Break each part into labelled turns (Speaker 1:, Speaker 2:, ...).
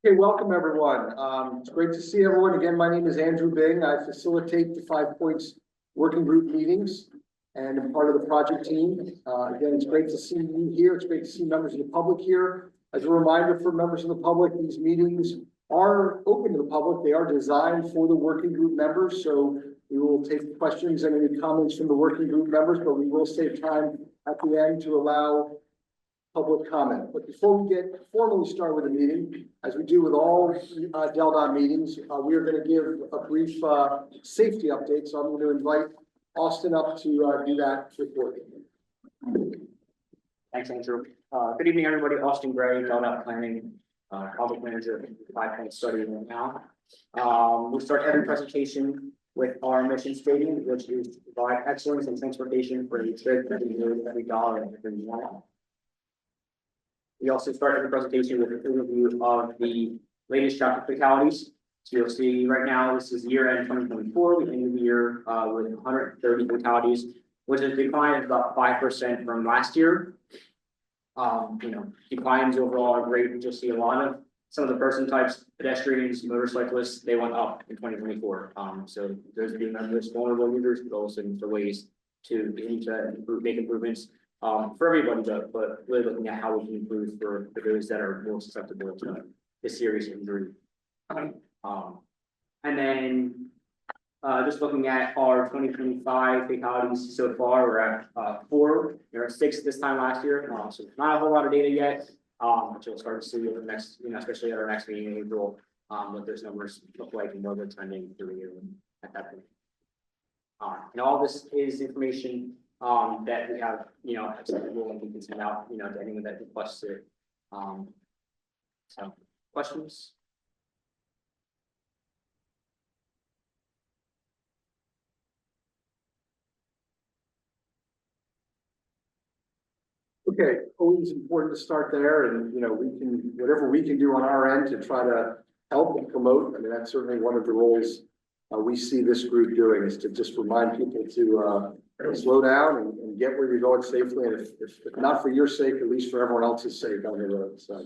Speaker 1: Okay, welcome everyone. It's great to see everyone. Again, my name is Andrew Bing. I facilitate the 5 Points working group meetings and I'm part of the project team. Again, it's great to see you here. It's great to see members of the public here. As a reminder for members of the public, these meetings are open to the public. They are designed for the working group members. So we will take questions and any comments from the working group members, but we will save time at the end to allow public comment. But before we get formally started with the meeting, as we do with all DELDOT meetings, we are going to give a brief safety update. So I'm going to invite Austin up to do that report.
Speaker 2: Thanks, Andrew. Good evening, everybody. Austin Gray, DELDOT Planning, Project Manager at 5 Points Study right now. We'll start every presentation with our mission statement, which is to provide excellence in transportation for a trip that we need every dollar and every mile. We also start every presentation with an overview of the latest traffic fatalities. So you'll see right now, this is year end 2024. We ended the year with 130 fatalities, which is a decline of about 5% from last year. Declines overall are great. We just see a lot of some of the person types, pedestrians, motorcyclists, they went up in 2024. So there's the most vulnerable users, but also for ways to make improvements for everybody, but really looking at how we can improve for those that are more susceptible to this serious injury. And then just looking at our 2025 fatalities so far, we're at 4. There are 6 this time last year, so not a whole lot of data yet, but you'll start to see over the next, especially at our next meeting in April, what those numbers look like and where they're trending through the year at that point. And all this is information that we have, accessible and we can send out, to anyone that requests it. So questions?
Speaker 1: Okay, always important to start there, and we can whatever we can do on our end to try to help and promote. I mean, that's certainly one of the roles we see this group doing, is to just remind people to slow down and get where you're going safely, and if not for your sake, at least for everyone else's sake on the road. So,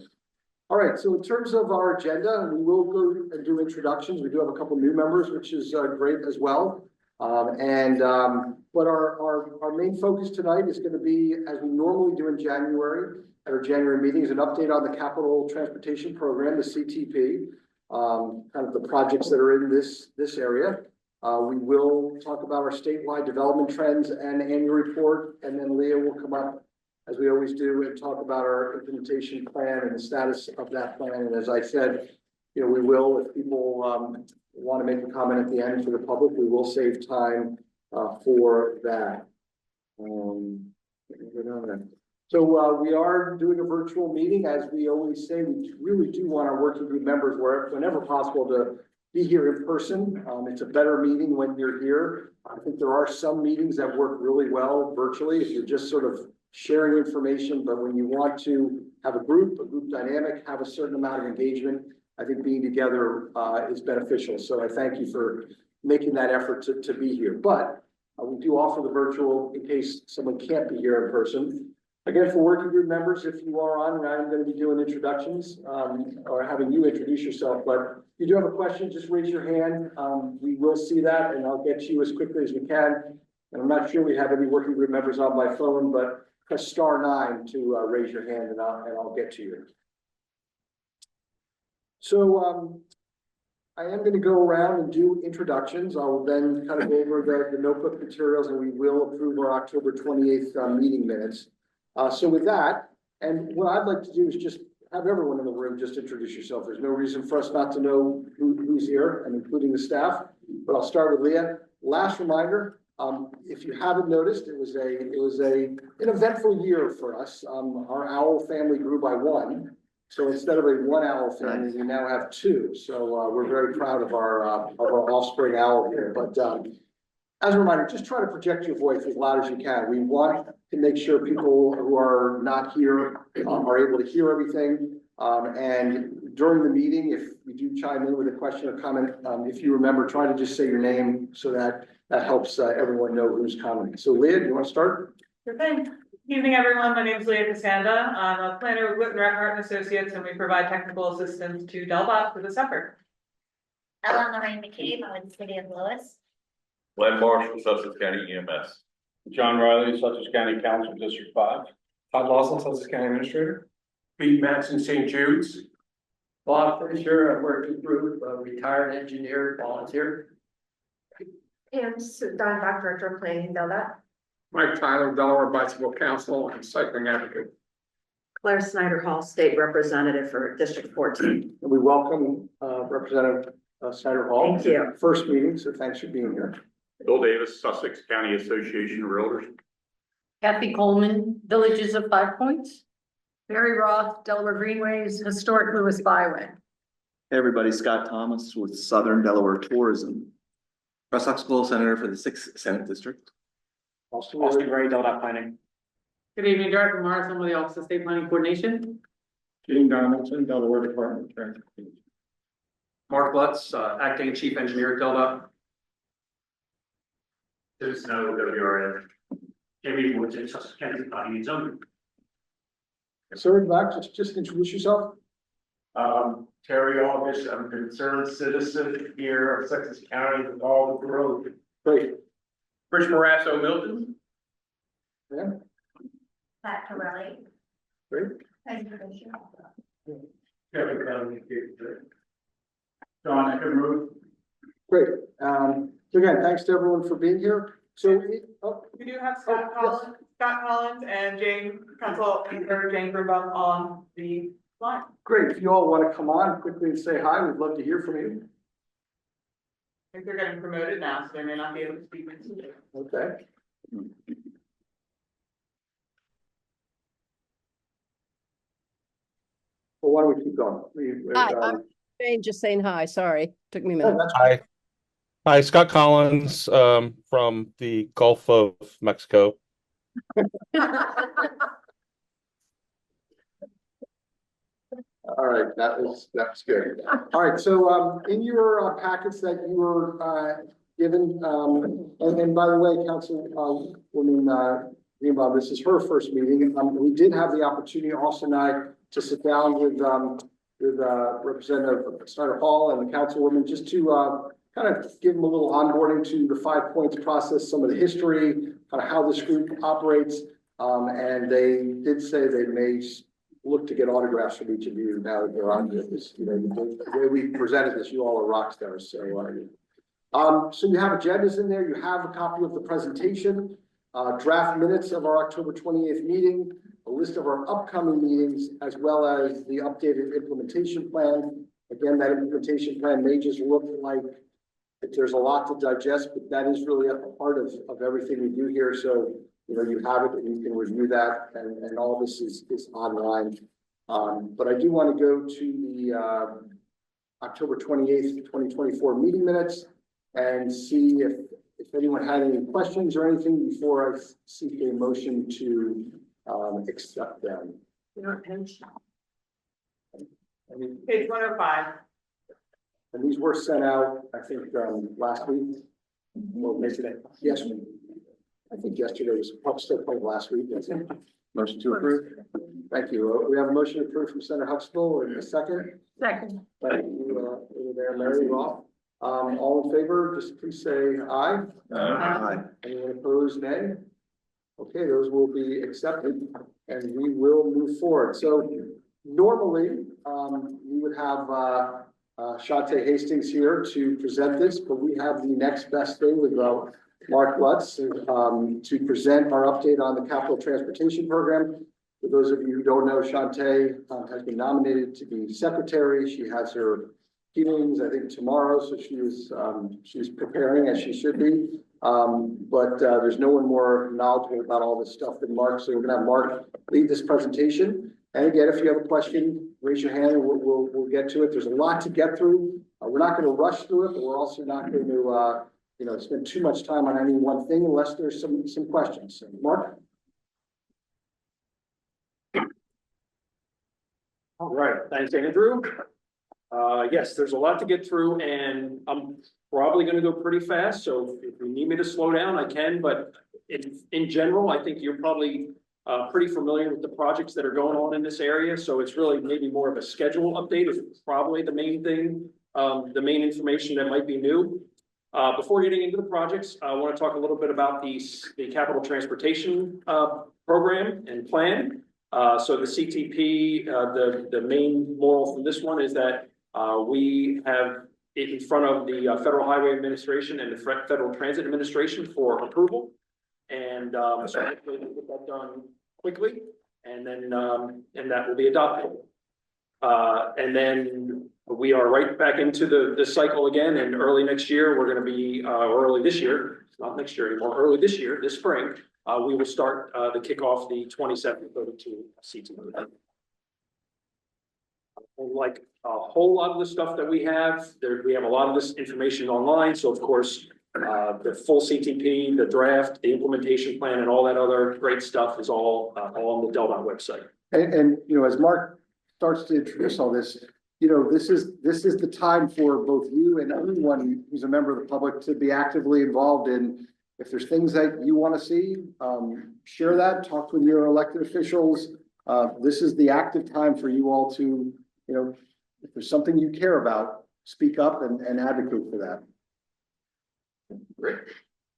Speaker 1: all right. So in terms of our agenda, we will go and do introductions. We do have a couple new members, which is great as well. But our main focus tonight is going to be, as we normally do in January, at our January meeting, is an update on the Capital Transportation Program, the CTP, kind of the projects that are in this area. We will talk about our statewide development trends and annual report, and then Leah will come up, as we always do, and talk about our implementation plan and the status of that plan. And as I said, we will, if people want to make a comment at the end for the public, we will save time for that. So we are doing a virtual meeting. As we always say, we really do want our working group members, whenever possible, to be here in person. It's a better meeting when you're here. I think there are some meetings that work really well virtually if you're just sort of sharing information, but when you want to have a group dynamic, have a certain amount of engagement, I think being together is beneficial. So I thank you for making that effort to be here. But we do offer the virtual in case someone can't be here in person. Again, for working group members, if you are on, and I'm going to be doing introductions or having you introduce yourself, but if you do have a question, just raise your hand. We will see that and I'll get to you as quickly as we can. And I'm not sure we have any working group members on by phone, but press *9 to raise your hand and I'll get to you. So I am going to go around and do introductions. I will then kind of go over the notebook materials, and we will approve our October 28th meeting minutes. So with that, and what I'd like to do is just have everyone in the room just introduce yourself. There's no reason for us not to know who's here, and including the staff. But I'll start with Leah. Last reminder, if you haven't noticed, it was an eventful year for us. Our owl family grew by 1. So instead of a 1 owl family, we now have 2. So we're very proud of our offspring owl here. But as a reminder, just try to project your voice as loud as you can. We want to make sure people who are not here are able to hear everything. And during the meeting, if you do chime in with a question or comment, if you remember, try to just say your name so that helps everyone know who's commenting. So Leah, do you want to start?
Speaker 3: Sure thing. Evening, everyone. My name is Leah Casanda. I'm a planner with Whitman Hart and Associates, and we provide technical assistance to Delbot for this effort.
Speaker 4: Ellen Lorraine McCabe, I'm with the city of Lewes.
Speaker 5: Glenn Marshall, Sussex County EMS.
Speaker 6: John Riley, Sussex County Council, District 5.
Speaker 7: Todd Lawson, Sussex County Administrator.
Speaker 6: Pete Matson, St. Jude's.
Speaker 7: Bob Fisher, I work with group, retired engineer, volunteer.
Speaker 4: Pam Don, Director of Planning, Delta.
Speaker 6: Mike Tyler, Delaware Bicycle Council and Cycling Advocate.
Speaker 8: Claire Snyder Hall, State Representative for District 14.
Speaker 1: And we welcome Representative Snyder Hall.
Speaker 8: Thank you.
Speaker 1: First meeting, so thanks for being here.
Speaker 5: Bill Davis, Sussex County Association of Realtors.
Speaker 9: Kathy Coleman, Villages of 5 Points. Barry Roth, Delaware Greenways, Historic Lewis Byway.
Speaker 10: Hey everybody, Scott Thomas with Southern Delaware Tourism. Russ Huxtable, Senator for the 6th Senate District.
Speaker 2: Austin Gray, Delaware Planning.
Speaker 3: Good evening, Director Morrison with the Office of State Planning Coordination.
Speaker 6: Gene Donaldson, Delaware Department of Transportation.
Speaker 7: Mark Lutz, Acting Chief Engineer at Delta.
Speaker 5: There's no WRN. Jamie Woods, Sussex County Planning and Zoning.
Speaker 1: Sir, in the back, just introduce yourself.
Speaker 5: Terry August, I'm a concerned citizen here of Sussex County with all the growth.
Speaker 1: Great.
Speaker 6: Rich Morasso, Milton.
Speaker 1: Yeah,
Speaker 4: Pat Torelli.
Speaker 1: great.
Speaker 4: Vice President.
Speaker 5: Kevin County.
Speaker 6: John Eckenrooth.
Speaker 1: Great. So again, thanks to everyone for being here. So,
Speaker 3: We do have Scott Collins and Jane Grubba on the line.
Speaker 1: great. If you all want to come on quickly and say hi, we'd love to hear from you.
Speaker 3: I think they're getting promoted now, so they may not be able to speak.
Speaker 1: Okay. Well, why don't we keep going?
Speaker 9: Hi, I'm Jane, just saying hi. Sorry, took me a minute.
Speaker 11: Hi, Scott Collins, from the Gulf of Mexico.
Speaker 1: All right, that's good. All right, so in your packets that you were given, and by the way, Councilwoman Greenbaum, this is her first meeting. We did have the opportunity also tonight to sit down with Representative Snyder Hall and the Councilwoman just to kind of give them a little onboarding to the 5 points process, some of the history, kind of how this group operates. And they did say they may look to get autographs from each of you now that they're on this. You know, the way we presented this, you all are rock stars. So you have agendas in there. You have a copy of the presentation, draft minutes of our October 28th meeting, a list of our upcoming meetings, as well as the updated implementation plan. Again, that implementation plan may just look like there's a lot to digest, but that is really at the heart of everything we do here. So, you know, you have it and you can review that, and all this is online. But I do want to go to the October 28th, 2024 meeting minutes and see if anyone had any questions or anything before I seek a motion to accept them.
Speaker 3: Page 105.
Speaker 1: And these were sent out, I think, last week. Well, maybe today. Yesterday. I think yesterday was probably last week. Motion to approve. Thank you. We have a motion approved from Senator Huxtable and a second.
Speaker 9: Second.
Speaker 1: Thank you, over there, Mary Roth. All in favor, just please say aye.
Speaker 10: Aye.
Speaker 1: Anyone opposed, nay? Okay, those will be accepted and we will move forward. So normally, we would have Shante Hastings here to present this, but we have the next best thing with Mark Lutz to present our update on the capital transportation program. For those of you who don't know, Shante has been nominated to be secretary. She has her hearings, I think, tomorrow, so she's preparing as she should be. But there's no one more knowledgeable about all this stuff than Mark, so we're gonna have Mark lead this presentation. And again, if you have a question, raise your hand and we'll get to it. There's a lot to get through. We're not going to rush through it, but we're also not going to spend too much time on any one thing unless there's some questions. So, Mark?
Speaker 7: All right, thanks, Andrew. Yes, there's a lot to get through and I'm probably going to go pretty fast. So if you need me to slow down, I can, but in general, I think you're probably pretty familiar with the projects that are going on in this area, so it's really maybe more of a schedule update is probably the main thing, the main information that might be new. Before getting into the projects, I want to talk a little bit about the capital transportation program and plan. So the CTP, the main moral from this one is that we have it in front of the Federal Highway Administration and the Federal Transit Administration for approval. And so hopefully we'll get that done quickly, and then and that will be adopted. And then we are right back into the cycle again, and early next year, we're going to be, or early this year, it's not next year anymore, early this year, this spring, we will start the kickoff the 2732 CTP. Like a whole lot of the stuff that we have, we have a lot of this information online, so of course, the full CTP, the draft, the implementation plan, and all that other great stuff is all on the Del.Dot website.
Speaker 1: And, you know, as Mark starts to introduce all this, you know, this is the time for both you and everyone who's a member of the public to be actively involved in. If there's things that you want to see, share that, talk with your elected officials. This is the active time for you all to, you know, if there's something you care about, speak up and advocate for that.
Speaker 7: Great.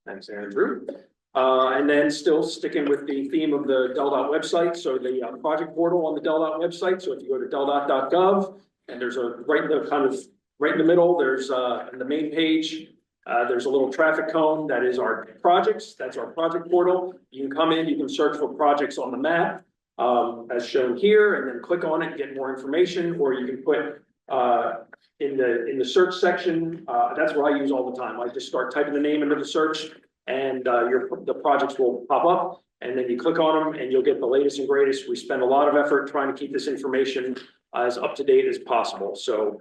Speaker 7: Thanks, Andrew. And then still sticking with the theme of the Del.Dot website. So the project portal on the Del.Dot website. So if you go to del.dot.gov and there's a right in the middle, there's in the main page, there's a little traffic cone that is our projects. That's our project portal. You can come in, you can search for projects on the map as shown here, and then click on it and get more information, or you can put in the search section. That's what I use all the time. I just start typing the name into the search, and the projects will pop up, and then you click on them and you'll get the latest and greatest. We spend a lot of effort trying to keep this information as up to date as possible. So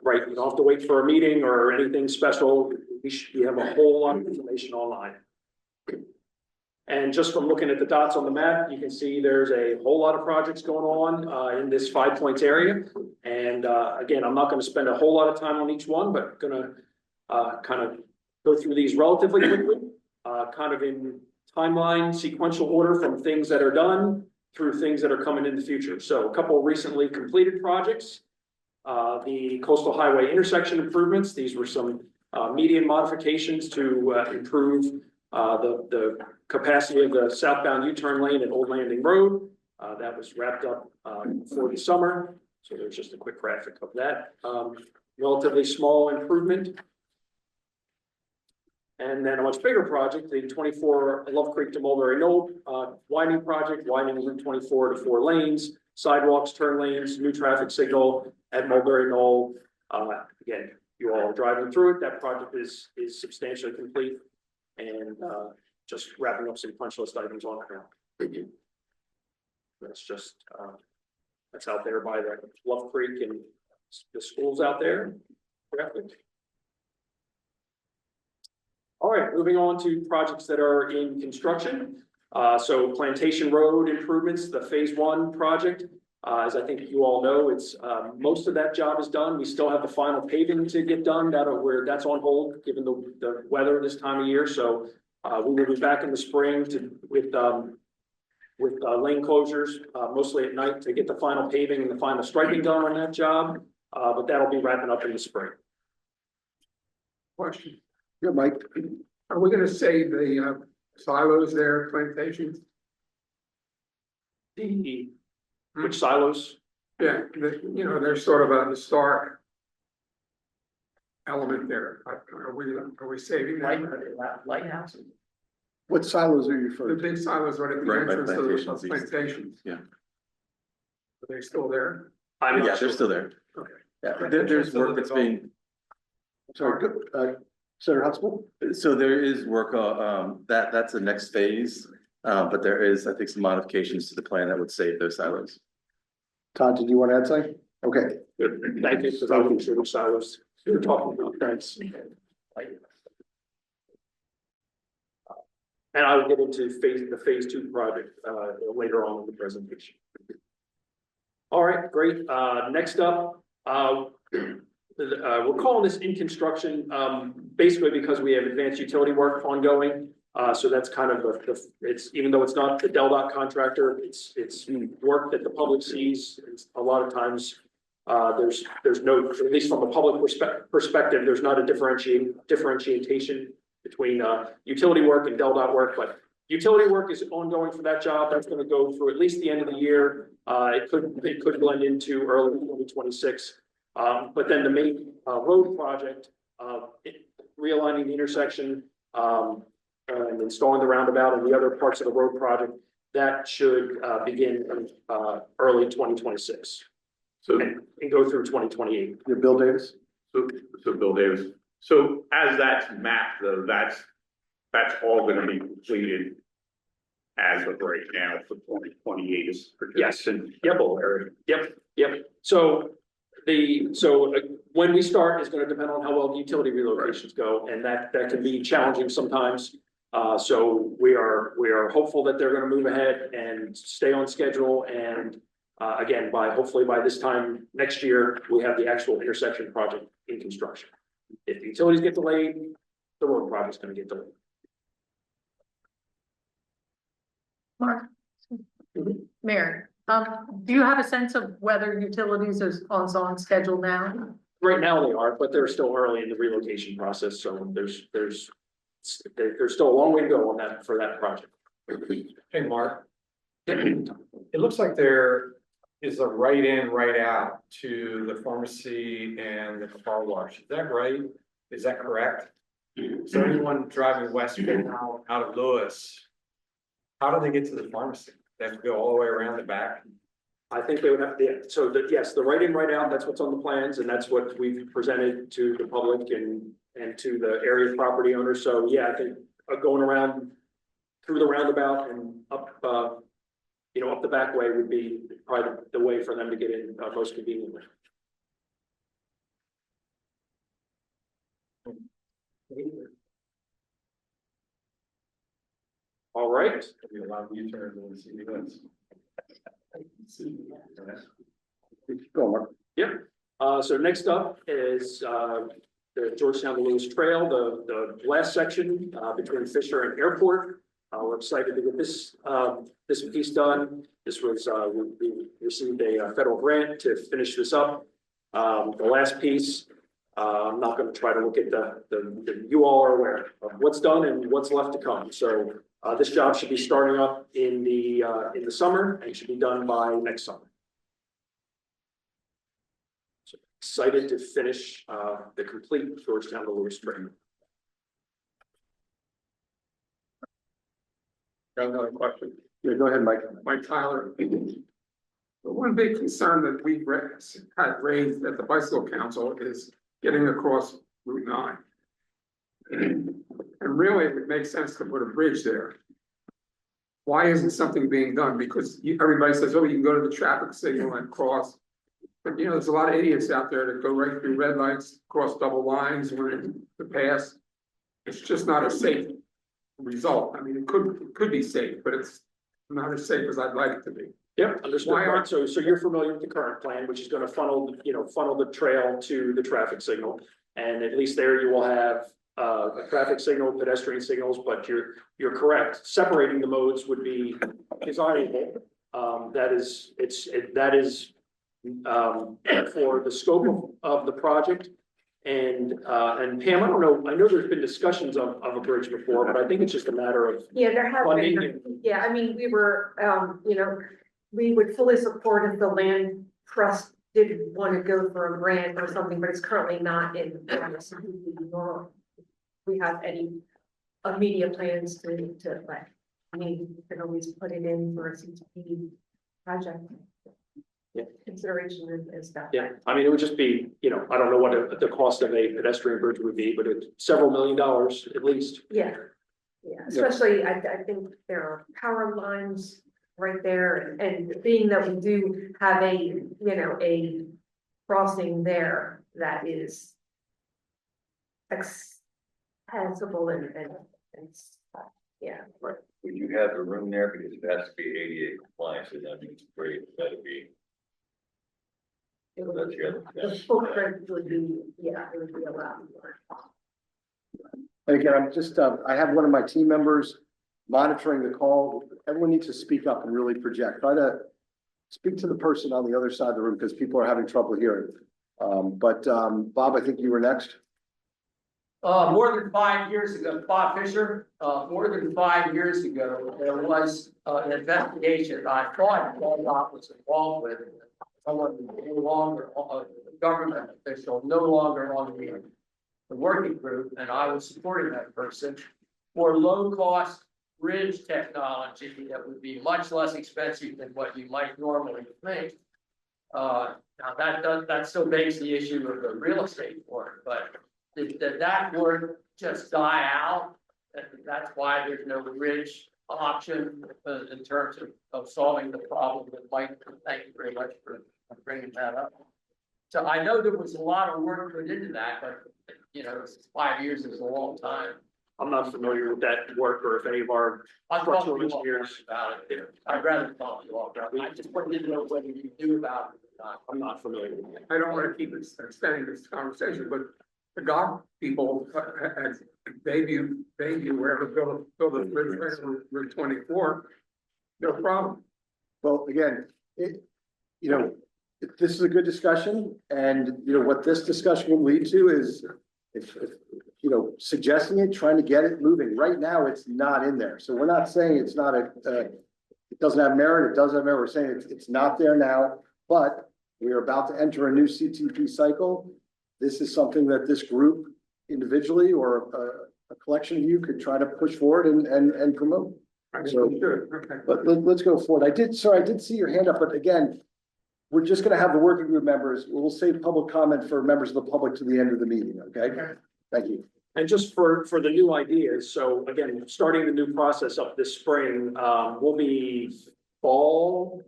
Speaker 7: right, you don't have to wait for a meeting or anything special. We have a whole lot of information online. And just from looking at the dots on the map, you can see there's a whole lot of projects going on in this 5 points area. And again, I'm not going to spend a whole lot of time on each one, but going to kind of go through these relatively quickly, kind of in timeline, sequential order from things that are done through things that are coming in the future. So a couple recently completed projects, the coastal highway intersection improvements. These were some median modifications to improve the capacity of the southbound U-turn lane at Old Landing Road. That was wrapped up for the summer. So there's just a quick graphic of that. Relatively small improvement. And then a much bigger project, the 24 Love Creek to Mulberry Knoll widening project, widening Route 24 to 4 lanes, sidewalks, turn lanes, new traffic signal at Mulberry Knoll. Again, you all are driving through it. That project is substantially complete, and just wrapping up some punch list items on it now. That's just that's out there by the Love Creek and the schools out there. Graphic. All right, moving on to projects that are in construction. So Plantation Road improvements, the phase 1 project. As I think you all know, it's most of that job is done. We still have the final paving to get done. That's on hold given the weather this time of year. So we will be back in the spring with lane closures, mostly at night, to get the final paving and the final striping done on that job. But that'll be wrapping up in the spring.
Speaker 6: Question.
Speaker 1: Yeah, Mike.
Speaker 6: Are we gonna save the silos there, plantations?
Speaker 7: Which silos?
Speaker 6: Yeah, you know, there's sort of a historic element there. Are we saving that?
Speaker 2: Lighthouse.
Speaker 1: What silos are you
Speaker 6: The
Speaker 1: referring to?
Speaker 6: big silos right at the
Speaker 10: Right by
Speaker 6: entrance of
Speaker 10: Plantations
Speaker 6: the
Speaker 10: East.
Speaker 6: plantations.
Speaker 10: Yeah.
Speaker 6: Are they still there?
Speaker 7: I'm
Speaker 10: Yeah,
Speaker 7: not sure.
Speaker 10: they're still there.
Speaker 6: Okay.
Speaker 1: Yeah.
Speaker 10: There's work that's being,
Speaker 1: Sorry, good. Senator Huxtable?
Speaker 10: so there is work, that's the next phase. But there is, I think, some modifications to the plan that would save those silos.
Speaker 1: Todd, did you want to add something? Okay.
Speaker 7: Good. Thank you, because I wasn't sure which silos you're talking about. Thanks. And I will get into the phase 2 project later on in the presentation. All right, great. Next up, we're calling this in construction basically because we have advanced utility work ongoing. So that's kind of it's, even though it's not the DelDOT contractor, it's work that the public sees. It's a lot of times, there's no, at least from a public perspective, there's not a differentiation between, utility work and DelDOT work, but utility work is ongoing for that job. That's gonna go through at least the end of the year. It could blend into early 2026. But then the main, road project, realigning the intersection, and installing the roundabout and the other parts of the road project, that should, begin, early 2026.
Speaker 5: So,
Speaker 7: And go through 2028.
Speaker 1: Your Bill Davis?
Speaker 5: so Bill Davis, so as that's mapped though, that's all gonna be completed as of right now for 2028 is projection.
Speaker 7: Yep. Yep. So when we start is gonna depend on how well the utility relocations go, and that can be challenging sometimes. So we are hopeful that they're gonna move ahead and stay on schedule, and again, hopefully by this time next year, we have the actual intersection project in construction. If the utilities get delayed, the road project's gonna get delayed.
Speaker 9: Mark? Mayor, do you have a sense of whether utilities is on schedule now?
Speaker 7: Right now they are, but they're still early in the relocation process, so there's still a long way to go on that, for that project.
Speaker 6: Hey, Mark. It looks like there is a right in, right out to the pharmacy and the car wash. Is that right? Is that correct? So anyone driving west now out of Lewes, how do they get to the pharmacy? They have to go all the way around the back?
Speaker 7: I think they would have, so that, yes, the right in, right out, that's what's on the plans, and that's what we've presented to the public and to the area property owners. So yeah, I think going around through the roundabout and up, up the back way would be probably the way for them to get in most conveniently. All right.
Speaker 6: A lot of U-turns in the city limits.
Speaker 1: Go, Mark.
Speaker 7: Yep. So next up is the Georgetown to Lewes Trail, the last section between Fisher and Airport. We're excited to get this piece done. This was we received a federal grant to finish this up. The last piece, I'm not going to try to look at you all are aware of what's done and what's left to come. So this job should be starting up in the summer and should be done by next summer. So excited to finish the complete Georgetown to Lewes Trail.
Speaker 6: Got another question.
Speaker 1: Yeah, go ahead, Mike.
Speaker 6: Mike Tyler. The one big concern that we've had raised at the Bicycle Council is getting across Route 9. And really, it would make sense to put a bridge there. Why isn't something being done? Because everybody says, oh, you can go to the traffic signal and cross. But there's a lot of idiots out there that go right through red lights, cross double lines, when the pass. It's just not a safe result. I mean, it could be safe, but it's not as safe as I'd like it to be.
Speaker 7: Yep, understood. Mark. So you're familiar with the current plan, which is going to funnel the trail to the traffic signal, and at least there you will have a traffic signal, pedestrian signals. But you're correct. Separating the modes would be desirable. That is for the scope of the project. And Pam, I don't know. I know there's been discussions of a bridge before, but I think it's just a matter of
Speaker 4: There has
Speaker 7: funding.
Speaker 4: been, I mean, we were, we would fully support if the land trust did want to go for a grant or something, but it's currently not in. We have any immediate plans to like, I mean, we can always put it in for a CTP project.
Speaker 7: Yeah.
Speaker 4: Consideration is that.
Speaker 7: Yeah, I mean, it would just be, I don't know what the cost of a pedestrian bridge would be, but it's several $1 million at least.
Speaker 4: Yeah, especially I think there are power lines right there, and being that we do have a crossing there that is accessible and yeah.
Speaker 12: Right, would you have the room there, because it has to be ADA compliant, so that means great, that'd be.
Speaker 4: It would, the footprint would be, it would be allowed.
Speaker 1: And again, I'm just, I have one of my team members monitoring the call. Everyone needs to speak up and really project. Try to speak to the person on the other side of the room because people are having trouble hearing. Bob, I think you were next.
Speaker 13: More than 5 years ago, Bob Fisher, more than 5 years ago, there was an investigation I thought Delaware was involved with. Someone no longer, a government official, no longer on the working group, and I was supporting that person for low-cost bridge technology that would be much less expensive than what you might normally think. Now that still begs the issue of the real estate work, but did that work just die out? And that's why there's no bridge option in terms of solving the problem with Mike. Thank you very much for bringing that up. So I know there was a lot of work put into that, but you know, 5 years is a long time.
Speaker 7: I'm not familiar with that work or if any of our structural engineers.
Speaker 13: About it. I'd rather talk to you all about it. I just wanted to know whether you knew about it or not.
Speaker 7: I'm not familiar with it.
Speaker 6: I don't want to keep extending this conversation, but the God people at Bayview, wherever build a bridge right Route 24, no problem.
Speaker 1: Well, again, this is a good discussion, and what this discussion will lead to is if suggesting it, trying to get it moving. Right now, it's not in there, so we're not saying it's not it doesn't have merit. It does have merit. We're saying it's not there now, but we are about to enter a new CTP cycle. This is something that this group individually or a collection of you could try to push forward and promote. So,
Speaker 6: Okay.
Speaker 1: but let's go forward. I did see your hand up, but again, we're just gonna have the working group members. We'll save public comment for members of the public to the end of the meeting, okay? Thank you.
Speaker 7: And just for the new ideas, so again, starting the new process up this spring, will be fall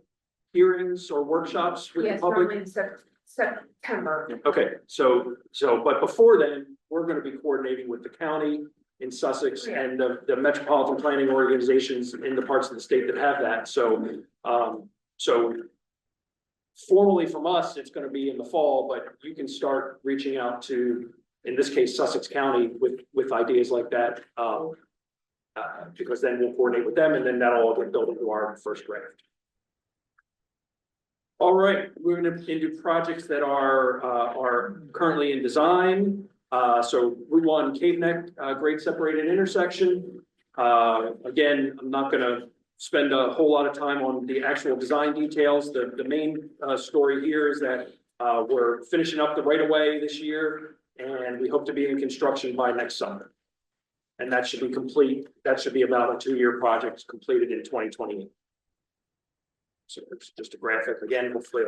Speaker 7: hearings or workshops with the
Speaker 4: Yes,
Speaker 7: public?
Speaker 4: probably in September.
Speaker 7: Okay, so, but before then, we're gonna be coordinating with the county in Sussex and the metropolitan planning organizations in the parts of the state that have that, so, formally from us, it's gonna be in the fall, but you can start reaching out to, in this case, Sussex County with ideas like that. Because then we'll coordinate with them and then that'll all get built into our first draft. All right, moving into projects that are currently in design. So Route 1 Cave Neck grade separated intersection. Again, I'm not gonna spend a whole lot of time on the actual design details. The main story here is that we're finishing up the right of way this year, and we hope to be in construction by next summer. And that should be complete. That should be about a 2-year project completed in 2028. So it's just a graphic. Again, hopefully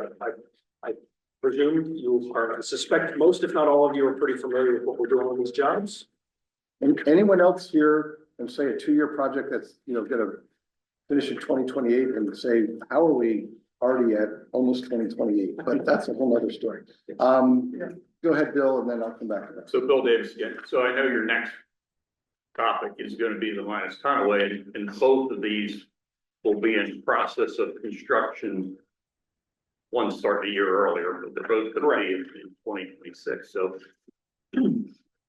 Speaker 7: I presume you are, I suspect most, if not all of you, are pretty familiar with what we're doing on these jobs.
Speaker 1: And anyone else here and say a 2-year project that's, gonna finish in 2028 and say, how are we already at almost 2028? But that's a whole other story. Go ahead, Bill, and then I'll come back to that.
Speaker 5: So Bill Davis again. So I know your next topic is going to be the Linus Tunnelway, and both of these will be in process of construction. One started a year earlier, but they're both going to be in 2026. So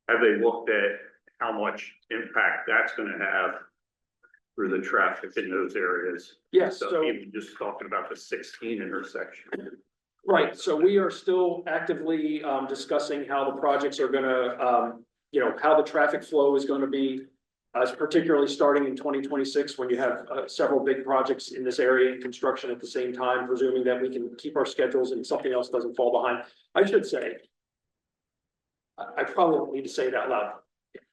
Speaker 5: have they looked at how much impact that's going to have through the traffic in those areas?
Speaker 7: Yes,
Speaker 5: So even just talking about the 16 intersection.
Speaker 7: Right, so we are still actively discussing how the projects are gonna, how the traffic flow is gonna be. Particularly starting in 2026, when you have several big projects in this area in construction at the same time, presuming that we can keep our schedules and something else doesn't fall behind. I should say, I probably don't need to say it out loud.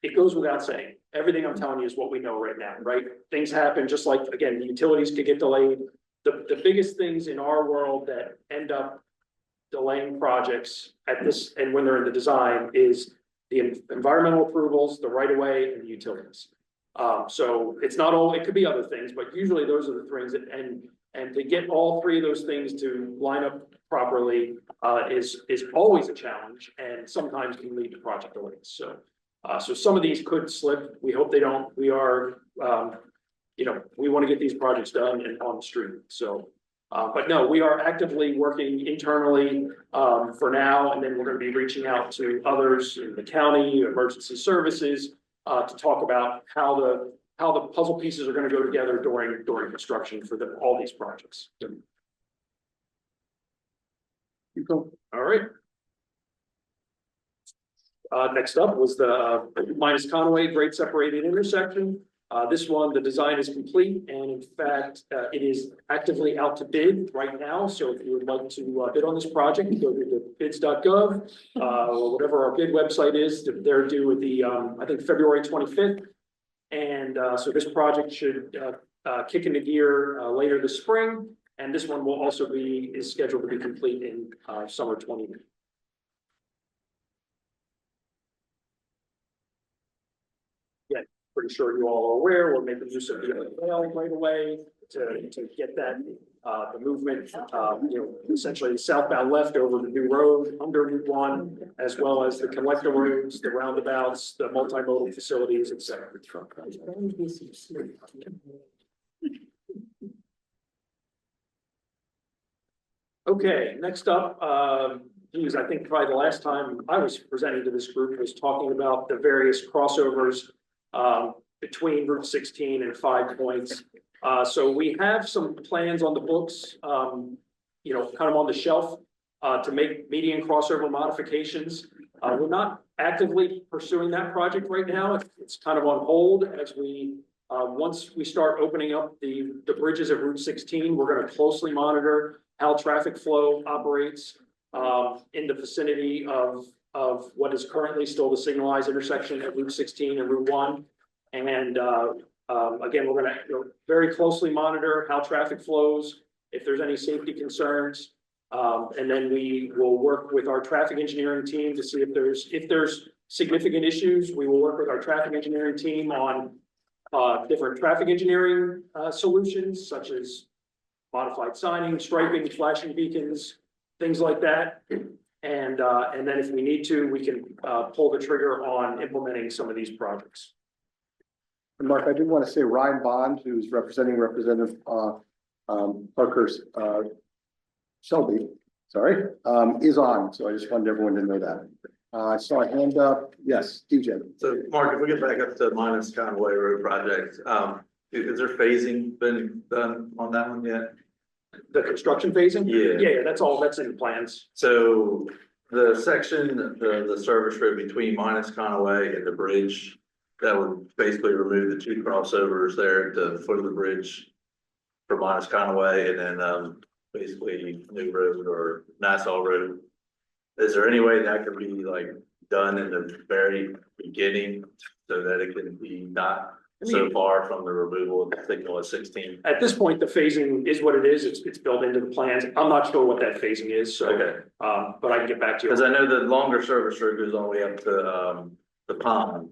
Speaker 7: It goes without saying, everything I'm telling you is what we know right now, right? Things happen, just like, again, the utilities could get delayed. The biggest things in our world that end up delaying projects at this, and when they're in the design, is the environmental approvals, the right of way, and the utilities. So it's not all, it could be other things, but usually those are the things that, and to get all three of those things to line up properly is always a challenge, and sometimes can lead to project delays. So some of these could slip. We hope they don't. We are, we want to get these projects done and on the street. So, but no, we are actively working internally for now, and then we're going to be reaching out to others in the county, emergency services, to talk about how the puzzle pieces are gonna go together during construction for all these projects. All right. Next up was the minus Conway grade separated intersection. This one, the design is complete, and in fact, it is actively out to bid right now. So if you would like to bid on this project, go to the bids.gov, or whatever our bid website is. They're due at the, I think, February 25th. And so this project should kick into gear later this spring. And this one will also is scheduled to be complete in summer 2020. Yeah, pretty sure you all are aware, we're making use of the rail right away to get that, the movement, essentially southbound left over the new road under Route 1, as well as the collector roads, the roundabouts, the multimodal facilities, et cetera. Okay, next up, I think probably the last time I was presenting to this group was talking about the various crossovers between Route 16 and 5 Points. So we have some plans on the books, kind of on the shelf to make median crossover modifications. We're not actively pursuing that project right now. It's kind of on hold as once we start opening up the bridges of Route 16, we're going to closely monitor how traffic flow operates in the vicinity of what is currently still the signalized intersection at Route 16 and Route 1. And again, we're going to very closely monitor how traffic flows, if there's any safety concerns. And then we will work with our traffic engineering team to see if there's significant issues. We will work with our traffic engineering team on different traffic engineering solutions, such as modified signing, striping, flashing beacons, things like that. And then if we need to, we can pull the trigger on implementing some of these projects.
Speaker 1: And Mark, I did want to say Ryan Bond, who's representing Representative Parker's Shelby, is on. So I just wanted everyone to know that. I saw a hand up. Yes, DJ.
Speaker 14: So Mark, if we get back up to minus Conway Road project, is there phasing been done on that one yet?
Speaker 7: The construction phasing?
Speaker 14: Yeah.
Speaker 7: That's in the plans.
Speaker 14: So the section, the service road between minus Conway and the bridge, that would basically remove the 2 crossovers there at the foot of the bridge for minus Conway, and then basically New Road or Nassau Road. Is there any way that could be like done in the very beginning so that it can be not so far from the removal of the signal at 16?
Speaker 7: At this point, the phasing is what it is. It's built into the plans. I'm not sure what that phasing is. So,
Speaker 14: okay.
Speaker 7: But I can get back to you.
Speaker 14: Because I know the longer service road goes all the way up to the pond.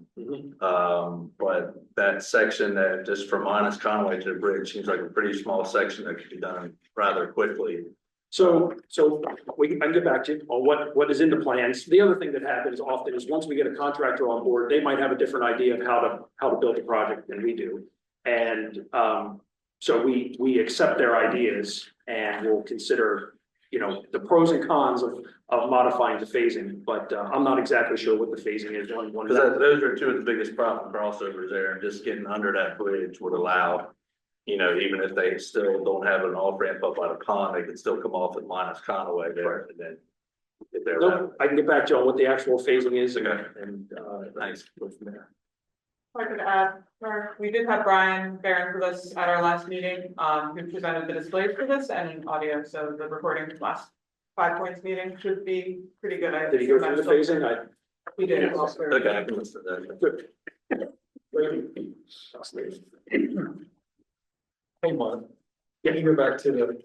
Speaker 14: But that section that just from minus Conway to the bridge seems like a pretty small section that could be done rather quickly.
Speaker 7: So I can get back to you on what is in the plans. The other thing that happens often is once we get a contractor on board, they might have a different idea of how to build a project than we do. And so we accept their ideas and we'll consider, the pros and cons of modifying the phasing, but I'm not exactly sure what the phasing is on one.
Speaker 14: Because those are 2 of the biggest problem crossovers there, and just getting under that bridge would allow, even if they still don't have an off ramp up by the pond, they could still come off at minus Conway there and then get there.
Speaker 7: No, I can get back to you on what the actual phasing is.
Speaker 14: Okay.
Speaker 7: And
Speaker 14: Thanks.
Speaker 7: go from there.
Speaker 3: If I could add, Mark, we did have Brian Barron with us at our last meeting, who presented the displays for this and an audio, so the recording from last 5 Points meeting should be pretty good.
Speaker 7: Did he go through the phasing?
Speaker 3: He did.
Speaker 14: Okay, I can listen to that.
Speaker 7: Good.
Speaker 6: Hey, Mark. Can you go back to the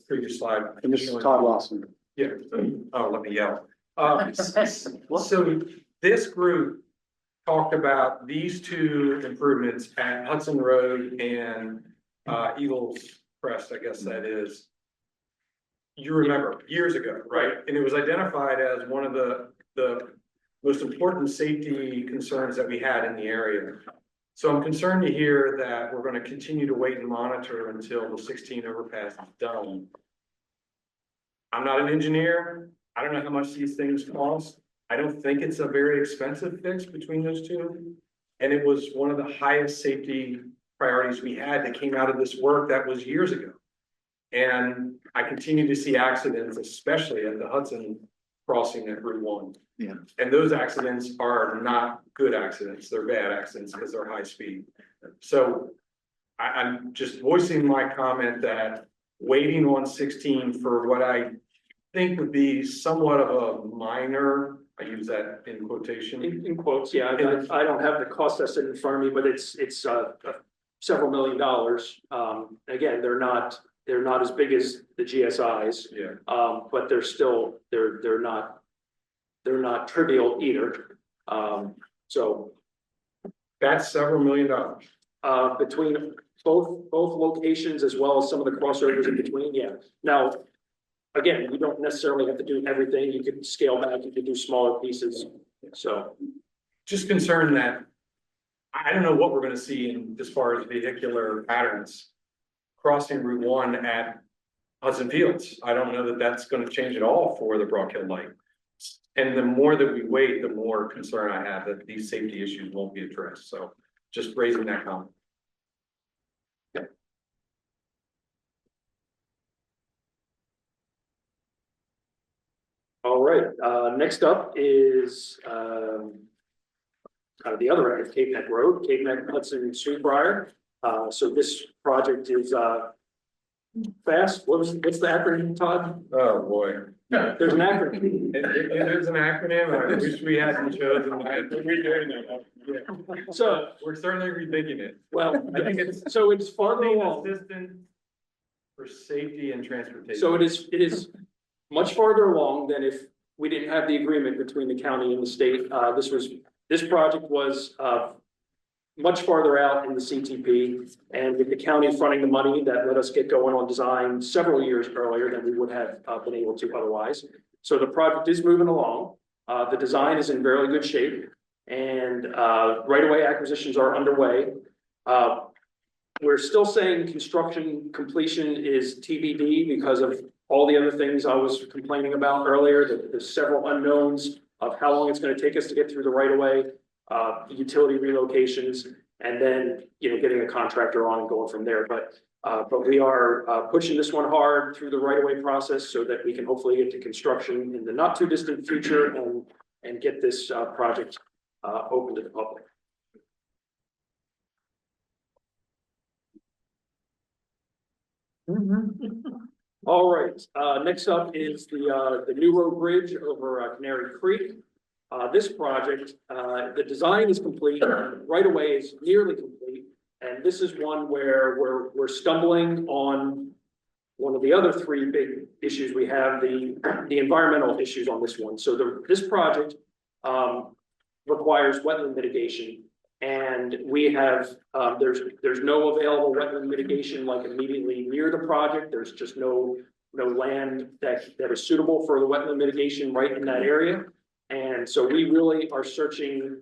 Speaker 6: previous slide?
Speaker 1: And this is Todd Lawson.
Speaker 6: Yeah. Oh, let me yell. So this group talked about these 2 improvements at Hudson Road and Eagles Crest, I guess that is. You remember years ago, right? And it was identified as one of the most important safety concerns that we had in the area. So I'm concerned to hear that we're going to continue to wait and monitor until the 16 overpass is done. I'm not an engineer. I don't know how much these things cost.
Speaker 15: I don't think it's a very expensive fix between those two. And it was one of the highest safety priorities we had that came out of this work that was years ago. And I continue to see accidents, especially at the Hudson crossing at Route 1.
Speaker 10: Yeah.
Speaker 15: And those accidents are not good accidents, they're bad accidents because they're high speed. So I'm just voicing my comment that waiting on 16 for what I think would be somewhat of a minor, I use that in quotation.
Speaker 7: In quotes, yeah, I don't have the cost estimate in front of me, but it's several $1 million. Again, they're not as big as the GSIs.
Speaker 15: Yeah.
Speaker 7: But they're still, they're not trivial either. So
Speaker 15: That's several $1 million.
Speaker 7: between both locations as well as some of the crossovers in between, yeah. Now, again, you don't necessarily have to do everything. You could scale back, you could do smaller pieces, so.
Speaker 15: Just concerned that I don't know what we're gonna see in as far as vehicular patterns crossing Route 1 at Hudson Fields. I don't know that that's gonna change at all for the Brock Hill light. And the more that we wait, the more concern I have that these safety issues won't be addressed. So just raising that comment.
Speaker 7: All right, next up is, kind of the other end of Cape Neck Road, Cape Neck Hudson Sweetbriar. So this project is, fast, what's the acronym, Todd?
Speaker 15: Oh, boy.
Speaker 7: There's an acronym.
Speaker 15: It is an acronym. I wish we hadn't chosen that. We're redoing it. Yeah.
Speaker 7: So,
Speaker 15: We're certainly rethinking it.
Speaker 7: well,
Speaker 15: I think it's
Speaker 7: so it's farther along.
Speaker 15: assistant for safety and transportation.
Speaker 7: So it is much farther along than if we didn't have the agreement between the county and the state. This project was much farther out in the CTP, and with the county fronting the money, that let us get going on design several years earlier than we would have been able to otherwise. So the project is moving along. The design is in very good shape, and right-of-way acquisitions are underway. We're still saying construction completion is TBD because of all the other things I was complaining about earlier, that there's several unknowns of how long it's going to take us to get through the right-of-way, utility relocations, and then, getting a contractor on and going from there. But we are pushing this one hard through the right-of-way process so that we can hopefully get to construction in the not too distant future and get this project open to the public. All right, next up is the New Road Bridge over Canary Creek. This project, the design is complete, right away is nearly complete, and this is one where we're stumbling on one of the other three big issues we have, the environmental issues on this one. So this project requires wetland mitigation, and we have there's no available wetland mitigation like immediately near the project. There's just no land that is suitable for the wetland mitigation right in that area. And so we really are searching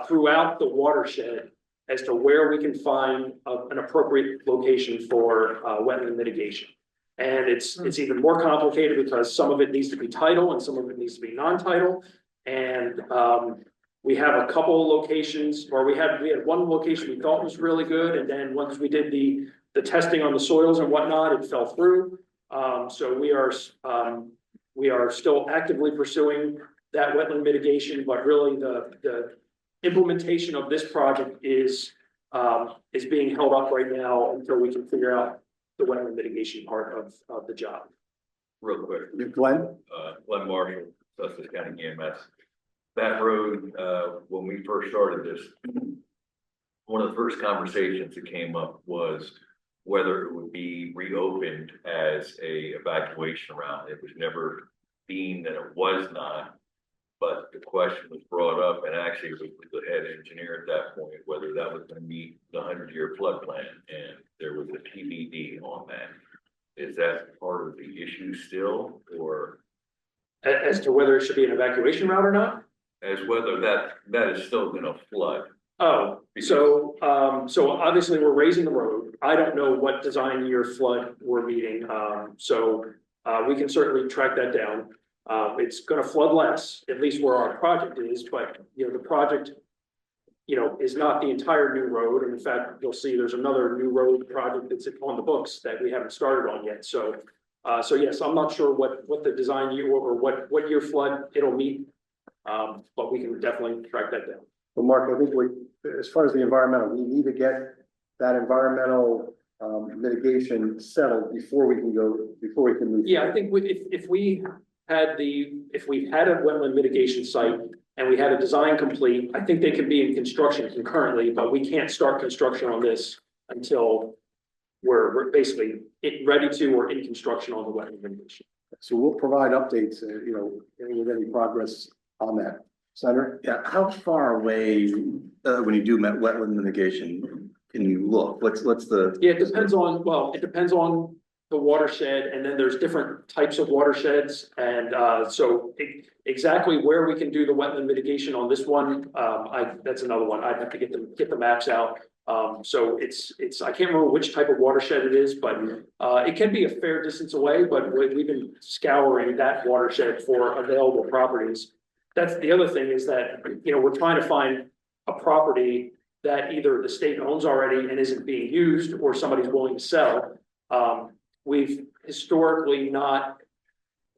Speaker 7: throughout the watershed as to where we can find an appropriate location for wetland mitigation. And it's even more complicated because some of it needs to be tidal and some of it needs to be non-tidal. And we have a couple locations, or we had one location we thought was really good, and then once we did the testing on the soils and whatnot, it fell through. So we are still actively pursuing that wetland mitigation, but really the implementation of this project is being held up right now until we can figure out the wetland mitigation part of the job.
Speaker 12: Real quick,
Speaker 1: Glenn?
Speaker 12: Glenn Marshall, Sussex County EMS. That road, when we first started this, one of the first conversations that came up was whether it would be reopened as a evacuation route. It was never deemed that it was not, but the question was brought up, and actually it was the head engineer at that point, whether that was going to meet the 100-year flood plan, and there was a TBD on that. Is that part of the issue still, or?
Speaker 7: As to whether it should be an evacuation route or not?
Speaker 12: As whether that is still going to flood.
Speaker 7: Oh, so obviously we're raising the road. I don't know what design year flood we're meeting. So we can certainly track that down. It's gonna flood less, at least where our project is, but, you know, the project, you know, is not the entire new road. And in fact, you'll see there's another new road project that's on the books that we haven't started on yet. So, so yes, I'm not sure what the design year or what year flood it'll meet. But we can definitely track that down.
Speaker 1: Well, Mark, I think as far as the environmental, we need to get that environmental mitigation settled before we can move.
Speaker 7: Yeah, I think if we had a wetland mitigation site and we had a design complete, I think they could be in construction concurrently, but we can't start construction on this until we're basically ready to or in construction on the wetland mitigation.
Speaker 1: So we'll provide updates, you know, with any progress on that. Senator?
Speaker 10: Yeah, how far away, when you do wetland mitigation, can you look? What's the?
Speaker 7: Yeah, it depends on the watershed, and then there's different types of watersheds. And so exactly where we can do the wetland mitigation on this one, that's another one. I'd have to get the maps out. So I can't remember which type of watershed it is, but it can be a fair distance away, but we've been scouring that watershed for available properties. That's the other thing, is that, you know, we're trying to find a property that either the state owns already and isn't being used, or somebody's willing to sell. We've historically not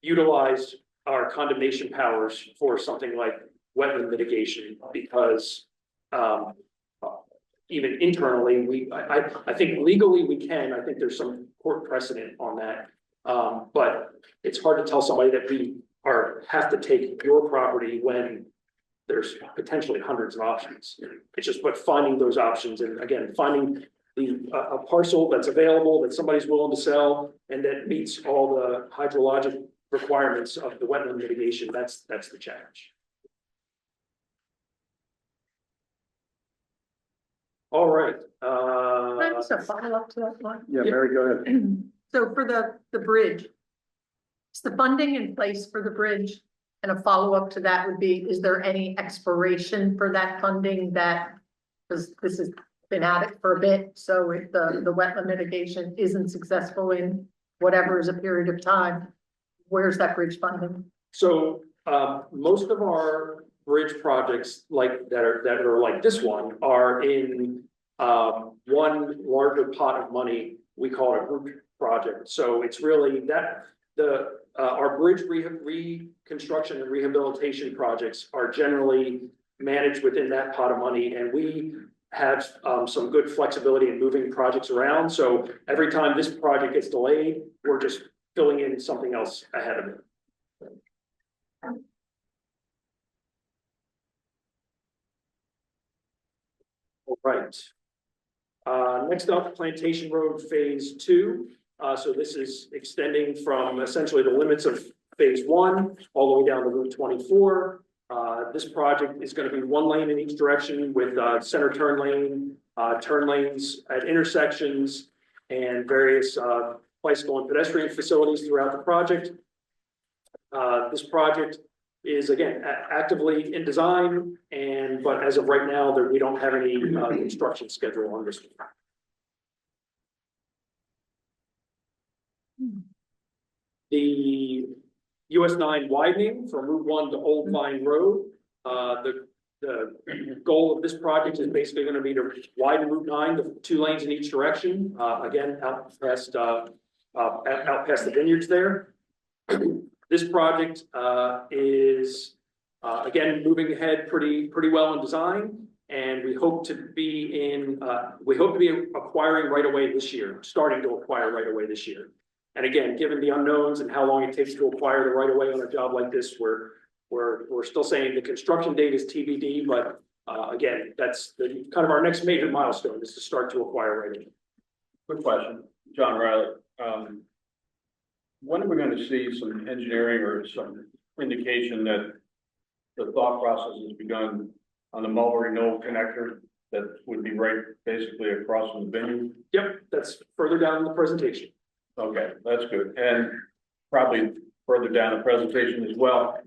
Speaker 7: utilized our condemnation powers for something like wetland mitigation, because even internally, I think legally we can. I think there's some court precedent on that. But it's hard to tell somebody that we have to take your property when there's potentially hundreds of options. It's just but finding those options, and again, finding a parcel that's available, that somebody's willing to sell, and that meets all the hydrologic requirements of the wetland mitigation. That's the challenge. All right.
Speaker 9: Can I just a follow up to that one?
Speaker 1: Yeah, Mary, go ahead.
Speaker 9: So for the bridge, is the funding in place for the bridge? And a follow up to that would be, is there any expiration for that funding that, because this has been at it for a bit, so if the wetland mitigation isn't successful in whatever is a period of time, where's that bridge funding?
Speaker 7: So most of our bridge projects that are like this one are in one larger pot of money. We call it a group project. So it's really that our bridge reconstruction and rehabilitation projects are generally managed within that pot of money, and we have some good flexibility in moving projects around. So every time this project gets delayed, we're just filling in something else ahead of it. All right. Next up, Plantation Road Phase 2. So this is extending from essentially the limits of Phase 1 all the way down to Route 24. This project is going to be one lane in each direction with center turn lane, turn lanes at intersections, and various bicycle and pedestrian facilities throughout the project. This project is again actively in design, but as of right now, we don't have any construction schedule on this one. The US 9 widening from Route 1 to Old Vine Road. The goal of this project is basically going to be to widen Route 9 to 2 lanes in each direction. Again, out past the vineyards there. This project is again moving ahead pretty well in design, and we hope to be acquiring right away this year, starting to acquire right away this year. And again, given the unknowns and how long it takes to acquire the right of way on a job like this, we're still saying the construction date is TBD, but again, that's kind of our next major milestone is to start to acquire right away.
Speaker 15: Quick question, John Riley. When are we going to see some engineering or some indication that the thought process has begun on the Mulberry Knoll connector that would be right basically across from the vineyard?
Speaker 7: Yep, that's further down in the presentation.
Speaker 15: Okay, that's good. And probably further down the presentation as well.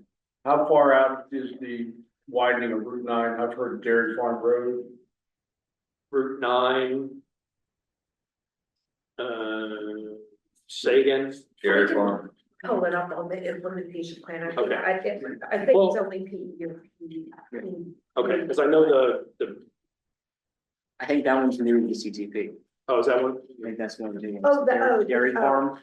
Speaker 15: How far out is the widening of Route 9 out toward Dairy Farm Road?
Speaker 7: Route 9. Say again.
Speaker 12: Dairy Farm.
Speaker 4: pull it up on the implementation plan. I think,
Speaker 7: Okay.
Speaker 4: I think
Speaker 7: Well-
Speaker 4: it's only PE.
Speaker 7: Okay, because I know the,
Speaker 2: I think that one's new to the CTP.
Speaker 7: oh, is that one?
Speaker 2: I think that's one of the.
Speaker 4: oh,
Speaker 2: Dairy farm.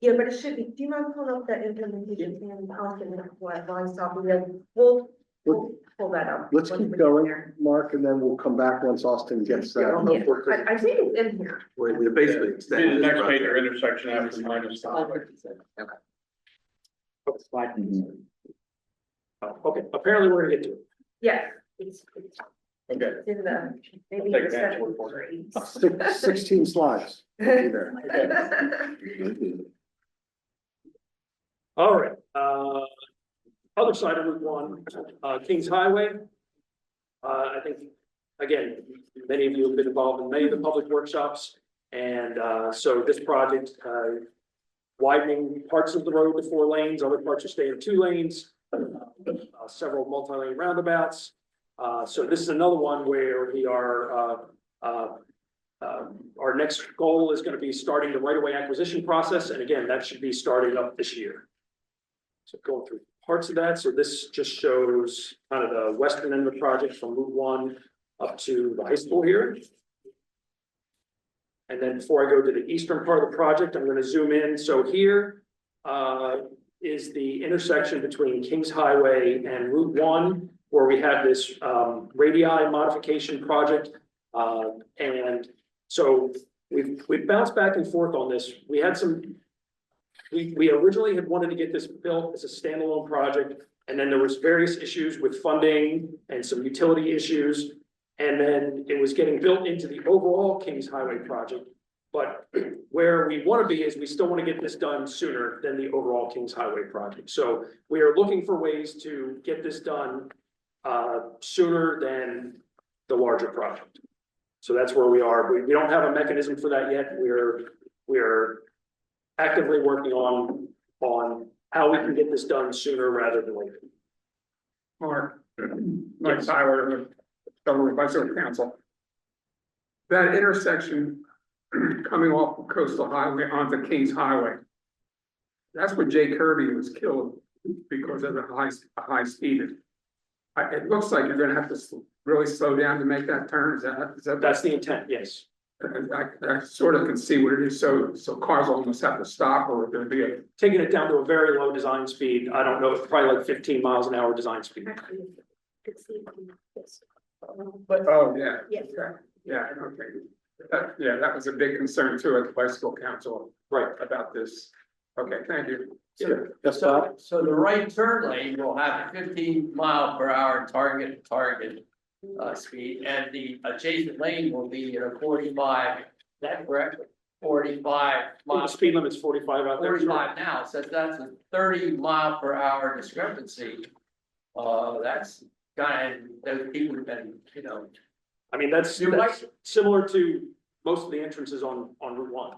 Speaker 4: Yeah, but it should be, do you mind pulling up that implementation plan? I'll send it what I saw, and then we'll pull that up.
Speaker 1: Let's
Speaker 4: once
Speaker 1: keep
Speaker 4: we get
Speaker 1: going,
Speaker 4: there.
Speaker 1: Mark, and then we'll come back once Austin gets
Speaker 14: Yeah, I don't know if we're-
Speaker 4: Yeah, I think it's in here.
Speaker 14: We basically
Speaker 15: Be
Speaker 14: extended
Speaker 15: the
Speaker 14: this
Speaker 15: next
Speaker 14: right
Speaker 15: major
Speaker 14: there.
Speaker 15: intersection after minus.
Speaker 2: Slide.
Speaker 7: Oh, okay, apparently we're gonna get to it.
Speaker 4: Yeah, it's
Speaker 15: Okay.
Speaker 4: in the, maybe
Speaker 15: Take
Speaker 4: the
Speaker 15: that.
Speaker 4: second grade.
Speaker 1: 16 slides. Be there.
Speaker 7: All right, other side of Route 1, Kings Highway. I think, again, many of you have been involved in many of the public workshops. And, so this project, widening parts of the road to 4 lanes, other parts are staying 2 lanes, several multi-lane roundabouts. So this is another one where we are, our next goal is going to be starting the right-of-way acquisition process. And again, that should be starting up this year. So going through parts of that. So this just shows kind of the western end of the project from Route 1 up to the high school here. And then before I go to the eastern part of the project, I'm going to zoom in. So here is the intersection between Kings Highway and Route 1, where we have this radii modification project. And so we've bounced back and forth on this. We had some, we originally had wanted to get this built as a standalone project. And then there was various issues with funding and some utility issues. And then it was getting built into the overall Kings Highway project. But where we want to be is we still want to get this done sooner than the overall Kings Highway project. So we are looking for ways to get this done sooner than the larger project. So that's where we are. We don't have a mechanism for that yet. We're actively working on how we can get this done sooner rather than later.
Speaker 6: Mark, Mike Tyler, Delaware Bicycle Council. That intersection coming off of Coastal Highway onto Kings Highway. That's where Jay Kirby was killed because of the high speed. It looks like you're gonna have to really slow down to make that turn. Is that?
Speaker 7: That's the intent, yes.
Speaker 6: I sort of can see what it is. So cars almost have to stop, or there'll be a.
Speaker 7: Taking it down to a very low design speed. I don't know, it's probably like 15 miles an hour design speed.
Speaker 6: But, oh, yeah.
Speaker 4: Yes, right.
Speaker 6: Yeah, okay. That was a big concern too at the bicycle council.
Speaker 7: Right.
Speaker 6: About this. Okay, thank you.
Speaker 1: Yes, Bob?
Speaker 13: So the right turn lane will have 15-mile-per-hour target speed, and the adjacent lane will be at a 45, is that correct? 45
Speaker 7: The
Speaker 13: miles.
Speaker 7: speed limit's 45 out there.
Speaker 13: 45 now, so that's a 30-mile-per-hour discrepancy. That's kind of, those people have been,
Speaker 7: I mean, that's similar to most of the entrances on Route 1.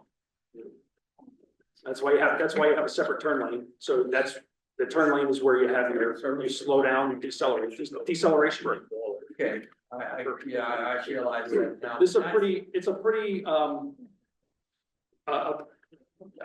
Speaker 7: That's why you have a separate turn lane. So that's, the turn lane is where you have you slow down, you decelerate, there's no deceleration rate.
Speaker 13: Okay, I realize that now.
Speaker 7: This is it's a pretty, I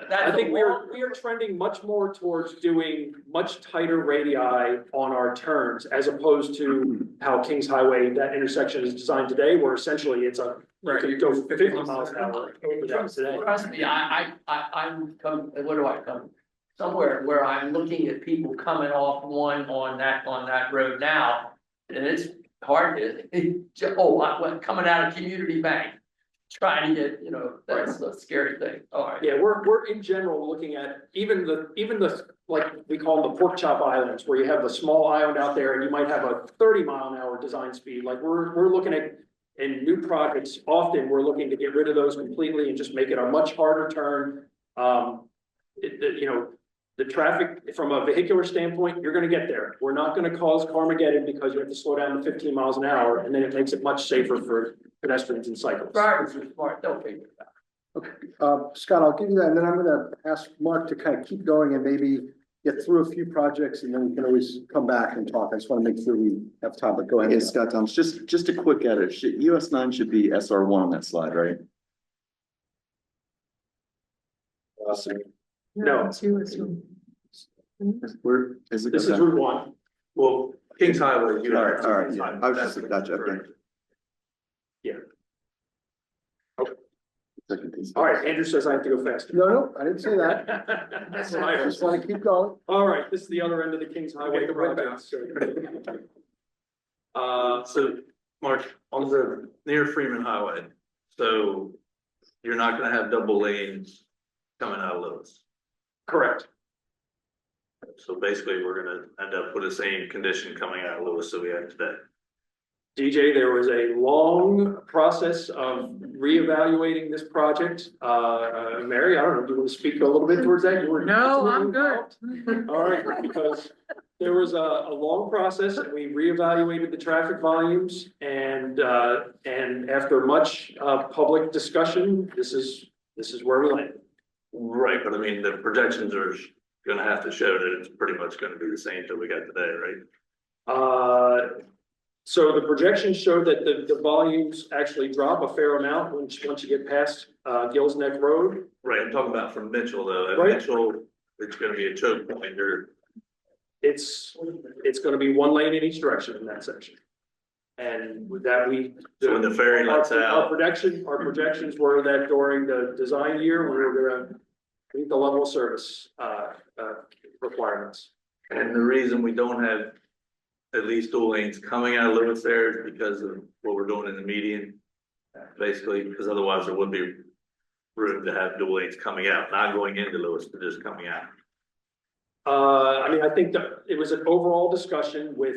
Speaker 13: That's
Speaker 7: think we are trending much more towards doing much tighter radii on our turns as opposed to how Kings Highway, that intersection is designed today, where essentially it's a, you
Speaker 6: Right,
Speaker 7: can go 50 miles an hour over that today.
Speaker 13: Trust me, I'm come, what do I come? Somewhere where I'm looking at people coming off one on that road now, and it's hard to, coming out of Community Bank. Trying to get, that's the scary thing. All right.
Speaker 7: Yeah, we're in general looking at even the, like we call them the pork chop islands, where you have the small island out there and you might have a 30-mile-an-hour design speed. Like we're looking at, in new projects, often we're looking to get rid of those completely and just make it a much harder turn. The traffic from a vehicular standpoint, you're gonna get there. We're not gonna cause Carmageddon because you have to slow down to 15 miles an hour, and then it makes it much safer for pedestrians and cyclists.
Speaker 13: Drivers are smart, they'll figure it out.
Speaker 1: Okay, Scott, I'll give you that, and then I'm gonna ask Mark to kind of keep going and maybe get through a few projects, and then we can always come back and talk. I just want to make sure we have time, but go ahead.
Speaker 10: Yeah, Scott Thomas, just a quick edit. US 9 should be SR1 on that slide, right?
Speaker 7: No.
Speaker 10: Where is it?
Speaker 7: This is Route 1.
Speaker 14: Well, Kings Highway.
Speaker 10: All right, yeah, I was just, gotcha, okay.
Speaker 7: Yeah.
Speaker 10: Second piece.
Speaker 7: All right, Andrew says I have to go faster.
Speaker 1: No, I didn't say that.
Speaker 7: That's what I
Speaker 1: I
Speaker 7: heard.
Speaker 1: just want to keep going.
Speaker 7: All right, this is the other end of the Kings Highway project.
Speaker 14: So, Mark, on the near Freeman Highway, so you're not gonna have double lanes coming out of Lewes.
Speaker 7: Correct.
Speaker 14: So basically, we're gonna end up with the same condition coming out of Lewes that we had today.
Speaker 7: DJ, there was a long process of reevaluating this project. Mary, I don't know, do you want to speak a little bit towards that? You were
Speaker 9: No, I'm
Speaker 7: intimately
Speaker 9: good.
Speaker 7: involved? All right, because there was a long process and we reevaluated the traffic volumes and after much public discussion, this is where we landed.
Speaker 14: Right, but I mean, the projections are gonna have to show that it's pretty much gonna be the same that we got today, right?
Speaker 7: So the projections show that the volumes actually drop a fair amount once you get past Gills Neck Road.
Speaker 14: Right, I'm talking about from Mitchell though, at
Speaker 7: Right.
Speaker 14: Mitchell, it's gonna be a choke point there.
Speaker 7: It's gonna be one lane in each direction in that section. And with that,
Speaker 14: So when the ferry lets
Speaker 7: our
Speaker 14: out,
Speaker 7: projections were that during the design year, we were gonna meet the level of service requirements.
Speaker 14: and the reason we don't have at least dual lanes coming out of Lewis there is because of what we're doing in the median. Basically, because otherwise there would be room to have dual lanes coming out, not going into Lewis, but just coming out.
Speaker 7: I mean, I think that it was an overall discussion with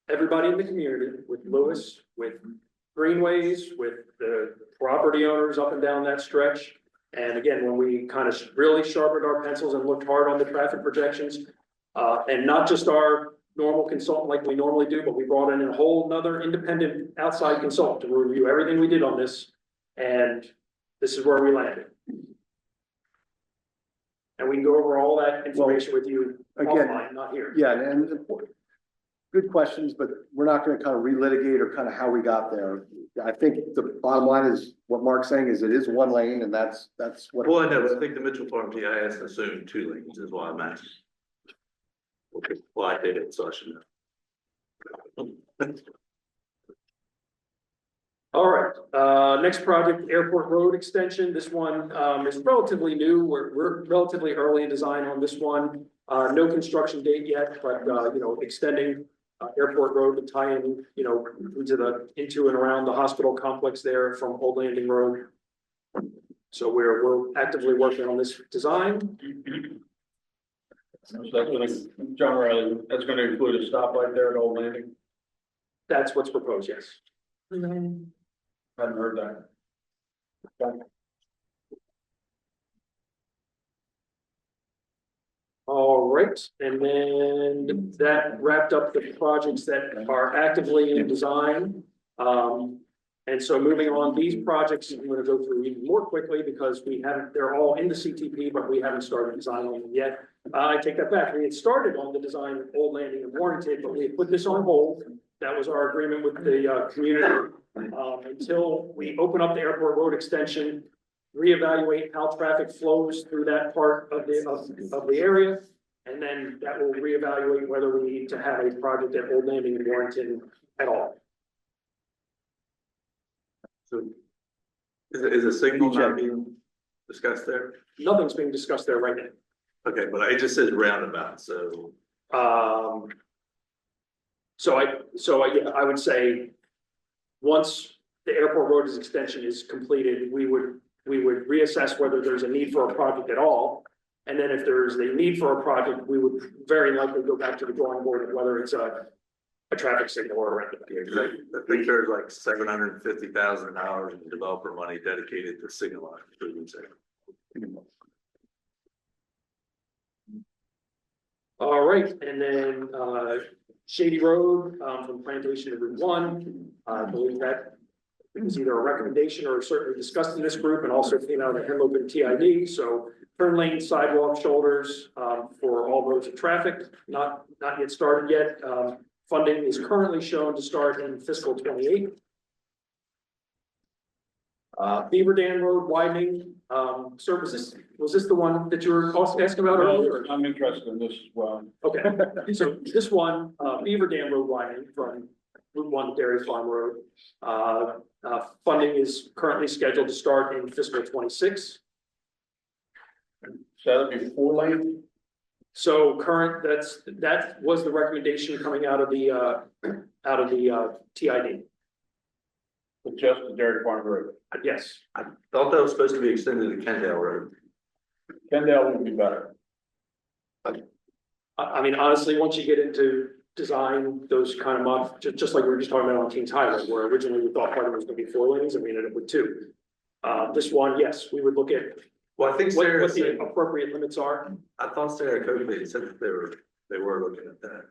Speaker 7: everybody in the community, with Lewes, with Greenways, with the property owners up and down that stretch. And again, when we kind of really sharpened our pencils and looked hard on the traffic projections, and not just our normal consultant like we normally do, but we brought in a whole nother independent outside consultant to review everything we did on this. And this is where we landed. And we can go over all that information with you
Speaker 1: Again,
Speaker 7: offline, not here.
Speaker 1: Yeah, and good questions, but we're not gonna kind of relitigate or kind of how we got there. I think the bottom line is what Mark's saying is it is one lane and that's what.
Speaker 14: Well, I know, but I think the Mitchell Farm GIS assumed 2 lanes is why I'm asking. Okay, well, I did it, so I should know.
Speaker 7: All right, next project, Airport Road Extension. This one is relatively new. We're relatively early in design on this one. No construction date yet, but you know, extending Airport Road to tie in, you know, into and around the hospital complex there from Old Landing Road. So we're actively working on this design.
Speaker 15: So that's gonna, John Riley, that's gonna include a stoplight there at Old Landing?
Speaker 7: That's what's proposed, yes.
Speaker 15: Hadn't heard that. Okay.
Speaker 7: All right, and then that wrapped up the projects that are actively in design. And so moving on, these projects, I'm gonna go through even more quickly because they're all in the CTP, but we haven't started design on them yet. I take that back. We had started on the design of Old Landing and Warrington, but we had put this on hold. That was our agreement with the community. Until we open up the airport road extension, reevaluate how traffic flows through that part of the area. And then that will reevaluate whether we need to have a project at Old Landing and Warrington at all.
Speaker 14: So is a signal not being discussed there?
Speaker 7: Nothing's being discussed there right now.
Speaker 14: Okay, but it just says roundabout, so.
Speaker 7: So I would say, once the airport road extension is completed, we would reassess whether there's a need for a project at all. And then if there's a need for a project, we would very likely go back to the drawing board of whether it's a traffic signal or a
Speaker 14: I think there's like $750,000 in developer money dedicated to signal improvements there.
Speaker 7: All right, and then Shady Road from Plantation to Route 1. I believe that it was either a recommendation or certainly discussed in this group and also came out of the Henlopen TID. So turn lane, sidewalk, shoulders for all modes of traffic, not yet started yet. Funding is currently shown to start in fiscal 28. Beaver Dam Road widening, sir, was this the one that you were also asking about earlier?
Speaker 15: I'm interested in this as well.
Speaker 7: Okay, so this one, Beaver Dam Road widening from Route 1 Dairy Farm Road. Funding is currently scheduled to start in fiscal 26.
Speaker 15: So that'd be 4-lane?
Speaker 7: So that was the recommendation coming out of the TID.
Speaker 15: With just the Dairy Farm Road.
Speaker 7: Yes.
Speaker 14: I thought that was supposed to be extended to Kendall Road.
Speaker 15: Kendall would be better.
Speaker 7: I mean, honestly, once you get into design, those kind of just like we were just talking about on Kings Highway, where originally we thought part of it was gonna be 4 lanes and we ended up with 2. This one, yes, we would look at
Speaker 14: Well, I think
Speaker 7: what
Speaker 14: Sarah
Speaker 7: the
Speaker 14: said,
Speaker 7: appropriate limits are.
Speaker 14: I thought Sarah Cody said that they were looking at that.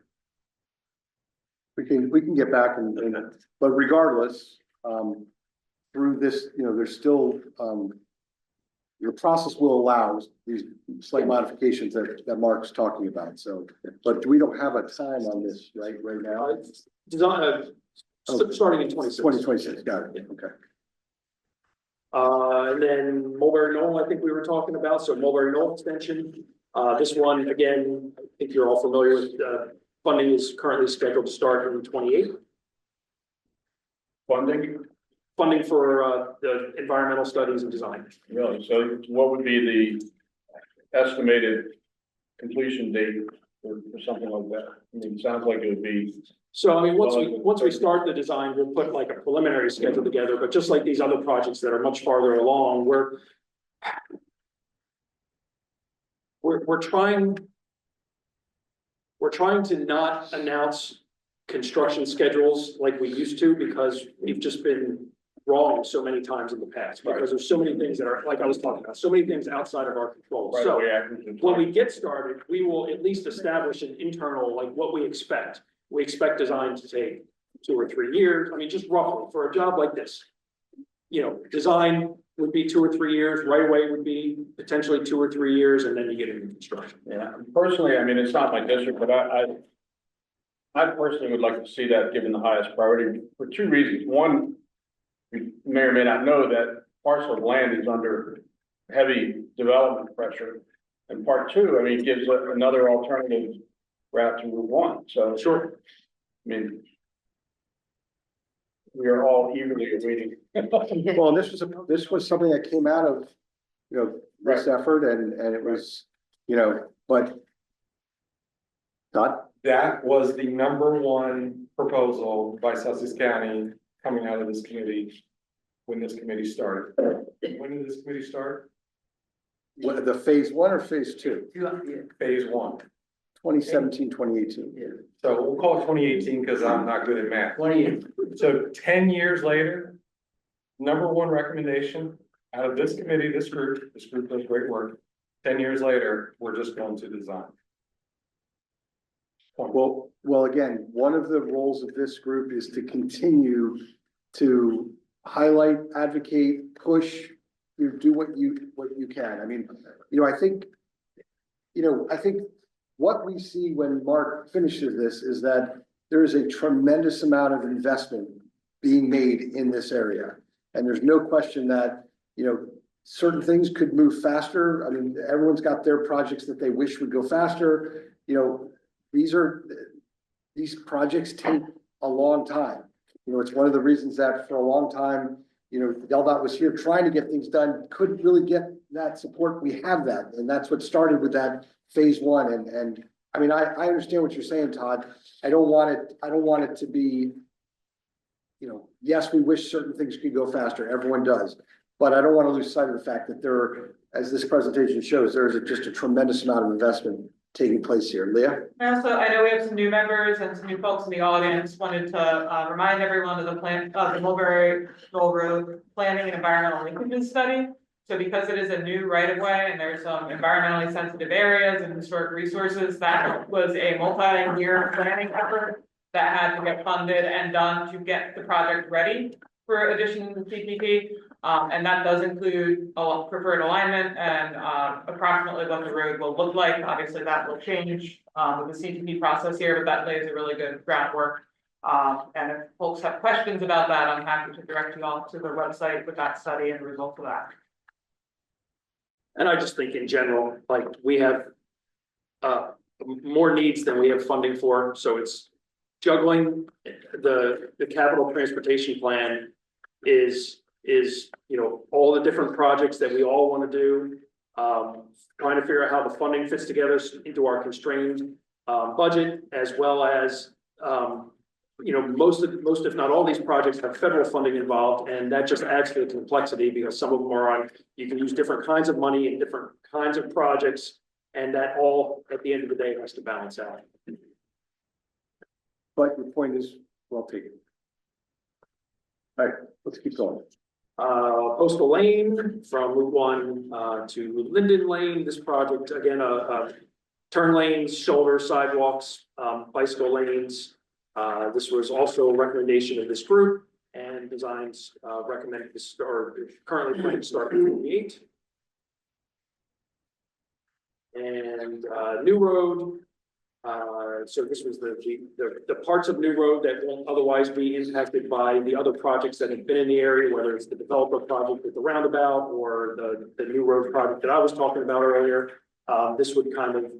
Speaker 1: We can get back but regardless, through this, there's still, your process will allow these slight modifications that Mark's talking about, so, but we don't have a time on this, right now?
Speaker 7: Design, starting in 26.
Speaker 1: 2026, got it, okay.
Speaker 7: And then Mulberry Knoll, I think we were talking about, so Mulberry Knoll extension. This one, again, I think you're all familiar with, funding is currently scheduled to start in 28. Funding for the environmental studies and design.
Speaker 15: Really? So what would be the estimated completion date for something like that? I mean, it sounds like it would be.
Speaker 7: So I mean, once we start the design, we'll put like a preliminary schedule together, but just like these other projects that are much farther along, we're trying to not announce construction schedules like we used to, because we've just been wrong so many times in the past, because there's so many things that are, like I was talking about, so many things outside of our control.
Speaker 15: Right,
Speaker 7: So when we
Speaker 15: we
Speaker 7: get started, we will at least establish an internal, like what we expect. We expect design to take 2 or 3 years. I mean, just roughly for a job like this. Design would be 2 or 3 years, right away would be potentially 2 or 3 years, and then you get into construction.
Speaker 15: Yeah, personally, I mean, it's not my district, but I personally would like to see that given the highest priority for 2 reasons. One, you may or may not know that parcel of land is under heavy development pressure. And part 2, I mean, it gives another alternative route to Route 1. So
Speaker 7: Sure.
Speaker 15: I mean, we are all eagerly awaiting.
Speaker 1: Well, this was something that came out of, this effort and it was, but not.
Speaker 15: That was the #1 proposal by Sussex County coming out of this committee when this committee started. When did this committee start?
Speaker 1: What, the phase 1 or phase 2?
Speaker 15: Phase 1.
Speaker 1: 2017, 2018.
Speaker 15: So we'll call it 2018 because I'm not good at math. 2018. So 10 years later, #1 recommendation out of this committee, this group does great work. 10 years later, we're just going to design.
Speaker 1: Well, again, one of the roles of this group is to continue to highlight, advocate, push, do what you can. I mean, I think what we see when Mark finishes this is that there is a tremendous amount of investment being made in this area. And there's no question that, certain things could move faster. I mean, everyone's got their projects that they wish would go faster. These projects take a long time. It's one of the reasons that for a long time, DelDOT was here trying to get things done, couldn't really get that support. We have that, and that's what started with that phase 1. And I mean, I understand what you're saying, Todd. I don't want it to be, yes, we wish certain things could go faster. Everyone does. But I don't want to lose sight of the fact that as this presentation shows, there is just a tremendous amount of investment taking place here. Leah?
Speaker 3: I know we have some new members and some new folks in the audience. Wanted to remind everyone of the Mulberry Knoll Road Planning and Environmental Linkages Study. So because it is a new right of way and there's some environmentally sensitive areas and historic resources, that was a multi-year planning effort that had to get funded and done to get the project ready for addition to CPP. And that does include a preferred alignment and approximately what the road will look like. Obviously that will change with the CPP process here, but that lays a really good groundwork And if folks have questions about that, I'm happy to direct you all to the website with that study and the results of that.
Speaker 7: And I just think in general, like, we have more needs than we have funding for, so it's juggling the capital transportation plan is, you know, all the different projects that we all want to do. Trying to figure out how the funding fits together into our constrained budget, as well as you know, most if not all these projects have federal funding involved, and that just adds to the complexity because some of them are on, you can use different kinds of money in different kinds of projects, and that all at the end of the day has to balance out.
Speaker 1: But your point is well taken. All right, let's keep going.
Speaker 7: Postal Lane from Route 1 to Linden Lane. This project, again, turn lanes, shoulders, sidewalks, bicycle lanes. This was also a recommendation of this group, and designs recommended to start, currently planning to start in 28. And New Road. So this was the parts of New Road that won't otherwise be impacted by the other projects that have been in the area, whether it's the developer project with the roundabout or the New Road project that I was talking about earlier. This would kind of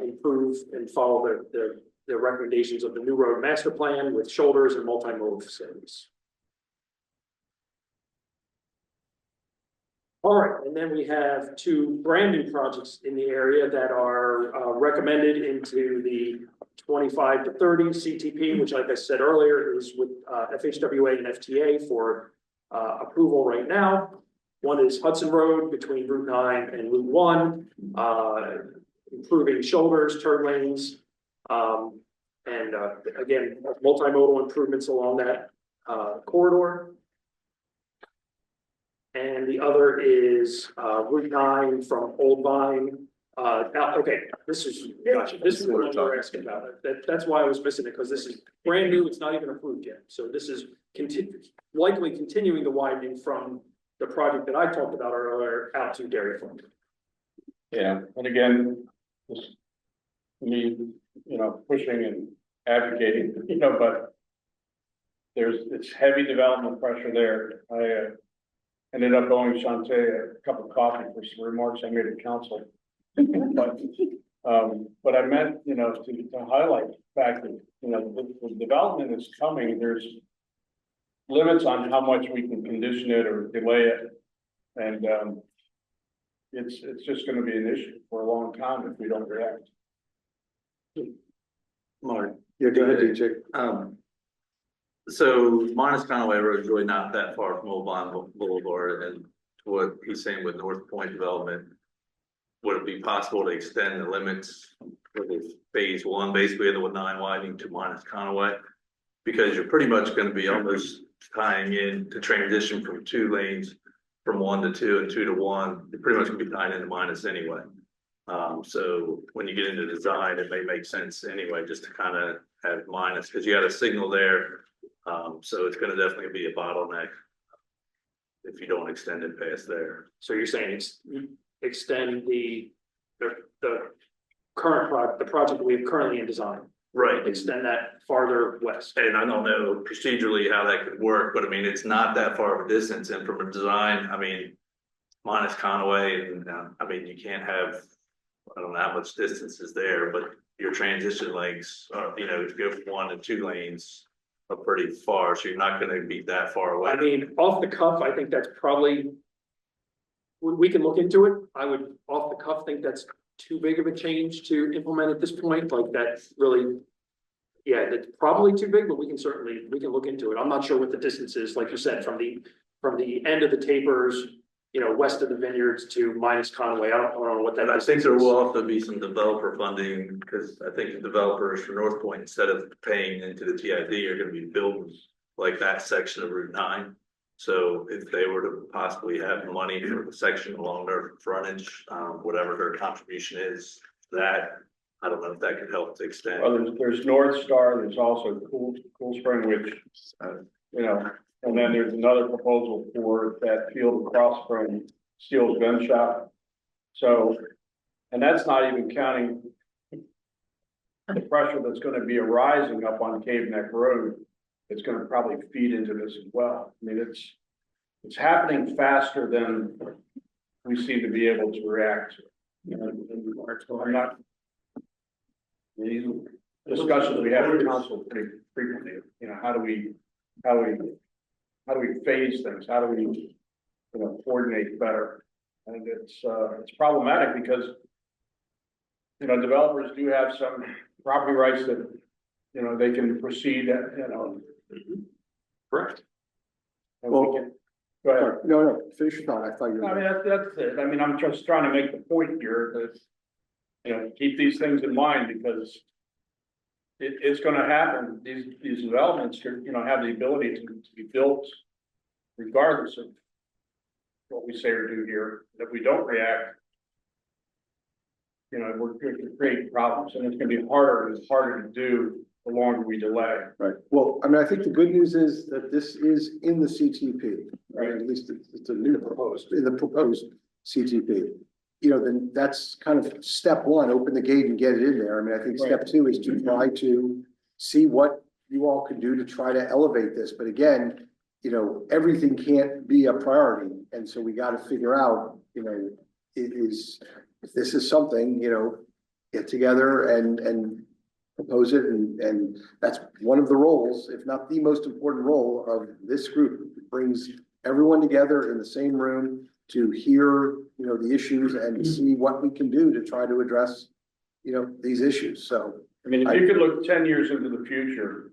Speaker 7: improve and follow the recommendations of the New Road Master Plan with shoulders and multimodal facilities. All right, and then we have two brand new projects in the area that are recommended into the 25 to 30 CTP, which, like I said earlier, is with FHWA and FTA for approval right now. One is Hudson Road between Route 9 and Route 1, improving shoulders, turn lanes, and again, multimodal improvements along that corridor. And the other is Route 9 from Old Vine. Okay, this is what we're asking about. That's why I was missing it, because this is brand new. It's not even approved yet. So this is likely continuing the widening from the project that I talked about earlier out to Dairy Farm.
Speaker 15: Yeah, and again, just me, you know, pushing and advocating, you know, but it's heavy development pressure there. I ended up owing Shantae a cup of coffee for some remarks I made at council. But I meant, you know, to highlight the fact that, you know, the development is coming. There's limits on how much we can condition it or delay it. And it's just going to be an issue for a long time if we don't react.
Speaker 14: Mark.
Speaker 1: Yeah, go ahead, DJ.
Speaker 14: So Minus Conaway Road is really not that far from Old Vine Boulevard, and what he's saying with North Point development, would it be possible to extend the limits for the phase 1, basically the 9 widening to Minus Conaway? Because you're pretty much going to be almost tying in to transition from 2 lanes from 1 to 2 and 2 to 1. You're pretty much going to be tying into Minus anyway. So when you get into design, it may make sense anyway, just to kind of have Minus, because you got a signal there. So it's going to definitely be a bottleneck if you don't extend it past there.
Speaker 7: So you're saying extend the current project, the project we have currently in design.
Speaker 14: Right.
Speaker 7: Extend that farther west.
Speaker 14: And I don't know procedurally how that could work, but I mean, it's not that far of a distance. And from a design, I mean, Minus Conaway, and I mean, you can't have, I don't know how much distance is there, but your transition lanes, you know, to go from 1 to 2 lanes are pretty far, so you're not going to be that far away.
Speaker 7: I mean, off the cuff, I think that's probably, we can look into it. I would off the cuff think that's too big of a change to implement at this point. Like that's really, yeah, that's probably too big, but we can look into it. I'm not sure what the distance is, like you said, from the end of the tapers, you know, west of the vineyards to Minus Conaway. I don't know what that is.
Speaker 14: And I think there will also be some developer funding, because I think the developers for North Point, instead of paying into the TID, are going to be building like that section of Route 9. So if they were to possibly have money for the section along their frontage, whatever their contribution is, that I don't know if that could help to extend.
Speaker 15: Well, there's North Star. There's also Cool Spring, which you know. And then there's another proposal for that field across from Steele's Gun Shop. So, and that's not even counting the pressure that's gonna be arising up on Cave Neck Road, it's gonna probably feed into this as well. I mean, it's happening faster than we seem to be able to react to. You know, I'm not. These discussions we have in council pretty frequently, you know, how do we phase things? How do we, you know, coordinate better? And it's problematic because, you know, developers do have some property rights that, you know, they can proceed at, you know.
Speaker 1: Correct.
Speaker 15: And we can, go ahead.
Speaker 1: No, finish your thought. I thought you
Speaker 15: I
Speaker 1: were.
Speaker 15: mean, that's it. I mean, I'm just trying to make the point here that, you know, keep these things in mind because it's gonna happen. These developments could, you know, have the ability to be built regardless of what we say or do here. If we don't react, you know, we're going to create problems and it's gonna be harder to do the longer we delay.
Speaker 1: Right. Well, I mean, I think the good news is that this is in the CTP, right? At least it's in the proposed CTP. You know, then that's kind of step one, open the gate and get it in there. I mean, I think step two is to try to see what you all can do to try to elevate this. But again, you know, everything can't be a priority. And so we got to figure out, you know, if this is something, you know, get together and propose it. And that's one of the roles, if not the most important role of this group. It brings everyone together in the same room to hear, you know, the issues and to see what we can do to try to address, you know, these issues. So,
Speaker 15: I mean, if you could look 10 years into the future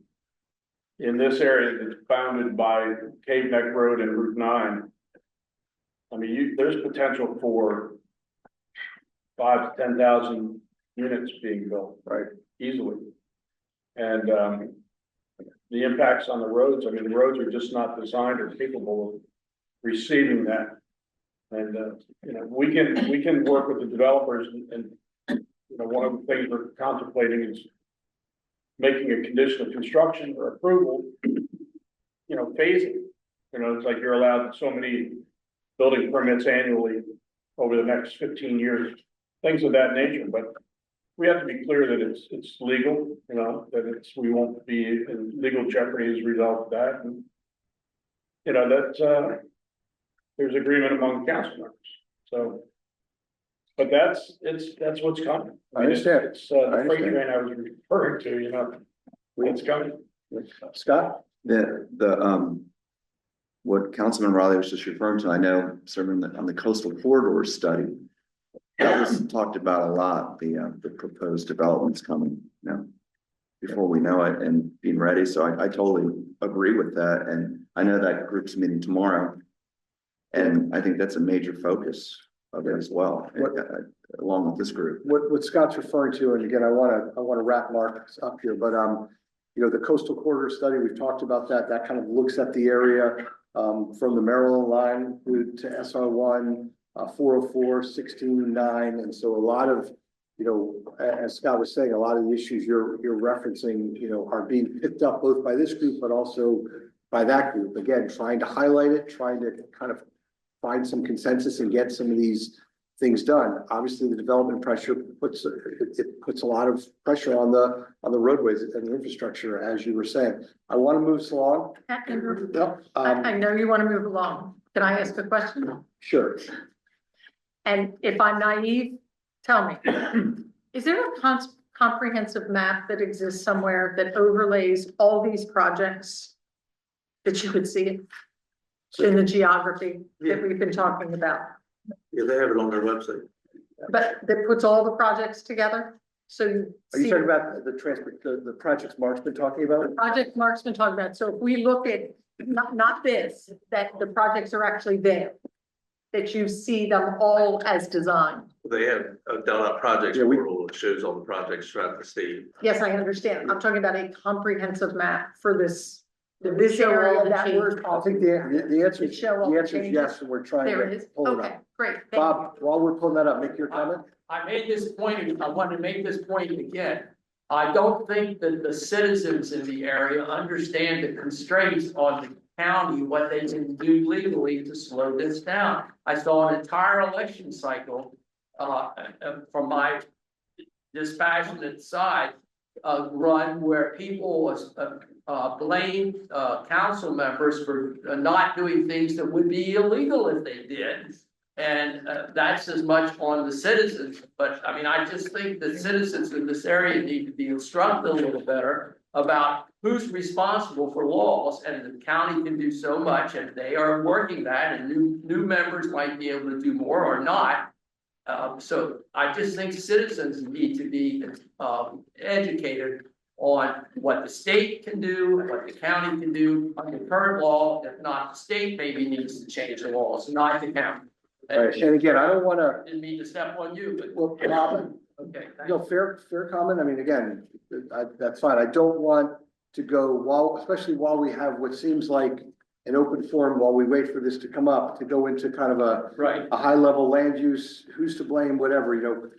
Speaker 15: in this area that's bounded by Cave Neck Road and Route 9, I mean, there's potential for 5,000 to 10,000 units being built, right? Easily. And the impacts on the roads, I mean, the roads are just not designed or capable of receiving that. And you know, we can work with the developers and you know, one of the things we're contemplating is making a condition of construction or approval, you know, phasing. You know, it's like you're allowed so many building permits annually over the next 15 years, things of that nature. But we have to be clear that it's legal, you know, that we won't be in legal jeopardy as a result of that. And, you know, that there's agreement among council members. So, but that's what's coming.
Speaker 1: I understand.
Speaker 15: It's the freight train I was referring to, you know, it's coming.
Speaker 1: Scott?
Speaker 16: What Councilman Riley was just referring to, I know certainly on the coastal corridor study, that was talked about a lot, the proposed developments coming, you know, before we know it and being ready. So I totally agree with that. And I know that group's meeting tomorrow. And I think that's a major focus of it as well, along with this group.
Speaker 1: What Scott's referring to, and again, I want to wrap Mark up here, but you know, the coastal corridor study, we've talked about that kind of looks at the area from the Maryland line to SR1, 404, 16-9. And so a lot of, you know, as Scott was saying, a lot of the issues you're referencing, you know, are being picked up both by this group, but also by that group. Again, trying to highlight it, trying to kind of find some consensus and get some of these things done. Obviously, the development pressure puts a lot of pressure on the roadways and the infrastructure, as you were saying. I want to move us along. Yep.
Speaker 9: I know you want to move along. Can I ask a question?
Speaker 1: Sure.
Speaker 9: And if I'm naive, tell me, is there a comprehensive map that exists somewhere that overlays all these projects that you could see it in the geography that we've been talking about?
Speaker 14: Yeah, they have it on their website.
Speaker 9: But that puts all the projects together? So
Speaker 1: Are you talking about the projects Mark's been talking about?
Speaker 9: The project Mark's been talking about. So if we look at, not this, that the projects are actually there, that you see them all as designed.
Speaker 14: They have a Delaware projects portal that shows all the projects throughout the state.
Speaker 9: Yes, I understand. I'm talking about a comprehensive map for this area that we're
Speaker 1: I think the answer is
Speaker 9: changes.
Speaker 1: yes, and we're trying
Speaker 9: There it
Speaker 1: to
Speaker 9: is.
Speaker 1: pull it
Speaker 9: Okay,
Speaker 1: up.
Speaker 9: great. Thank
Speaker 1: Bob, while we're pulling that up, make your comment.
Speaker 13: I made this point, I want to make this point again. I don't think that the citizens in the area understand the constraints on the county, what they can do legally to slow this down. I saw an entire election cycle from my dispassionate side run where people blame council members for not doing things that would be illegal if they did. And that's as much on the citizens, but I mean, I just think that citizens in this area need to be instructed a little better about who's responsible for laws, and the county can do so much, and they are working that, and new members might be able to do more or not. So I just think citizens need to be educated on what the state can do, and what the county can do under current law. If not, the state maybe needs to change the laws, not the county.
Speaker 1: Right, and again, I don't wanna,
Speaker 13: Didn't mean to step on you, but.
Speaker 1: well, Robin,
Speaker 13: Okay.
Speaker 1: no, fair comment. I mean, again, that's fine. I don't want to go especially while we have what seems like an open forum, while we wait for this to come up, to go into kind of
Speaker 13: Right.
Speaker 1: a high level land use, who's to blame, whatever, you know.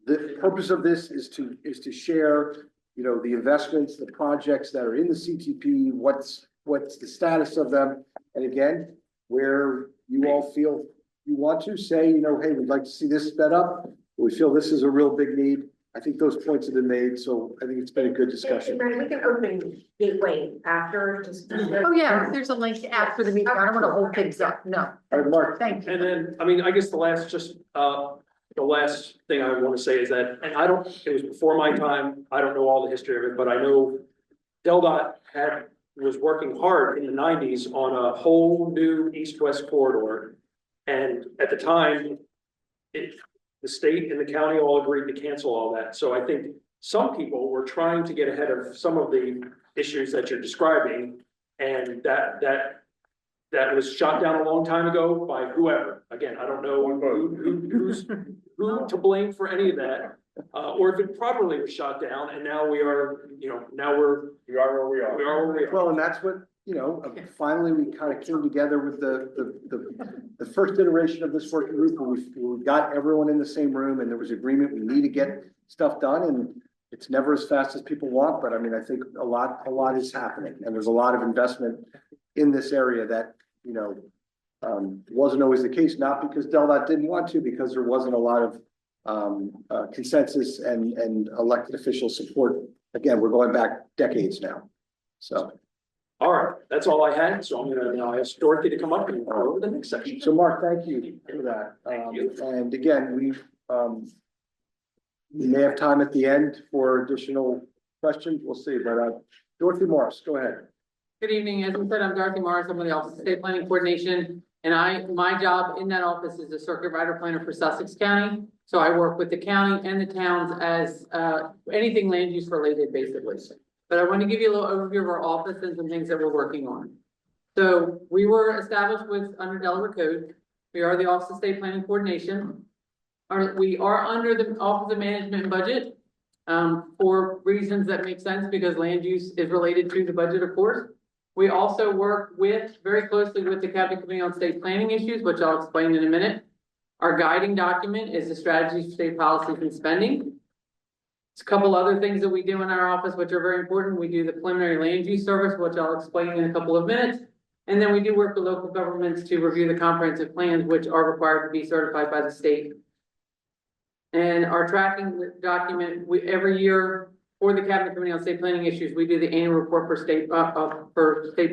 Speaker 1: The purpose of this is to share, you know, the investments, the projects that are in the CTP, what's the status of them. And again, where you all feel you want to say, you know, hey, we'd like to see this sped up. We feel this is a real big need. I think those points have been made, so I think it's been a good discussion.
Speaker 4: And we can open Gateway after, just.
Speaker 9: Oh, yeah, there's a link after the meeting. I don't want to hold things up. No,
Speaker 1: All right, Mark.
Speaker 9: thank you.
Speaker 7: And then, I mean, I guess the last thing I want to say is that, and it was before my time, I don't know all the history of it, but I know DelDOT was working hard in the nineties on a whole new east-west corridor. And at the time, the state and the county all agreed to cancel all that. So I think some people were trying to get ahead of some of the issues that you're describing. And that was shot down a long time ago by whoever. Again, I don't know who to blame for any of that. Or if it properly was shot down, and now we are where we are.
Speaker 1: Well, and that's what, you know, finally we kind of came together with the first iteration of this working group, where we got everyone in the same room, and there was agreement, we need to get stuff done, and it's never as fast as people want, but I mean, I think a lot is happening, and there's a lot of investment in this area that, you know, wasn't always the case, not because DelDOT didn't want to, because there wasn't a lot of consensus and elected official support. Again, we're going back decades now, so.
Speaker 7: All right, that's all I had. So I'm gonna now ask Dorothy to come up and go over the next section.
Speaker 1: So Mark, thank you for that.
Speaker 7: Thank you.
Speaker 1: And again, we may have time at the end for additional questions. We'll see, but Dorothy Morris, go ahead.
Speaker 3: Good evening. As I said, I'm Dorothy Morris. I'm with the Office of State Planning Coordination. And my job in that office is the circuit rider planner for Sussex County. So I work with the county and the towns as anything land use related, basically. But I want to give you a little overview of our office and some things that we're working on. So we were established under Delaware Code. We are the Office of State Planning Coordination. We are under the Office of Management and Budget for reasons that make sense, because land use is related to the budget, of course. We also work very closely with the Cabinet Committee on State Planning Issues, which I'll explain in a minute. Our guiding document is the Strategies for State Policies and Spending. There's a couple other things that we do in our office, which are very important. We do the preliminary land use service, which I'll explain in a couple of minutes. And then we do work with local governments to review the comprehensive plans, which are required to be certified by the state. And our tracking document, every year for the Cabinet Committee on State Planning Issues, we do the annual report for state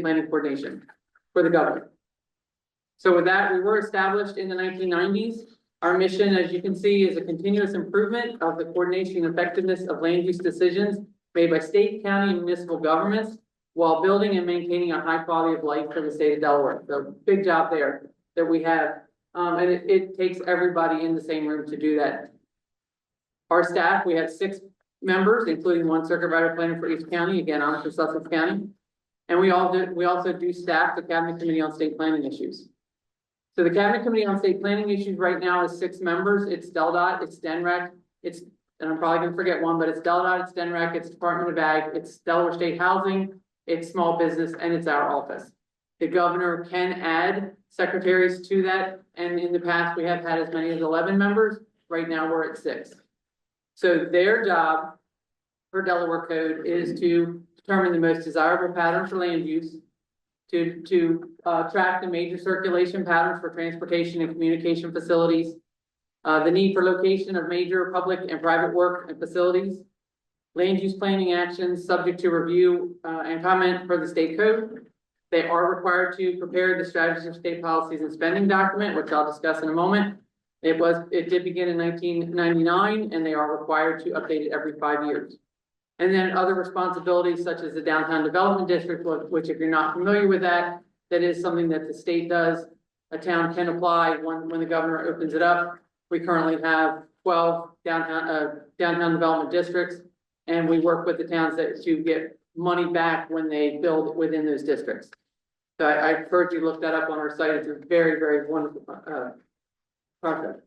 Speaker 3: planning coordination for the government. So with that, we were established in the 1990s. Our mission, as you can see, is a continuous improvement of the coordination and effectiveness of land use decisions made by state, county, and municipal governments while building and maintaining a high quality of life for the state of Delaware. So big job there that we have. And it takes everybody in the same room to do that. Our staff, we have 6 members, including 1 circuit rider planner for each county. Again, I'm for Sussex County. And we also do staff the Cabinet Committee on State Planning Issues. So the Cabinet Committee on State Planning Issues right now is 6 members. It's DelDOT, it's DENREC, and I'm probably gonna forget one, but it's DelDOT, it's DENREC, it's Department of Ag, it's Delaware State Housing, it's Small Business, and it's our office. The governor can add secretaries to that, and in the past, we have had as many as 11 members. Right now, we're at 6. So their job for Delaware Code is to determine the most desirable pattern for land use, to track the major circulation patterns for transportation and communication facilities, the need for location of major public and private work and facilities,
Speaker 17: land use planning actions subject to review and comment for the state code. They are required to prepare the strategies of state policies and spending document, which I'll discuss in a moment. It did begin in 1999, and they are required to update it every 5 years. And then other responsibilities such as the downtown development district, which if you're not familiar with that, that is something that the state does. A town can apply when the governor opens it up. We currently have 12 downtown development districts, and we work with the towns to get money back when they build within those districts. So I encourage you to look that up on our site. It's a very, very wonderful project.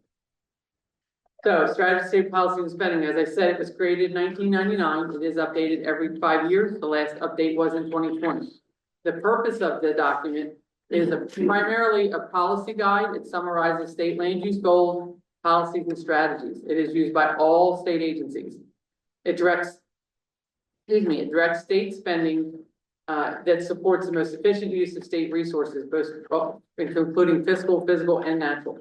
Speaker 17: So strategy, state policy and spending, as I said, it was created in 1999. It is updated every 5 years. The last update was in 2020. The purpose of the document is primarily a policy guide. It summarizes state land use goals, policies, and strategies. It is used by all state agencies. It directs state spending that supports the most efficient use of state resources, both including fiscal, physical, and natural.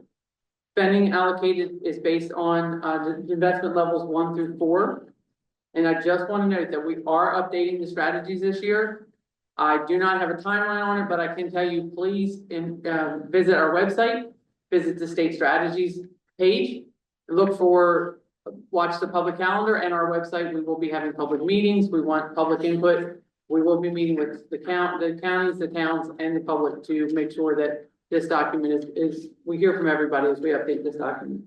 Speaker 17: Spending allocated is based on the investment levels 1 through 4. And I just want to note that we are updating the strategies this year. I do not have a timeline on it, but I can tell you, please visit our website, visit the state strategies page, watch the public calendar and our website. We will be having public meetings. We want public input. We will be meeting with the counties, the towns, and the public to make sure that this document is we hear from everybody as we update this document.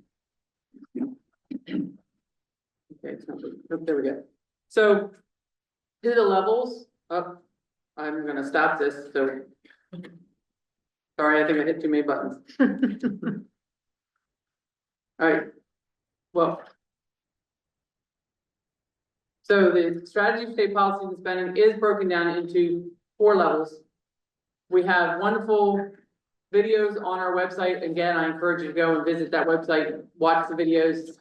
Speaker 17: Okay, there we go. So to the levels up. I'm gonna stop this, so. Sorry, I think I hit too many buttons. All right, well. So the strategy of state policy and spending is broken down into 4 levels. We have wonderful videos on our website. Again, I encourage you to go and visit that website, watch the videos.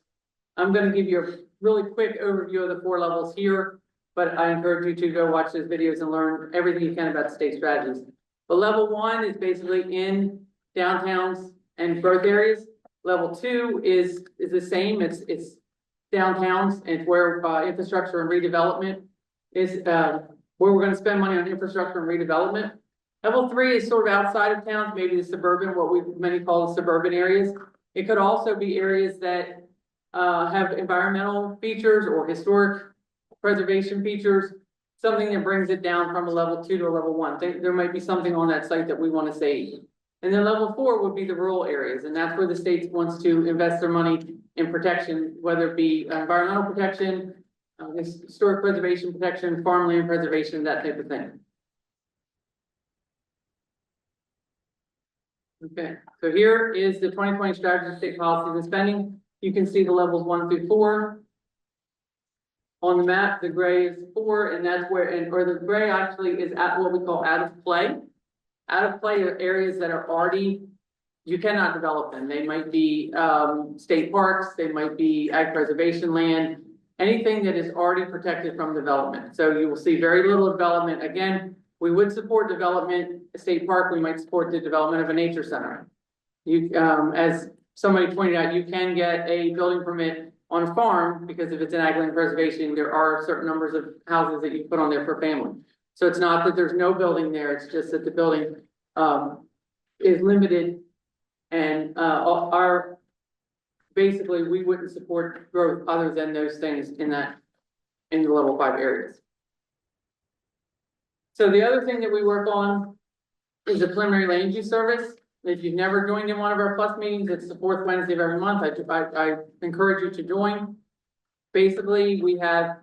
Speaker 17: I'm gonna give you a really quick overview of the 4 levels here, but I encourage you to go watch those videos and learn everything you can about state strategies. But level 1 is basically in downtowns and growth areas. Level 2 is the same. It's downtowns and where infrastructure and redevelopment is where we're going to spend money on infrastructure and redevelopment. Level 3 is sort of outside of towns, maybe the suburban, what many call the suburban areas. It could also be areas that have environmental features or historic preservation features, something that brings it down from a level 2 to a level 1. There might be something on that site that we want to save. And then level 4 would be the rural areas, and that's where the state wants to invest their money in protection, whether it be environmental protection, historic preservation protection, farmland preservation, that type of thing. Okay, so here is the 2020 strategy of state policies and spending. You can see the levels 1 through 4. On the map, the gray is 4, and that's where, or the gray actually is at what we call out of play. Out of play are areas that are already, you cannot develop them. They might be state parks, they might be ag preservation land, anything that is already protected from development. So you will see very little development. Again, we would support development, a state park, we might support the development of a nature center. You, as somebody pointed out, you can get a building permit on a farm because if it's an ag land preservation, there are certain numbers of houses that you put on there per family. So it's not that there's no building there, it's just that the building is limited and basically we wouldn't support growth other than those things in the level 5 areas. So the other thing that we work on is the preliminary land use service. If you've never joined in one of our plus meetings, it's the 4th Wednesday of every month. I encourage you to join. Basically, we have,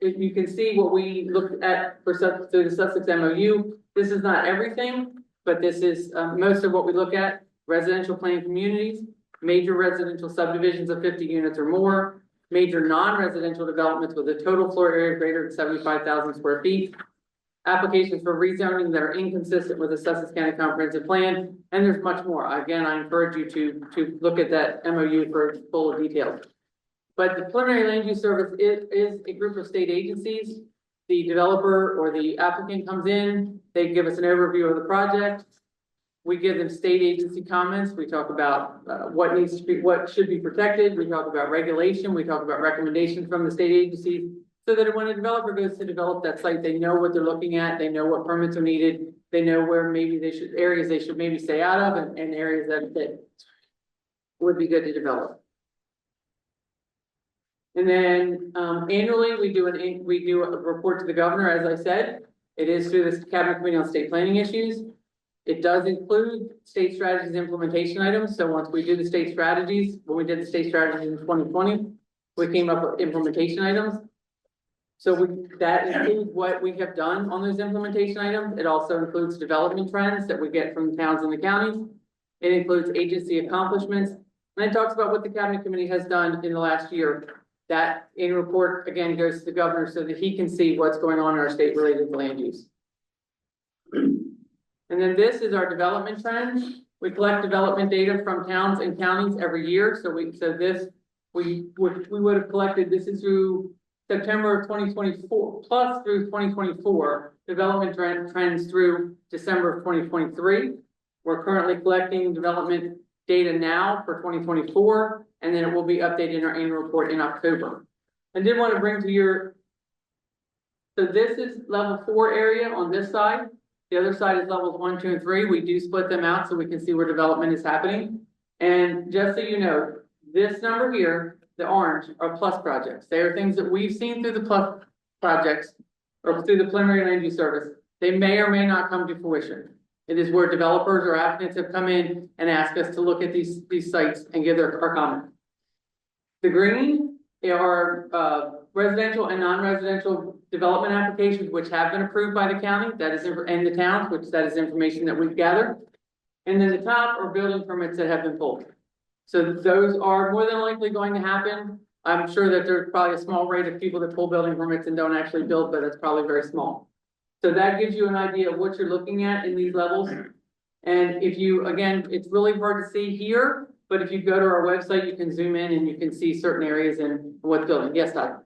Speaker 17: if you can see what we looked at through the Sussex MOU, this is not everything, but this is most of what we look at. Residential planned communities, major residential subdivisions of 50 units or more, major non-residential developments with a total floor area greater than 75,000 square feet, applications for rezoning that are inconsistent with the Sussex County Comprehensive Plan, and there's much more. Again, I encourage you to look at that MOU for full details. But the preliminary land use service is a group of state agencies. The developer or the applicant comes in, they give us an overview of the project. We give them state agency comments. We talk about what should be protected. We talk about regulation. We talk about recommendations from the state agencies. So that when a developer goes to develop that site, they know what they're looking at, they know what permits are needed, they know where maybe areas they should maybe stay out of and areas that would be good to develop. And then, annually, we do a report to the governor, as I said. It is through the Cabinet Committee on State Planning Issues. It does include state strategies implementation items. So once we do the state strategies, when we did the state strategies in 2020, we came up with implementation items. So that includes what we have done on those implementation items. It also includes development trends that we get from towns and the counties. It includes agency accomplishments. And it talks about what the Cabinet Committee has done in the last year. That annual report, again, goes to the governor so that he can see what's going on in our state related to land use. And then this is our development trends. We collect development data from towns and counties every year. So we would have collected, this is through September of 2024 plus through 2024, development trends through December of 2023. We're currently collecting development data now for 2024, and then it will be updated in our annual report in October. I did want to bring to your, so this is level 4 area on this side. The other side is levels 1, 2, and 3. We do split them out so we can see where development is happening. And just so you know, this number here, the orange, are plus projects. They are things that we've seen through the plus projects or through the preliminary land use service. They may or may not come to fruition. It is where developers or applicants have come in and asked us to look at these sites and give our comment. The green are residential and non-residential development applications which have been approved by the county, that is, and the towns, which that is information that we've gathered. And then the top are building permits that have been pulled. So those are more than likely going to happen. I'm sure that there's probably a small rate of people that pull building permits and don't actually build, but it's probably very small. So that gives you an idea of what you're looking at in these levels. And if you, again, it's really hard to see here, but if you go to our website, you can zoom in and you can see certain areas and what's building. Yes, Todd.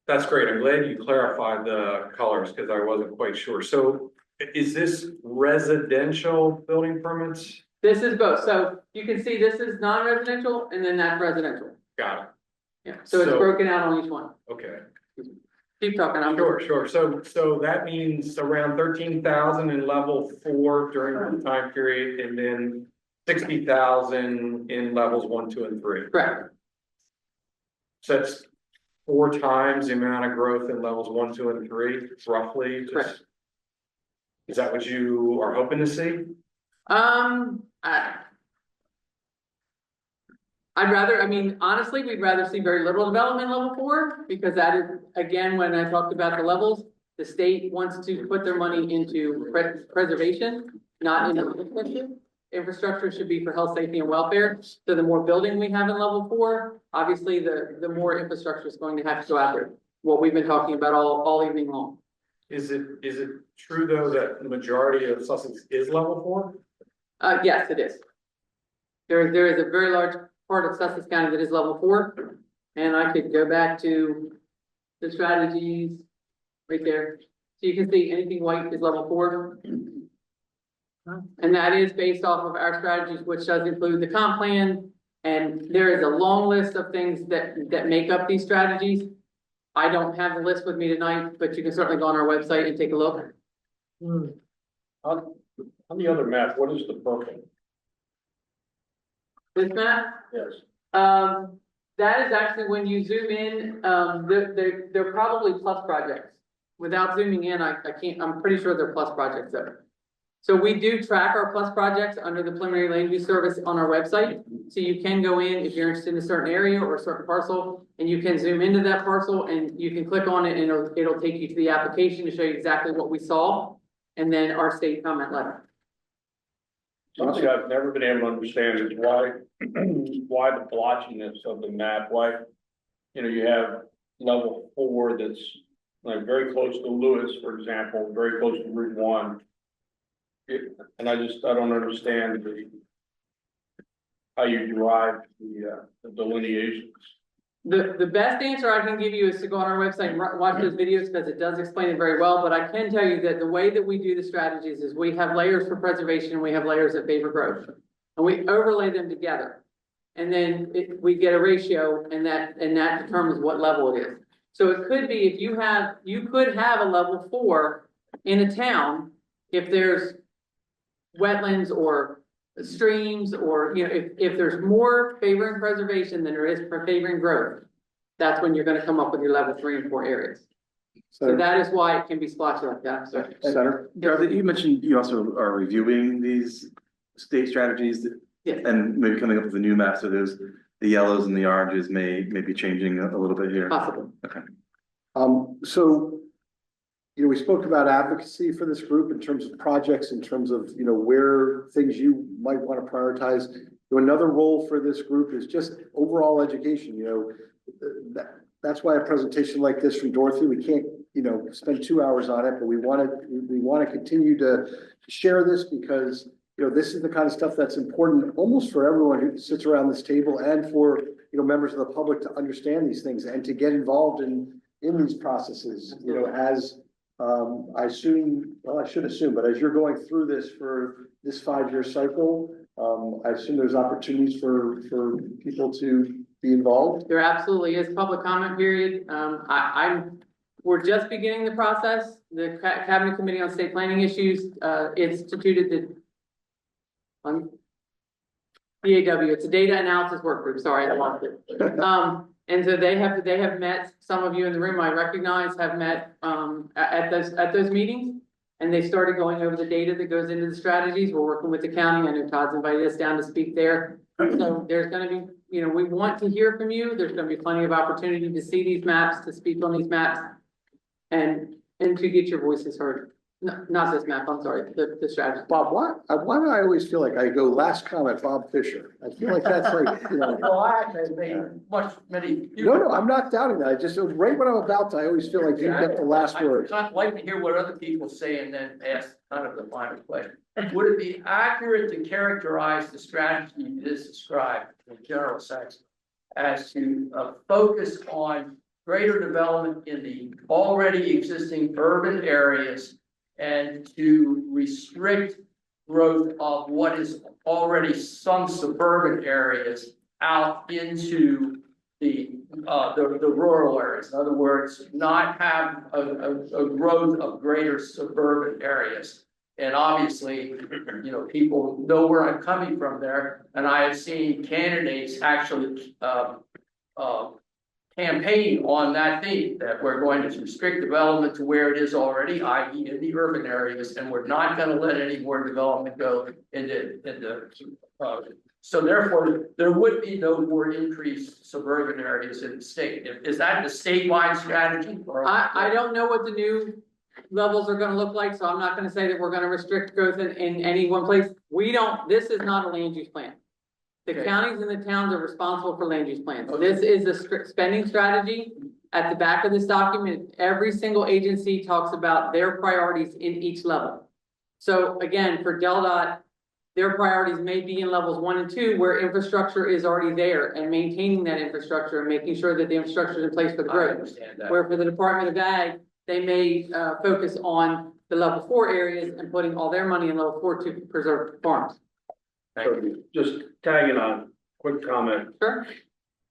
Speaker 15: That's great. I'm glad you clarified the colors because I wasn't quite sure. So is this residential building permits?
Speaker 17: This is both. So you can see this is non-residential and then that's residential.
Speaker 15: Got it.
Speaker 17: Yeah. So it's broken out on each one.
Speaker 15: Okay.
Speaker 17: Keep talking. I'm
Speaker 15: Sure. So that means around 13,000 in level 4 during the time period, and then 60,000 in levels 1, 2, and 3.
Speaker 17: Correct.
Speaker 15: So that's 4 times the amount of growth in levels 1, 2, and 3, roughly.
Speaker 17: Correct.
Speaker 15: Is that what you are hoping to see?
Speaker 17: I'd rather, I mean, honestly, we'd rather see very little development in level 4 because that is, again, when I talked about the levels, the state wants to put their money into preservation, not into infrastructure. Infrastructure should be for health, safety, and welfare. So the more building we have in level 4, obviously the more infrastructure is going to have to go out there. What we've been talking about all evening long.
Speaker 15: Is it true though that the majority of Sussex is level 4?
Speaker 17: Yes, it is. There is a very large part of Sussex County that is level 4. And I could go back to the strategies right there. So you can see anything white is level 4. And that is based off of our strategies, which does include the comp plan. And there is a long list of things that make up these strategies. I don't have the list with me tonight, but you can certainly go on our website and take a look.
Speaker 15: On the other map, what is the purple?
Speaker 17: This map?
Speaker 15: Yes.
Speaker 17: That is actually when you zoom in, they're probably plus projects. Without zooming in, I can't, I'm pretty sure they're plus projects there. So we do track our plus projects under the preliminary land use service on our website. So you can go in if you're interested in a certain area or a certain parcel, and you can zoom into that parcel and you can click on it and it'll take you to the application to show you exactly what we saw. And then our state comment letter.
Speaker 5: Something I've never been able to understand is why the blotchiness of the map, why, you have level 4 that's like very close to Lewes, for example, very close to Route 1. And I don't understand how you derive the delineations.
Speaker 17: The best answer I can give you is to go on our website and watch those videos because it does explain it very well. But I can tell you that the way that we do the strategies is we have layers for preservation and we have layers that favor growth. And we overlay them together. And then we get a ratio and that determines what level it is. So it could be, if you could have a level 4 in a town, if there's wetlands or streams, or, if there's more favoring preservation than there is for favoring growth, that's when you're gonna come up with your level 3 and 4 areas. So that is why it can be splotched like that, so.
Speaker 10: Senator, you mentioned you also are reviewing these state strategies.
Speaker 17: Yes.
Speaker 10: And maybe coming up with a new map, so there's the yellows and the oranges may be changing a little bit here.
Speaker 17: Possibly.
Speaker 10: Okay.
Speaker 1: So, we spoke about advocacy for this group in terms of projects, in terms of, where things you might want to prioritize. Another role for this group is just overall education, that's why a presentation like this from Dorothy, we can't, spend 2 hours on it, but we want to continue to share this because, this is the kind of stuff that's important almost for everyone who sits around this table and for, members of the public to understand these things and to get involved in these processes, as I assume, well, I should assume, but as you're going through this for this 5-year cycle, I assume there's opportunities for people to be involved.
Speaker 17: There absolutely is public comment period. We're just beginning the process. The Cabinet Committee on State Planning Issues instituted the DAW, it's a data analysis work group, sorry, I lost it. And so they have met, some of you in the room I recognize have met at those meetings. And they started going over the data that goes into the strategies. We're working with the county. I know Todd's invited us down to speak there. So there's gonna be, we want to hear from you. There's gonna be plenty of opportunity to see these maps, to speak on these maps, and to get your voices heard. No, not this map, I'm sorry, the strategy.
Speaker 1: Bob, why do I always feel like I go last comment, Bob Fisher? I feel like that's like,
Speaker 13: Well, I haven't made many.
Speaker 1: No, I'm not doubting that. I just, right when I'm about to, I always feel like you get the last word.
Speaker 13: I'd like to hear what other people say and then ask kind of the final question. Would it be accurate to characterize the strategy you just described in general sense as to focus on greater development in the already existing urban areas and to restrict growth of what is already some suburban areas out into the rural areas? In other words, not have a growth of greater suburban areas. And obviously, people know where I'm coming from there, and I have seen candidates actually campaign on that theme, that we're going to restrict development to where it is already, i.e. in the urban areas, and we're not going to let any more development go into so therefore, there would be no more increased suburban areas in the state. Is that the statewide strategy? Or
Speaker 17: I don't know what the new levels are gonna look like, so I'm not gonna say that we're gonna restrict growth in any one place. This is not a land use plan. The counties and the towns are responsible for land use plans. This is a spending strategy. At the back of this document, every single agency talks about their priorities in each level. So again, for DelDOT, their priorities may be in levels 1 and 2, where infrastructure is already there, and maintaining that infrastructure and making sure that the infrastructure is in place for the growth. Where for the Department of Ag, they may focus on the level 4 areas and putting all their money in level 4 to preserve farms.
Speaker 5: So just tagging on, quick comment.
Speaker 17: Sure.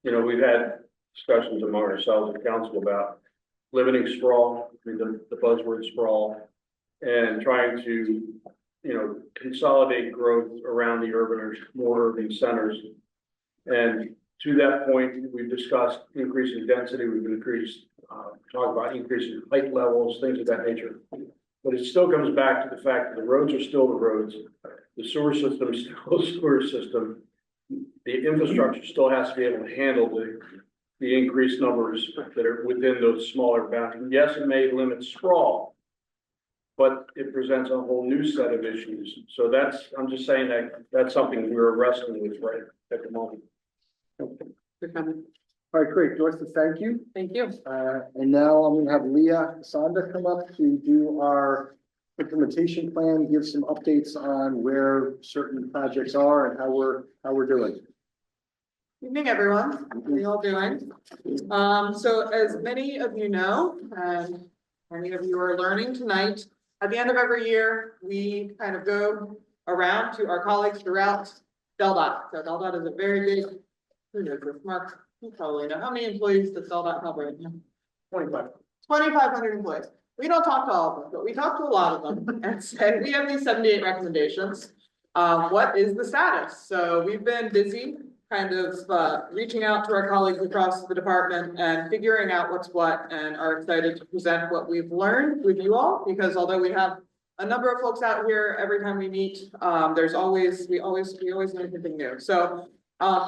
Speaker 5: We've had discussions among ourselves at council about limiting sprawl, the buzzword sprawl, and trying to, consolidate growth around the more urban centers. And to that point, we've discussed increasing density, we've talked about increasing height levels, things of that nature. But it still comes back to the fact that the roads are still the roads. The sewer system is still a sewer system. The infrastructure still has to be able to handle the increased numbers that are within those smaller boundaries. Yes, it may limit sprawl, but it presents a whole new set of issues. So I'm just saying that's something we're wrestling with right at the moment.
Speaker 1: All right, great, Dorothy, thank you.
Speaker 17: Thank you.
Speaker 1: And now I'm gonna have Leah Sonda come up to do our implementation plan, give some updates on where certain projects are and how we're doing.
Speaker 3: Evening, everyone. How are you all doing? So as many of you know, and many of you are learning tonight, at the end of every year, we kind of go around to our colleagues throughout DelDOT. So DelDOT is a very big who knows this, Mark, you probably know, how many employees does Delta have right now?
Speaker 15: 25.
Speaker 3: 2,500 employees. We don't talk to all of them, but we talk to a lot of them and say, we have these 78 recommendations. What is the status? So we've been busy kind of reaching out to our colleagues across the department and figuring out what's what, and are excited to present what we've learned with you all, because although we have a number of folks out here every time we meet, we always learn something new. So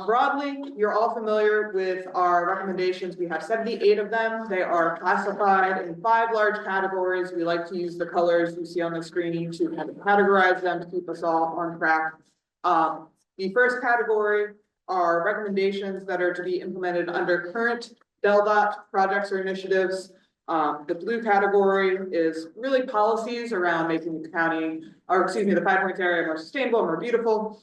Speaker 3: broadly, you're all familiar with our recommendations. We have 78 of them. They are classified in 5 large categories. We like to use the colors you see on the screen to kind of categorize them to keep us all on track. The first category are recommendations that are to be implemented under current DelDOT projects or initiatives. The blue category is really policies around making the county, or excuse me, the 5 Points area more sustainable, more beautiful.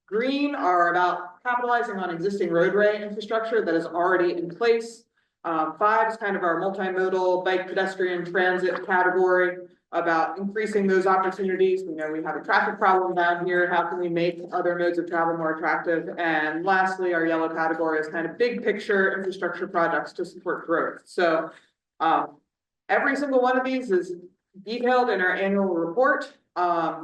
Speaker 3: Green are about capitalizing on existing roadway infrastructure that is already in place. 5 is kind of our multimodal bike pedestrian transit category, about increasing those opportunities. We know we have a traffic problem down here. How can we make other modes of travel more attractive? And lastly, our yellow category is kind of big picture infrastructure projects to support growth. So every single one of these is detailed in our annual report.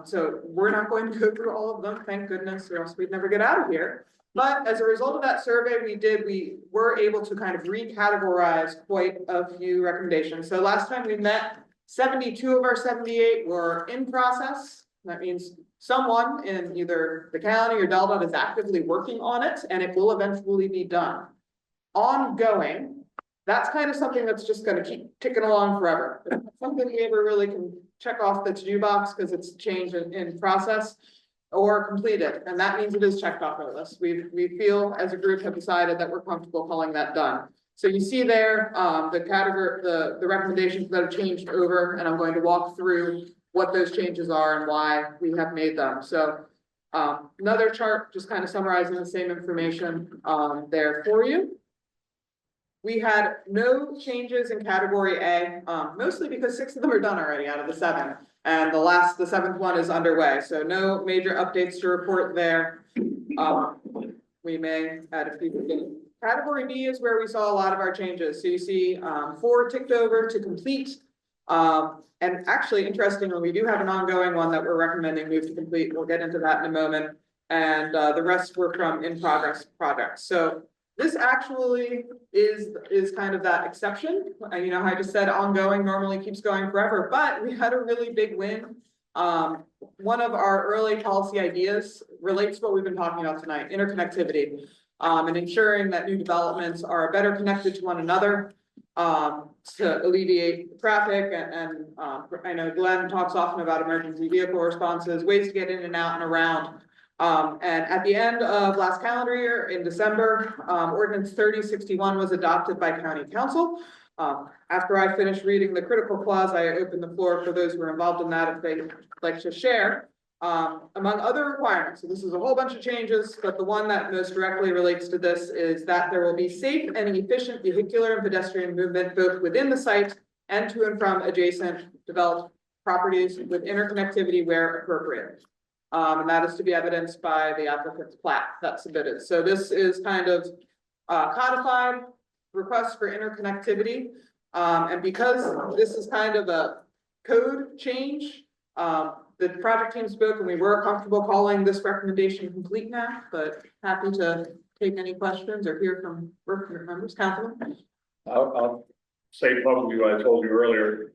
Speaker 3: So we're not going to go through all of them, thank goodness, or else we'd never get out of here. But as a result of that survey we were able to kind of recategorize quite a few recommendations. So last time we met, 72 of our 78 were in process. That means someone in either the county or DelDOT is actively working on it, and it will eventually be done. Ongoing, that's kind of something that's just going to keep ticking along forever. It's not something we ever really can check off the to-do box because it's changed in process or completed, and that means it is checked off our list. We feel as a group have decided that we're comfortable calling that done. So you see there the category, the recommendations that have changed over, and I'm going to walk through what those changes are and why we have made them. So another chart just kind of summarizing the same information there for you. We had no changes in category A, mostly because 6 of them are done already out of the 7. And the 7th one is underway. So no major updates to report there. We may add a few things. Category B is where we saw a lot of our changes. So you see 4 ticked over to complete. And actually, interestingly, we do have an ongoing one that we're recommending move to complete. We'll get into that in a moment. And the rest were from in progress projects. So this actually is kind of that exception. And you know, I just said ongoing normally keeps going forever, but we had a really big win. One of our early policy ideas relates to what we've been talking about tonight, interconnectivity. And ensuring that new developments are better connected to one another to alleviate traffic. And I know Glenn talks often about emergency vehicle responses, ways to get in and out and around. And at the end of last calendar year in December, ordinance 3061 was adopted by County Council. After I finished reading the critical clause, I opened the floor for those who are involved in that if they'd like to share. Among other requirements, so this is a whole bunch of changes, but the one that most directly relates to this is that there will be safe and efficient vehicular and pedestrian movement both within the site and to and from adjacent developed properties with interconnectivity where appropriate. And that is to be evidenced by the applicant's plat that's submitted. So this is kind of codified request for interconnectivity. And because this is kind of a code change, the project team spoke and we were comfortable calling this recommendation complete now, but happy to take any questions or hear from work members. Councilman?
Speaker 5: I'll say publicly what I told you earlier.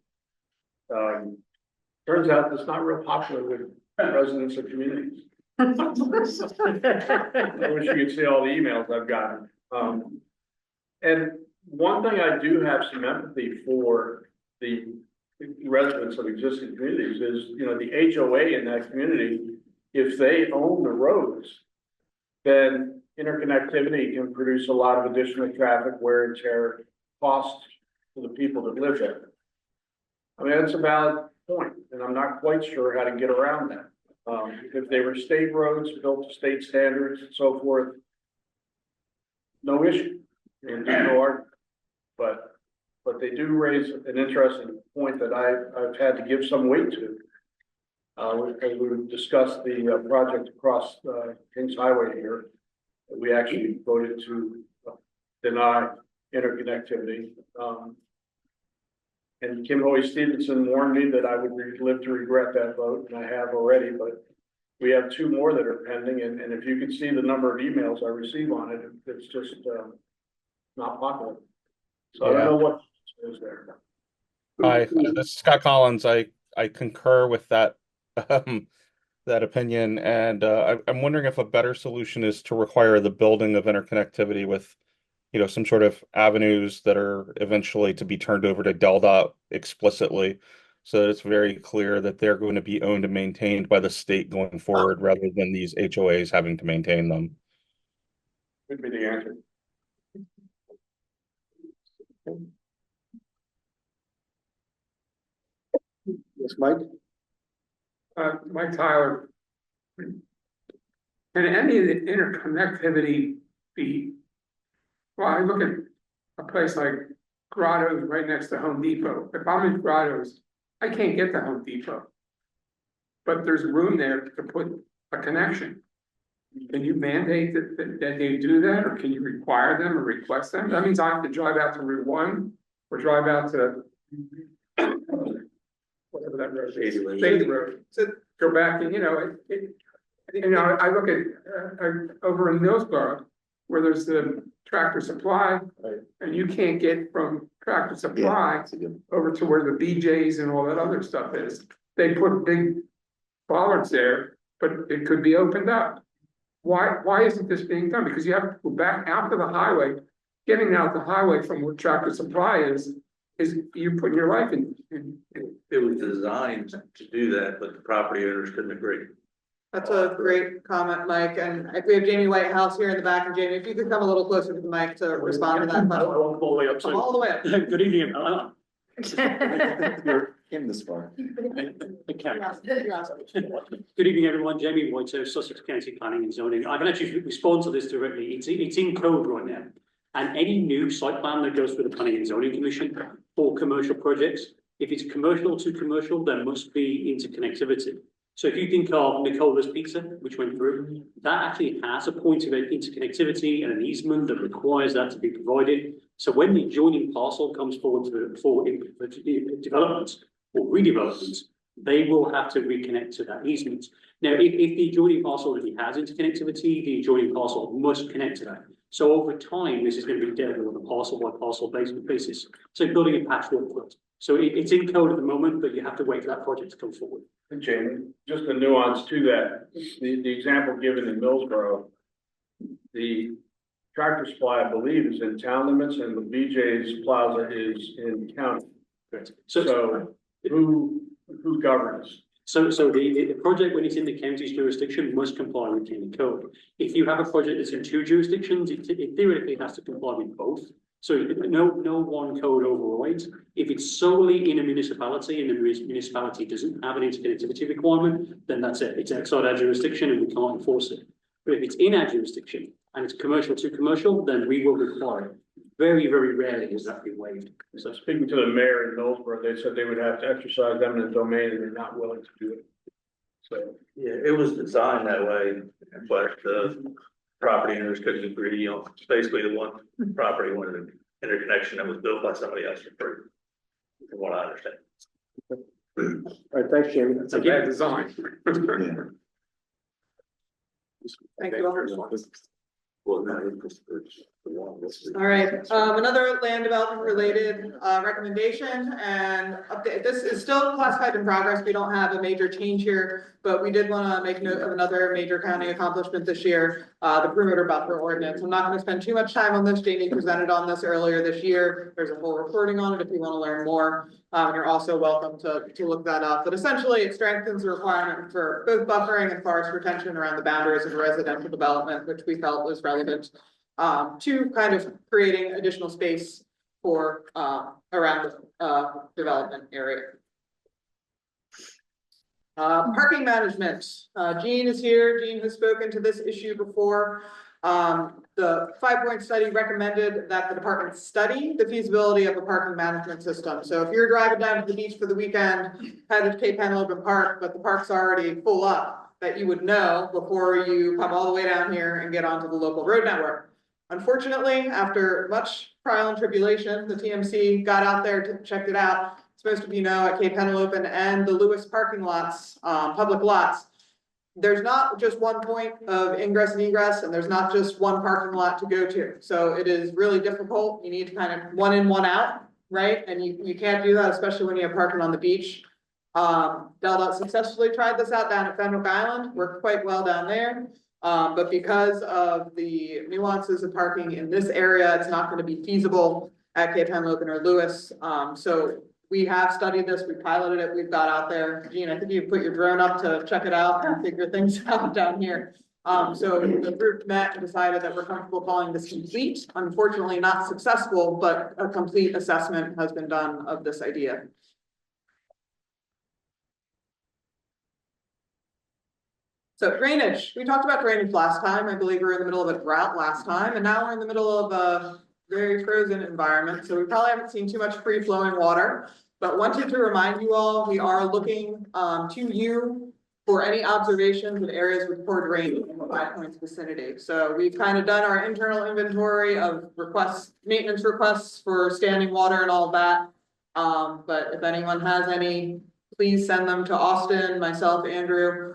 Speaker 5: Turns out it's not real popular with residents of communities. I wish you could see all the emails I've gotten. And one thing I do have some empathy for the residents of existing communities is, you know, the HOA in that community, if they own the roads, then interconnectivity can produce a lot of additional traffic, wear and tear, cost to the people that live there. I mean, that's a valid point, and I'm not quite sure how to get around that. If they were state roads built to state standards and so forth, no issue, and no argument. But they do raise an interesting point that I've had to give some weight to. As we discussed the project across Kings Highway here,
Speaker 15: We actually voted to deny interconnectivity. And Kim Hoy Stevenson warned me that I would live to regret that vote, and I have already, but we have two more that are pending, and if you could see the number of emails I receive on it, it's just, not popular. So I don't know what is there.
Speaker 11: Hi, this is Scott Collins. I concur with that that opinion, and I'm wondering if a better solution is to require the building of interconnectivity with, some sort of avenues that are eventually to be turned over to DelDOT explicitly, so that it's very clear that they're going to be owned and maintained by the state going forward, rather than these HOAs having to maintain them.
Speaker 15: Could be the answer.
Speaker 1: Yes, Mike?
Speaker 6: Mike Tyler. Can any of the interconnectivity be, well, I look at a place like Grottoes right next to Home Depot. If I'm in Grottoes, I can't get to Home Depot. But there's room there to put a connection. Can you mandate that they do that, or can you require them or request them? That means I have to drive out to Route 1 or drive out to whatever that road is, Shady Road, to go back and, I look at over in Millsboro, where there's the Tractor Supply, and you can't get from Tractor Supply over to where the BJ's and all that other stuff is. They put big bollards there, but it could be opened up. Why isn't this being done? Because you have to go back out to the highway. Getting out the highway from where Tractor Supply is you putting your life in.
Speaker 14: It was designed to do that, but the property owners couldn't agree.
Speaker 3: That's a great comment, Mike, and if we have Jamie Whitehouse here in the back, and Jamie, if you could come a little closer to the mic to respond to that question.
Speaker 7: All the way up.
Speaker 3: Come all the way up.
Speaker 7: Good evening.
Speaker 16: You're in this far.
Speaker 7: Good evening, everyone. Jamie Whitehouse, Sussex County Planning and Zoning. I can actually respond to this directly. It's in code right now. And any new site plan that goes through the Planning and Zoning Commission for commercial projects, if it's commercial to commercial, there must be interconnectivity. So if you think of Nicola's Pizza, which went through, that actually has a point of interconnectivity and an easement that requires that to be provided. So when the adjoining parcel comes forward for developments or redevelopments, they will have to reconnect to that easement. Now, if the adjoining parcel already has interconnectivity, the adjoining parcel must connect to that. So over time, this is going to be dealt with on a parcel by parcel basis. So building a patchwork quilt. So it's in code at the moment, but you have to wait for that project to come forward.
Speaker 15: And Jamie, just a nuance to that, the example given in Millsboro, the Tractor Supply, I believe, is in town limits, and the BJ's Plaza is in county.
Speaker 7: Correct.
Speaker 15: So who governs?
Speaker 7: So the project, when it's in the county's jurisdiction, must comply with county code. If you have a project that's in two jurisdictions, it theoretically has to comply with both. So no one code overrides. If it's solely in a municipality and the municipality doesn't have an interconnectivity requirement, then that's it. It's outside our jurisdiction and we can't enforce it. But if it's in our jurisdiction and it's commercial to commercial, then we will require it. Very, very rarely has that been waived.
Speaker 15: So speaking to the mayor in Millsboro, they said they would have to exercise eminent domain and they're not willing to do it. So
Speaker 14: yeah, it was designed that way, but the property owners couldn't agree on, basically the one property wanted an interconnection that was built by somebody else for free, from what I understand.
Speaker 1: All right, thanks, Jamie.
Speaker 6: It's a bad design.
Speaker 3: Thank you all.
Speaker 14: Well, no,
Speaker 3: All right, another land development related recommendation and update. This is still classified in progress. We don't have a major change here, but we did want to make note of another major county accomplishment this year, the perimeter buffer ordinance. I'm not going to spend too much time on this. Jamie presented on this earlier this year. There's a full recording on it if you want to learn more. You're also welcome to look that up. But essentially, it strengthens the requirement for both buffering and forest retention around the boundaries of residential development, which we felt was relevant to kind of creating additional space for around the development area. Parking management. Jean is here. Jean has spoken to this issue before. The 5-point study recommended that the department study the feasibility of a parking management system. So if you're driving down to the beach for the weekend, headed to Cape Henlopen Park, but the park's already full up, that you would know before you come all the way down here and get onto the local road network. Unfortunately, after much trial and tribulation, the TMC got out there to check it out. It's most of you know at Cape Henlopen and the Lewes parking lots, public lots, there's not just one point of ingress and egress, and there's not just one parking lot to go to. So it is really difficult. You need to kind of one in, one out, right? And you can't do that, especially when you're parking on the beach. Delta successfully tried this out down at Fenwick Island, worked quite well down there. But because of the nuances of parking in this area, it's not going to be feasible at Cape Henlopen or Lewes. So we have studied this, we piloted it, we've got out there. Gene, I think you put your drone up to check it out and figure things out down here. So the group met and decided that we're comfortable calling this complete. Unfortunately, not successful, but a complete assessment has been done of this idea. So drainage, we talked about drainage last time. I believe we were in the middle of a drought last time, and now we're in the middle of a very frozen environment. So we probably haven't seen too much free flowing water, but wanted to remind you all, we are looking to you for any observations of areas with poor drainage in the 5 Points vicinity. So we've kind of done our internal inventory of requests, maintenance requests for standing water and all of that. But if anyone has any, please send them to Austin, myself, Andrew.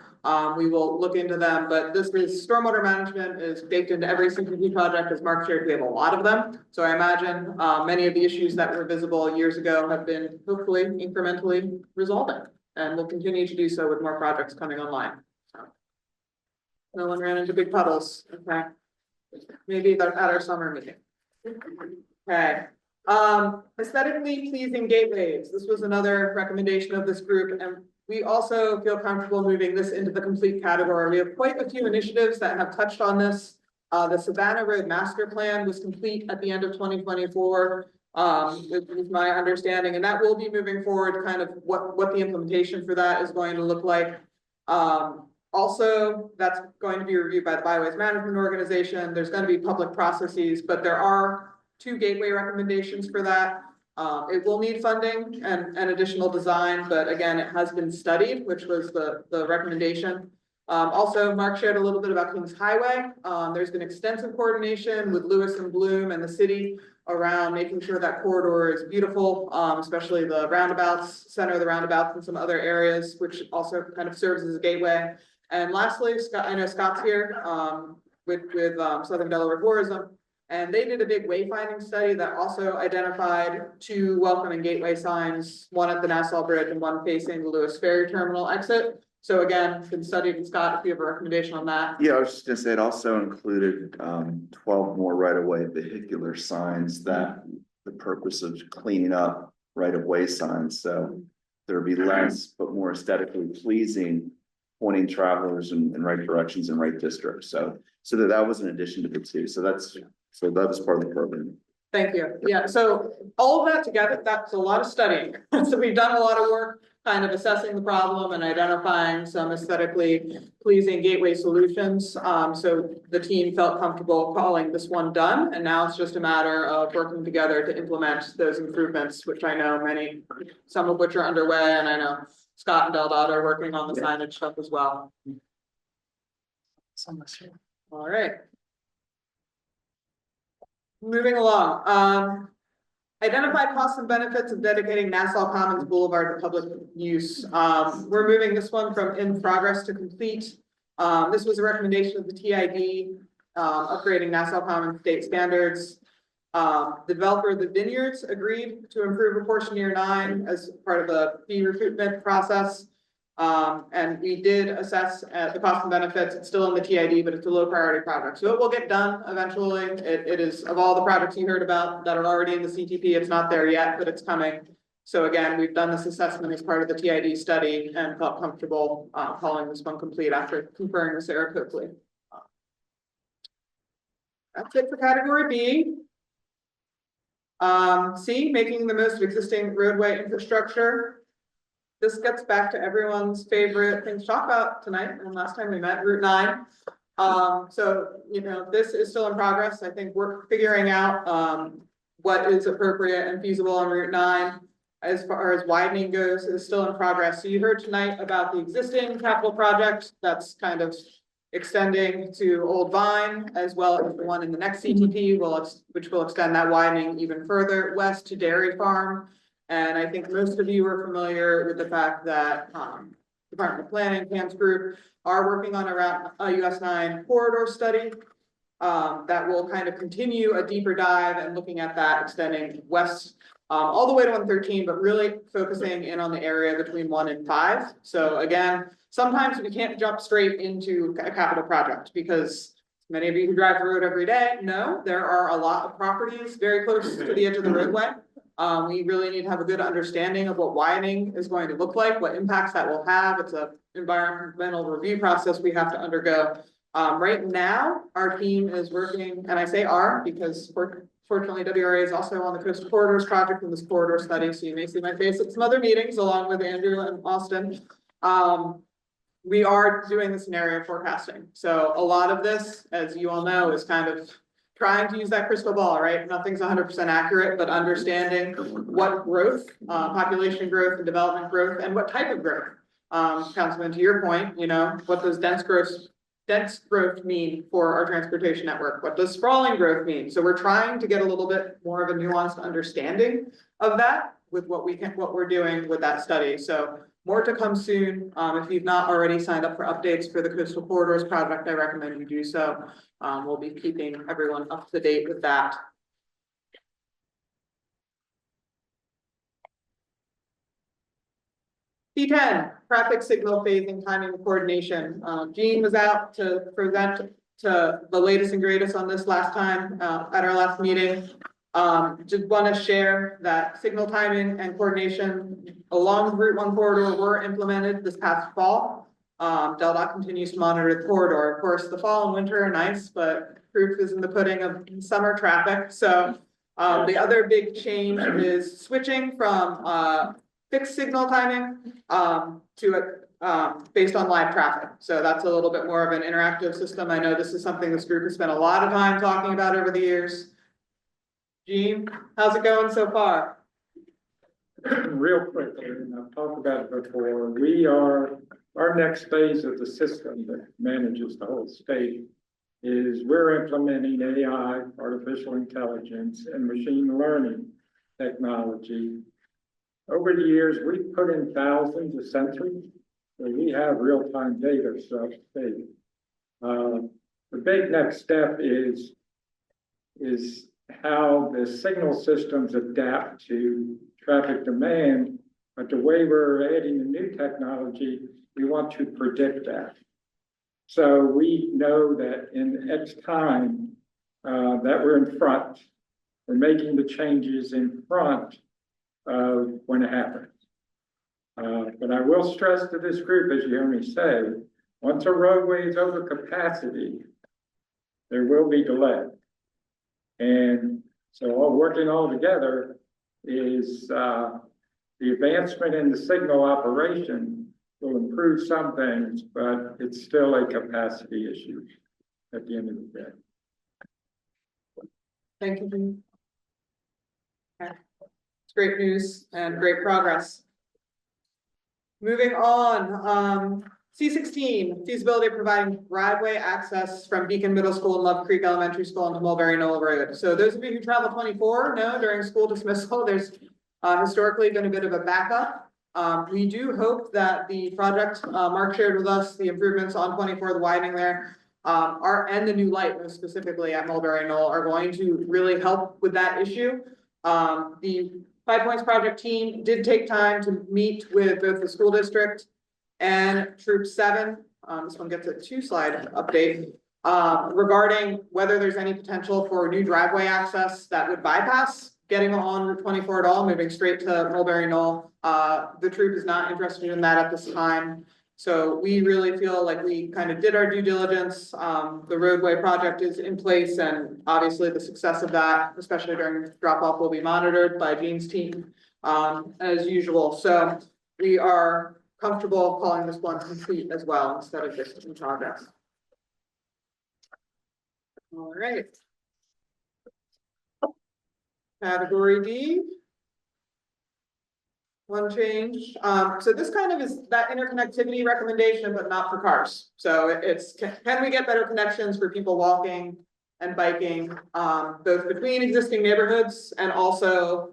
Speaker 3: We will look into them, but this is stormwater management is baked into every CPP project. As Mark shared, we have a lot of them. So I imagine many of the issues that were visible years ago have been hopefully incrementally resolving, and will continue to do so with more projects coming online. So, no one ran into big puddles. Okay, maybe they're at our summer meeting. Okay. Aesthetically pleasing gateways. This was another recommendation of this group, and we also feel comfortable moving this into the complete category. We have quite a few initiatives that have touched on this. The Savannah Road Master Plan was complete at the end of 2024, with my understanding, and that will be moving forward, kind of what the implementation for that is going to look like. Also, that's going to be reviewed by the Byways Management Organization. There's going to be public processes, but there are 2 gateway recommendations for that. It will need funding and additional design, but again, it has been studied, which was the recommendation. Also, Mark shared a little bit about Kings Highway. There's been extensive coordination with Lewes and Bloom and the city around making sure that corridor is beautiful, especially the roundabouts, center of the roundabouts and some other areas, which also kind of serves as a gateway. And lastly, Scott, I know Scott's here with Southern Delaware Tourism. And they did a big wayfinding study that also identified 2 welcome and gateway signs, one at the Nassau Bridge and one facing the Lewes Ferry Terminal exit. So again, been studied. And Scott, if you have a recommendation on that.
Speaker 16: Yeah, I was just gonna say it also included 12 more right-of-way vehicular signs that the purpose of cleaning up right-of-way signs. So there'd be less, but more aesthetically pleasing, pointing travelers in right directions and right districts. So that was an addition to the 2. So that was part of the program.
Speaker 3: Thank you. Yeah, so all of that together, that's a lot of studying. So we've done a lot of work kind of assessing the problem and identifying some aesthetically pleasing gateway solutions. So the team felt comfortable calling this one done, and now it's just a matter of working together to implement those improvements, which I know some of which are underway, and I know Scott and Deldot are working on the signage stuff as well. All right. Moving along, identify costs and benefits of dedicating Nassau Commons Boulevard to public use. We're moving this one from in progress to complete. This was a recommendation of the TID, upgrading Nassau Commons state standards. The developer of the vineyards agreed to improve a portion near 9 as part of the fee recoupment process. And we did assess the cost and benefits. It's still in the TID, but it's a low priority project. So it will get done eventually. It is, of all the projects you heard about that are already in the CTP, it's not there yet, but it's coming. So again, we've done this assessment as part of the TID study and felt comfortable calling this one complete after conferring with Sarah Coakley. That's it for category B. C, making the most of existing roadway infrastructure. This gets back to everyone's favorite thing to talk about tonight, and last time we met, Route 9. So, this is still in progress. I think we're figuring out what is appropriate and feasible on Route 9. as far as widening goes, is still in progress. So you heard tonight about the existing capital project that's kind of extending to Old Vine, as well as the one in the next CTP, which will extend that widening even further west to Dairy Farm. And I think most of you are familiar with the fact that Department of Planning, Cam's group are working on a US 9 corridor study that will kind of continue a deeper dive and looking at that extending west all the way to 113, but really focusing in on the area between 1 and 5. So again, sometimes we can't jump straight into a capital project because many of you who drive the road every day know there are a lot of properties very close to the edge of the roadway. We really need to have a good understanding of what widening is going to look like, what impacts that will have. It's an environmental review process we have to undergo. Right now, our team is working, and I say our because fortunately WRA is also on the Coastal Corridors project in this corridor study, so you may see my face at some other meetings along with Andrew and Austin. We are doing the scenario forecasting. So a lot of this, as you all know, is kind of trying to use that crystal ball, right? Nothing's 100% accurate, but understanding what growth, population growth and development growth, and what type of growth. Councilman, to your point, you know, what does dense growth mean for our transportation network? What does sprawling growth mean? So we're trying to get a little bit more of a nuanced understanding of that with what we're doing with that study. So more to come soon. If you've not already signed up for updates for the Coastal Corridors project, I recommend you do so. We'll be keeping everyone up to date with that. P10, traffic signal phasing, timing, and coordination. Jean was out to present to the latest and greatest on this last time at our last meeting. Just want to share that signal timing and coordination along Route 1 corridor were implemented this past fall. DelDOT continues to monitor the corridor. Of course, the fall and winter are nice, but proof is in the pudding of summer traffic. So the other big change is switching from fixed signal timing to based on live traffic. So that's a little bit more of an interactive system. I know this is something this group has spent a lot of time talking about over the years. Gene, how's it going so far?
Speaker 6: Real quickly, and I've talked about it before, our next phase of the system that manages the whole state is we're implementing AI, artificial intelligence, and machine learning technology. Over the years, we've put in thousands of sensors, so we have real-time data throughout the state. The big next step is how the signal systems adapt to traffic demand, but the way we're adding the new technology, we want to predict that. So we know that in X time that we're in front, we're making the changes in front of when it happens. But I will stress to this group, as you hear me say, once a roadway is over capacity, there will be delay. And so working all together is the advancement in the signal operation will improve some things, but it's still a capacity issue at the end of the day.
Speaker 3: Thank you, Jean. Okay. It's great news and great progress. Moving on, C16, feasibility of providing driveway access from Beacon Middle School and Love Creek Elementary School into Mulberry Knoll Road. So those of you who travel 24 know during school dismissal, there's historically been a bit of a backup. We do hope that the project Mark shared with us, the improvements on 24, the widening there, and the new light, most specifically at Mulberry Knoll, are going to really help with that issue. The 5 Points Project team did take time to meet with both the school district and Troop 7. This one gets a 2-slide update regarding whether there's any potential for new driveway access that would bypass getting on Route 24 at all, moving straight to Mulberry Knoll. The troop is not interested in that at this time. So we really feel like we kind of did our due diligence. The roadway project is in place, and obviously the success of that, especially during drop off, will be monitored by Jean's team as usual. So we are comfortable calling this one complete as well instead of just in progress. All right. Category D. one change. So this kind of is that interconnectivity recommendation, but not for cars. So it's, can we get better connections for people walking and biking, both between existing neighborhoods and also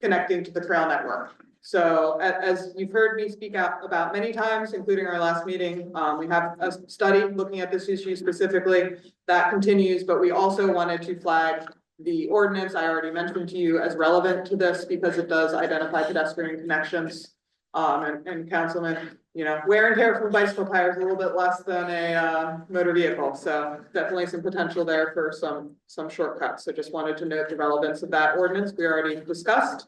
Speaker 3: connecting to the trail network? So as you've heard me speak out about many times, including our last meeting, we have a study looking at this issue specifically that continues, but we also wanted to flag the ordinance I already mentioned to you as relevant to this because it does identify pedestrian connections. And Councilman, you know, wear and tear from bicycle tires a little bit less than a motor vehicle. So definitely some potential there for some shortcuts. So just wanted to note the relevance of that ordinance we already discussed.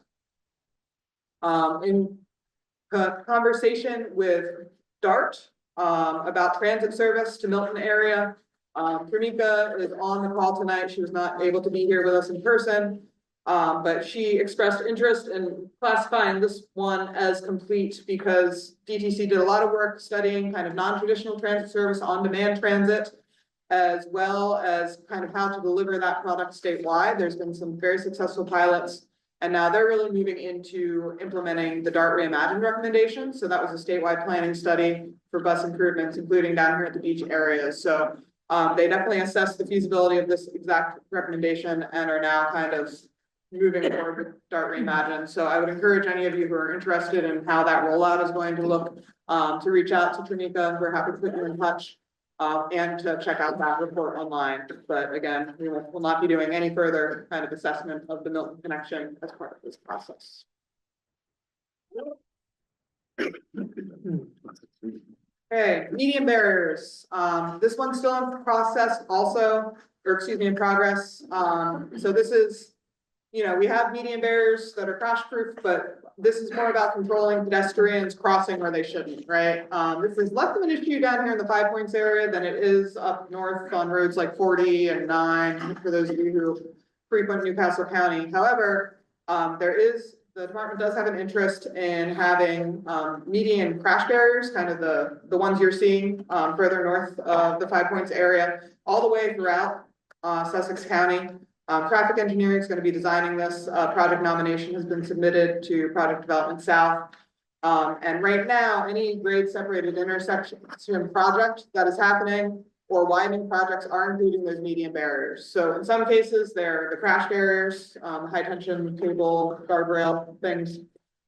Speaker 3: In conversation with DART about transit service to Milton area. Pranika is on the call tonight. She was not able to be here with us in person. But she expressed interest in classifying this one as complete because DTC did a lot of work studying kind of non-traditional transit service, on-demand transit, as well as kind of how to deliver that product statewide. There's been some very successful pilots, and now they're really moving into implementing the DART Reimagined recommendations. So that was a statewide planning study for bus improvements, including down here at the beach areas. So they definitely assessed the feasibility of this exact recommendation and are now kind of moving forward with DART Reimagined. So I would encourage any of you who are interested in how that rollout is going to look to reach out to Pranika. We're happy to put you in touch and to check out that report online. But again, we will not be doing any further kind of assessment of the Milton connection as part of this process. Okay, median barriers. This one's still in process also, or excuse me, in progress. So this is, you know, we have median barriers that are crash proof, but this is more about controlling pedestrians crossing where they shouldn't, right? This is less of an issue down here in the 5 Points area than it is up north on roads like 40 and 9, for those of you who frequent Newcastle County. However, the department does have an interest in having median crash barriers, kind of the ones you're seeing further north of the 5 Points area, all the way throughout Sussex County. Traffic engineering is going to be designing this. Project nomination has been submitted to Project Development South. And right now, any grade separated intersection project that is happening or widening projects are including those median barriers. So in some cases, they're the crash barriers, high tension cable, guardrail things.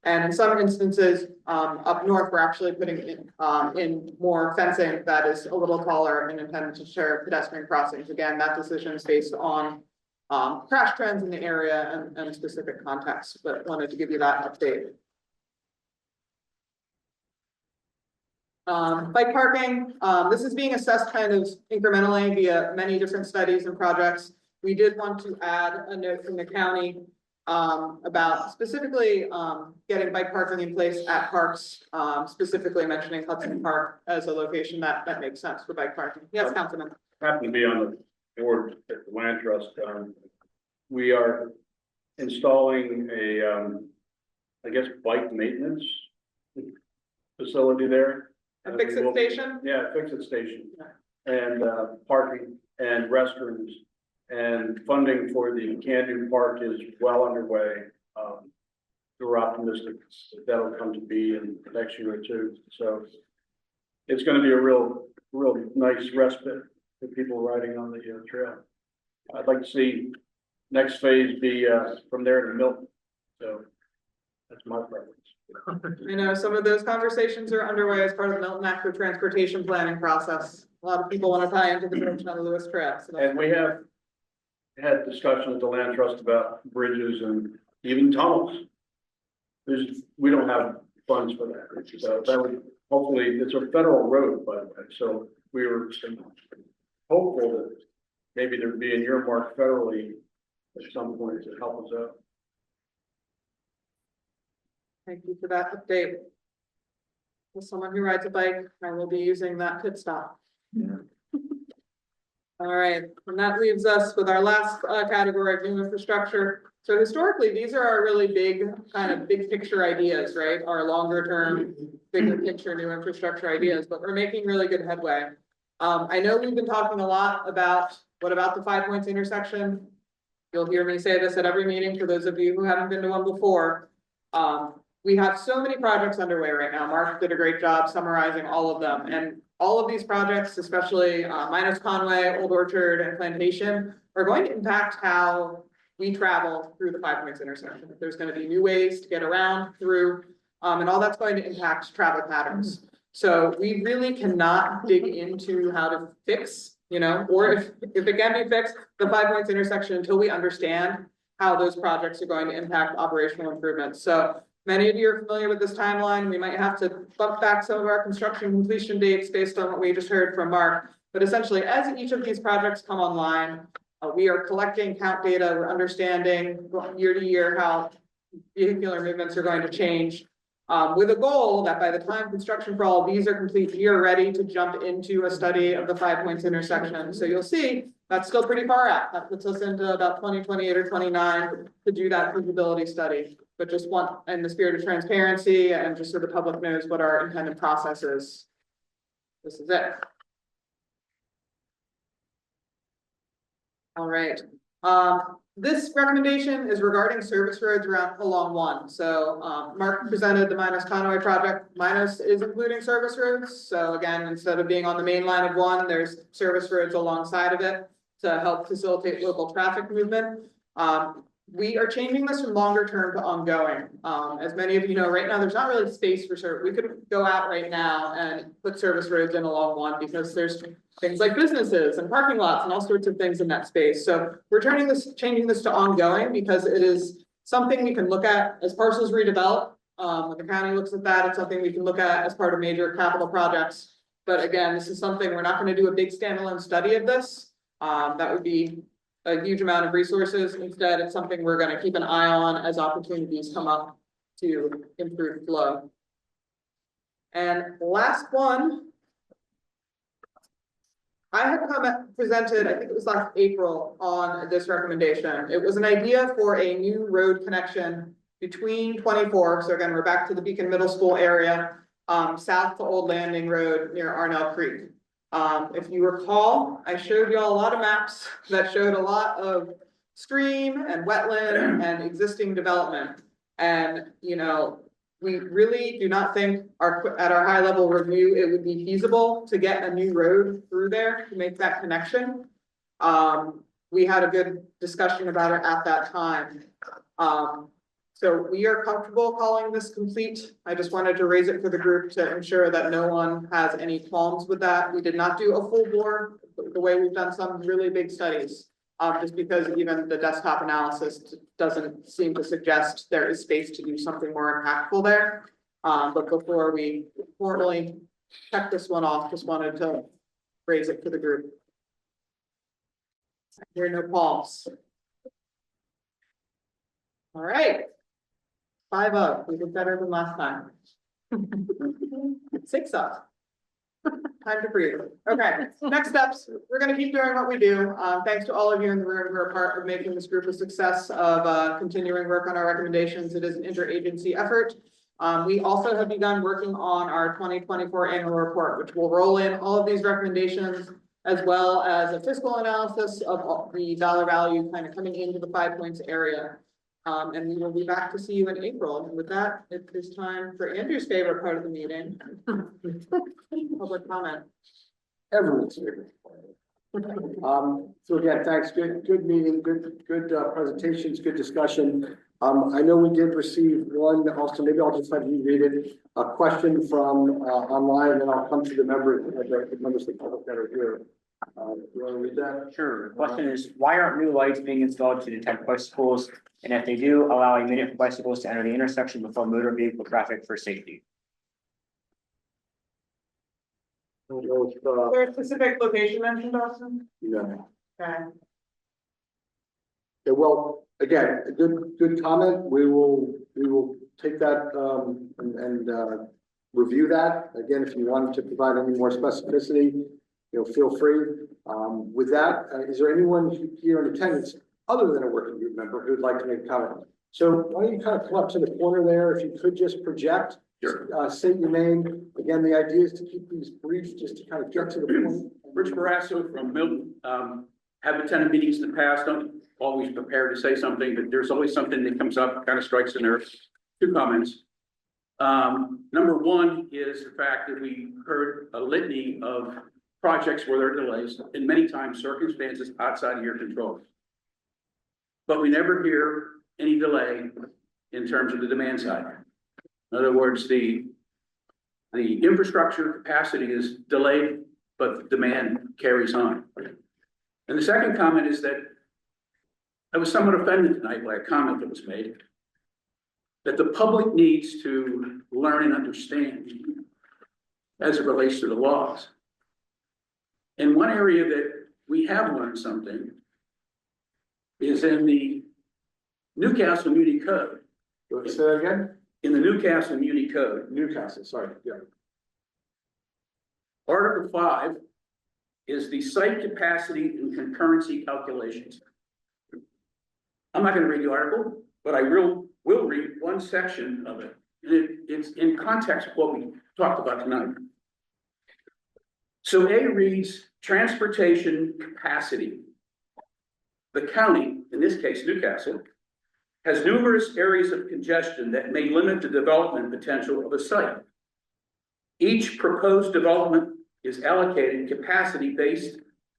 Speaker 3: And in some instances, up north, we're actually putting in more fencing that is a little taller and intended to share pedestrian crossings. Again, that decision is based on crash trends in the area and specific context, but wanted to give you that update. Bike parking, this is being assessed kind of incrementally via many different studies and projects. We did want to add a note from the county about specifically getting bike parking in place at parks, specifically mentioning Hudson Park as a location that makes sense for bike parking. Yes, Councilman.
Speaker 5: Happen to be on the board at the land trust. We are installing a, I guess, bike maintenance facility there.
Speaker 3: A fix-it station?
Speaker 5: Yeah, fix-it station. And parking and restrooms and funding for the Can-Do Park is well underway. We're optimistic that that'll come to be in the next year or two. So it's going to be a real nice respite for people riding on the trail. I'd like to see next phase be from there to Milton. So that's my preference.
Speaker 3: I know some of those conversations are underway as part of the Milton Active Transportation Planning process. A lot of people want to tie into the direction of the Lewes Trail. So
Speaker 5: and we have had discussion with the land trust about bridges and even tunnels. We don't have funds for that. So that would hopefully, it's a federal road, by the way. So we were hopeful that maybe there'd be an earmark federally at some point to help us out.
Speaker 3: Thank you for that update. As someone who rides a bike, I will be using that pit stop.
Speaker 16: Yeah.
Speaker 3: All right, and that leaves us with our last category of new infrastructure. So historically, these are our really big, kind of big picture ideas, right? Our longer term, bigger picture new infrastructure ideas, but we're making really good headway. I know we've been talking a lot about what about the 5 Points intersection? You'll hear me say this at every meeting for those of you who haven't been to one before. we have so many projects underway right now. Mark did a great job summarizing all of them, and all of these projects, especially minus Conway, Old Orchard, and Plantation, are going to impact how we travel through the 5 Points intersection. There's going to be new ways to get around through, and all that's going to impact travel patterns. So we really cannot dig into how to fix, or if it can be fixed, the 5 Points intersection until we understand how those projects are going to impact operational improvements. So many of you are familiar with this timeline. We might have to bump back some of our construction completion dates based on what we just heard from Mark. But essentially, as each of these projects come online, we are collecting count data. We're understanding year to year how vehicular movements are going to change, with a goal that by the time construction for all of these are complete, we are ready to jump into a study of the 5 Points intersection. So you'll see that's still pretty far out. That puts us into about 2028 or 29 to do that feasibility study. But just want, in the spirit of transparency and just so the public knows what our intended process is, this is it. All right. This recommendation is regarding service roads along one. So Mark presented the Minos Conway project. Minos is including service roads. So again, instead of being on the main line of one, there's service roads alongside of it to help facilitate local traffic movement. We are changing this from longer term to ongoing. As many of you know, right now, there's not really space for service. We could go out right now and put service roads in along one because there's things like businesses and parking lots and all sorts of things in that space. So we're changing this to ongoing because it is something we can look at as parcels redevelop. When the county looks at that, it's something we can look at as part of major capital projects. But again, this is something we're not going to do a big standalone study of this. That would be a huge amount of resources. Instead, it's something we're going to keep an eye on as opportunities come up to improve flow. And last one, I had presented, I think it was last April, on this recommendation. It was an idea for a new road connection between 24. So again, we're back to the Beacon Middle School area, south to Old Landing Road near Arnell Creek. If you recall, I showed you all a lot of maps that showed a lot of stream and wetland and existing development. And, we really do not think at our high level review, it would be feasible to get a new road through there to make that connection. We had a good discussion about it at that time. So we are comfortable calling this complete. I just wanted to raise it for the group to ensure that no one has any qualms with that. We did not do a full bore the way we've done some really big studies, just because even the desktop analysis doesn't seem to suggest there is space to do something more impactful there. But before we formally check this one off, just wanted to raise it for the group. There are no qualms. All right. 5-0, we did better than last time. 6-0. Time to breathe. Okay, next steps. We're going to keep doing what we do. Thanks to all of you in the room who are part of making this group a success of continuing work on our recommendations. It is an interagency effort. We also have begun working on our 2024 annual report, which will roll in all of these recommendations, as well as a fiscal analysis of the dollar value kind of coming into the 5 Points area. And we will be back to see you in April. And with that, it is time for Andrew's favorite part of the meeting. Public comment.
Speaker 1: Everyone's favorite. So again, thanks. Good meeting, good presentations, good discussion. I know we did receive one also, maybe I'll just have you read it. A question from online, and then I'll come to the members of the public that are here. You want to read that?
Speaker 2: Sure. The question is, why aren't new lights being installed to detect bicycles? And if they do, allow a minute for bicycles to enter the intersection before motor vehicle traffic for safety.
Speaker 3: Is there a specific location mentioned, Austin?
Speaker 1: Yeah.
Speaker 3: Okay.
Speaker 1: Yeah, well, again, a good comment. We will take that and review that. Again, if you wanted to provide any more specificity, feel free. With that, is there anyone here in attendance other than a working group member who would like to make a comment? So why don't you kind of come up to the corner there? If you could just project, state your name. Again, the idea is to keep these brief, just to kind of get to the point.
Speaker 18: Rich Barasso from Milton. Have attended meetings in the past. I'm always prepared to say something, but there's always something that comes up, kind of strikes a nerve. 2 comments. Number one is the fact that we heard a litany of projects where there are delays, and many times circumstances outside of your control. But we never hear any delay in terms of the demand side. In other words, the infrastructure capacity is delayed, but the demand carries on. And the second comment is that I was somewhat offended tonight by a comment that was made that the public needs to learn and understand as it relates to the laws. And one area that we have learned something is in the Newcastle Muni Code.
Speaker 1: Say that again?
Speaker 18: In the Newcastle Muni Code.
Speaker 1: Newcastle, sorry, yeah.
Speaker 18: Article 5 is the site capacity and concurrency calculations. I'm not going to read the article, but I will read one section of it. And it's in context of what we talked about tonight. So A reads transportation capacity. The county, in this case Newcastle, has numerous areas of congestion that may limit the development potential of a site. Each proposed development is allocated capacity based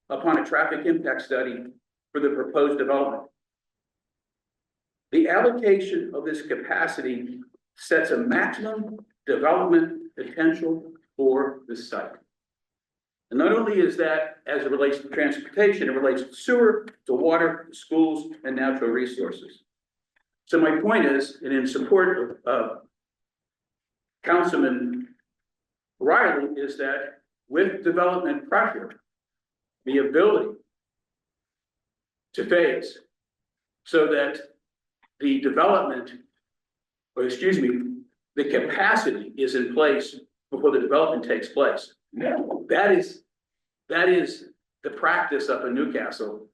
Speaker 18: upon a traffic impact study for the proposed development. The allocation of this capacity sets a maximum development potential for the site. And not only is that as it relates to transportation, it relates to sewer, to water, to schools, and natural resources. So my point is, and in support of Councilman Riley, is that with development pressure, the ability to phase so that the development, or excuse me, the capacity is in place before the development takes place. That is the practice up in Newcastle,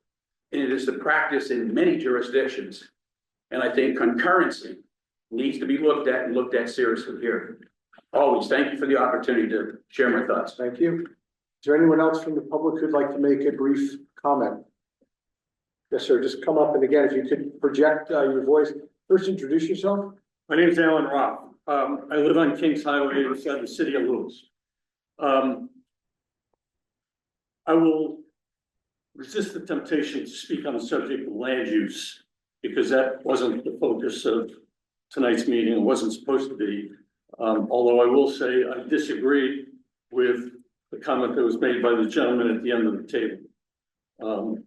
Speaker 18: and it is the practice in many jurisdictions. And I think concurrency needs to be looked at and looked at seriously here. Always, thank you for the opportunity to share my thoughts.
Speaker 1: Thank you. Is there anyone else from the public who'd like to make a brief comment? Yes, sir, just come up, and again, if you could project your voice, first introduce yourself.
Speaker 19: My name is Alan Roth. I live on Kings Highway inside the city of Lewes. I will resist the temptation to speak on the subject of land use, because that wasn't the focus of tonight's meeting. It wasn't supposed to be. Although I will say I disagree with the comment that was made by the gentleman at the end of the table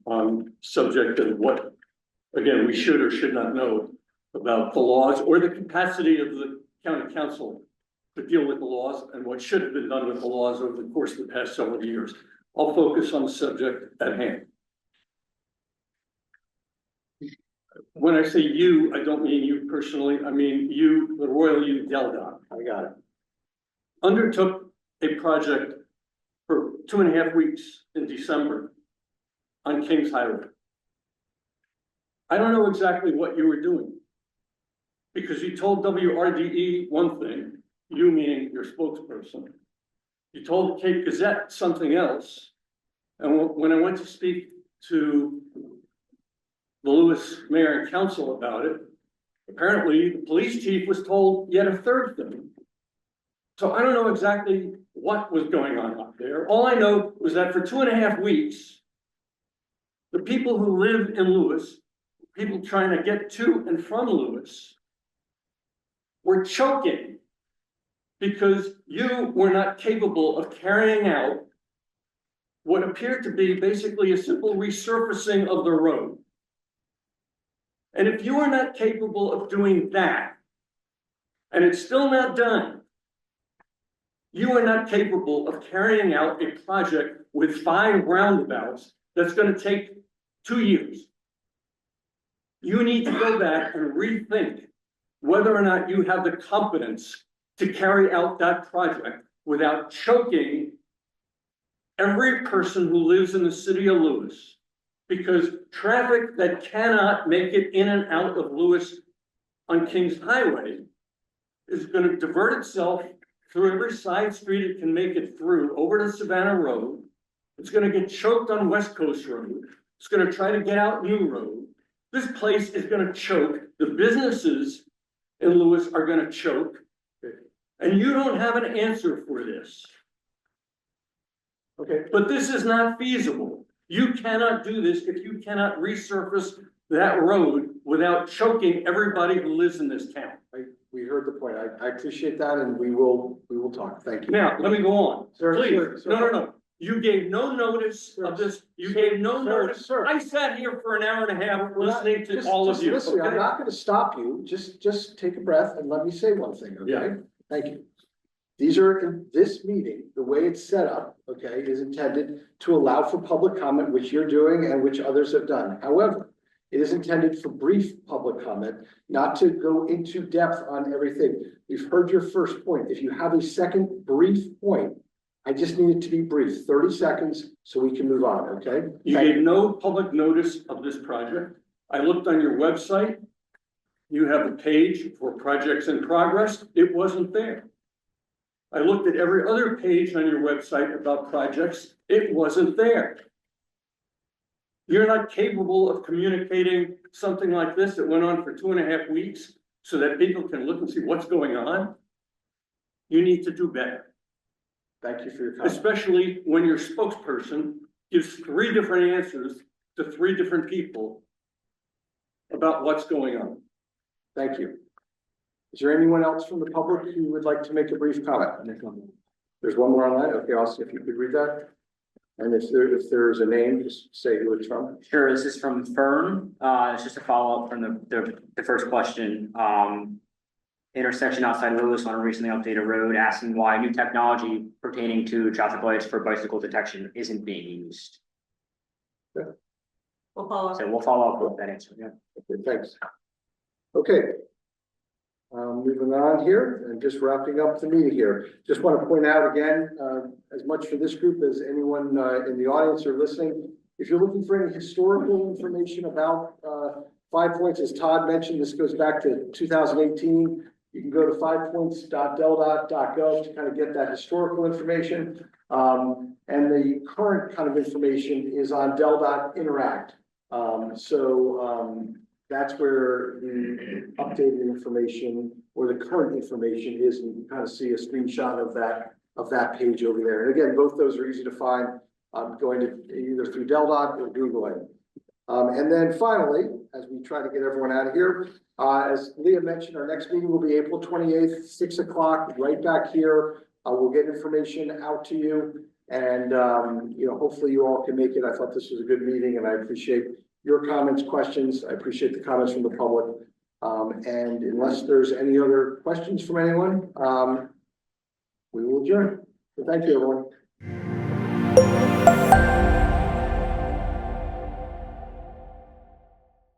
Speaker 19: on subject of what, again, we should or should not know about the laws or the capacity of the county council to deal with the laws and what should have been done with the laws over the course of the past several years. I'll focus on the subject at hand. When I say you, I don't mean you personally. I mean you, the Royal U Delaware.
Speaker 1: I got it.
Speaker 19: Undertook a project for 2.5 weeks in December on Kings Highway. I don't know exactly what you were doing, because you told WRDE one thing, you meaning your spokesperson. You told Cape Gazette something else. And when I went to speak to the Lewes mayor and council about it, apparently the police chief was told yet a third thing. So I don't know exactly what was going on out there. All I know was that for 2.5 weeks, the people who live in Lewes, people trying to get to and from Lewes, were choking because you were not capable of carrying out what appeared to be basically a simple resurfacing of the road. And if you are not capable of doing that, and it's still not done, you are not capable of carrying out a project with 5 roundabouts that's going to take 2 years. You need to go back and rethink whether or not you have the competence to carry out that project without choking every person who lives in the city of Lewes. Because traffic that cannot make it in and out of Lewes on Kings Highway is going to divert itself through every side street it can make it through, over to Savannah Road. It's going to get choked on West Coast Road. It's going to try to get out New Road. This place is going to choke. The businesses in Lewes are going to choke. And you don't have an answer for this.
Speaker 1: Okay,
Speaker 19: But this is not feasible. You cannot do this if you cannot resurface that road without choking everybody who lives in this town.
Speaker 1: we heard the point. I appreciate that and we will talk. Thank you.
Speaker 19: Now, let me go on.
Speaker 1: Sir,
Speaker 19: Please,
Speaker 1: sir,
Speaker 19: no. You gave no notice of this. You gave no notice.
Speaker 1: Sir.
Speaker 19: I sat here for an hour and a half
Speaker 1: We're not-
Speaker 19: listening to
Speaker 1: just-
Speaker 19: all of
Speaker 1: just
Speaker 19: you.
Speaker 1: Listen, I'm
Speaker 19: Okay?
Speaker 1: not gonna stop you. Just take a breath and let me say one thing, okay?
Speaker 19: Yeah.
Speaker 1: Thank you. These are, in this meeting, the way it's set up, okay, is intended to allow for public comment, which you're doing and which others have done. However, it is intended for brief public comment, not to go into depth on everything. We've heard your first point. If you have a second brief point, I just need it to be brief, 30 seconds, so we can move on, okay?
Speaker 19: You
Speaker 1: Thank
Speaker 19: gave no public notice of this project. I looked on your website. You have a page for projects in progress. It wasn't there. I looked at every other page on your website about projects. It wasn't there. You're not capable of communicating something like this that went on for 2.5 weeks so that people can look and see what's going on. You need to do better.
Speaker 1: Thank you for your comment.
Speaker 19: Especially when your spokesperson gives 3 different answers to 3 different people about what's going on.
Speaker 1: Thank you. Is there anyone else from the public who would like to make a brief comment? There's one more online. Okay, I'll see if you could read that. And if there's a name, just say who it's from.
Speaker 2: Sure, this is from Fern. It's just a follow-up from the first question. Intersection outside Lewes on a recently updated road, asking why new technology pertaining to traffic lights for bicycle detection isn't being used.
Speaker 3: We'll follow up.
Speaker 2: So we'll follow up with that answer, yeah.
Speaker 1: Okay, thanks. Okay. Moving on here and just wrapping up the meeting here. Just want to point out again, as much for this group as anyone in the audience or listening, if you're looking for any historical information about 5 Points, as Todd mentioned, this goes back to 2018. You can go to 5points.deldot.gov to kind of get that historical information. And the current kind of information is on Del.Dot Interact. That's where the updated information or the current information is, and you can kind of see a screenshot of that page over there. And again, both those are easy to find. Going to either through Del.Dot or Googling. And then finally, as we try to get everyone out of here, as Leah mentioned, our next meeting will be April 28th, 6 o'clock, right back here. We'll get information out to you, and hopefully you all can make it. I thought this was a good meeting, and I appreciate your comments, questions. I appreciate the comments from the public. And unless there's any other questions from anyone, we will adjourn. So thank you, everyone.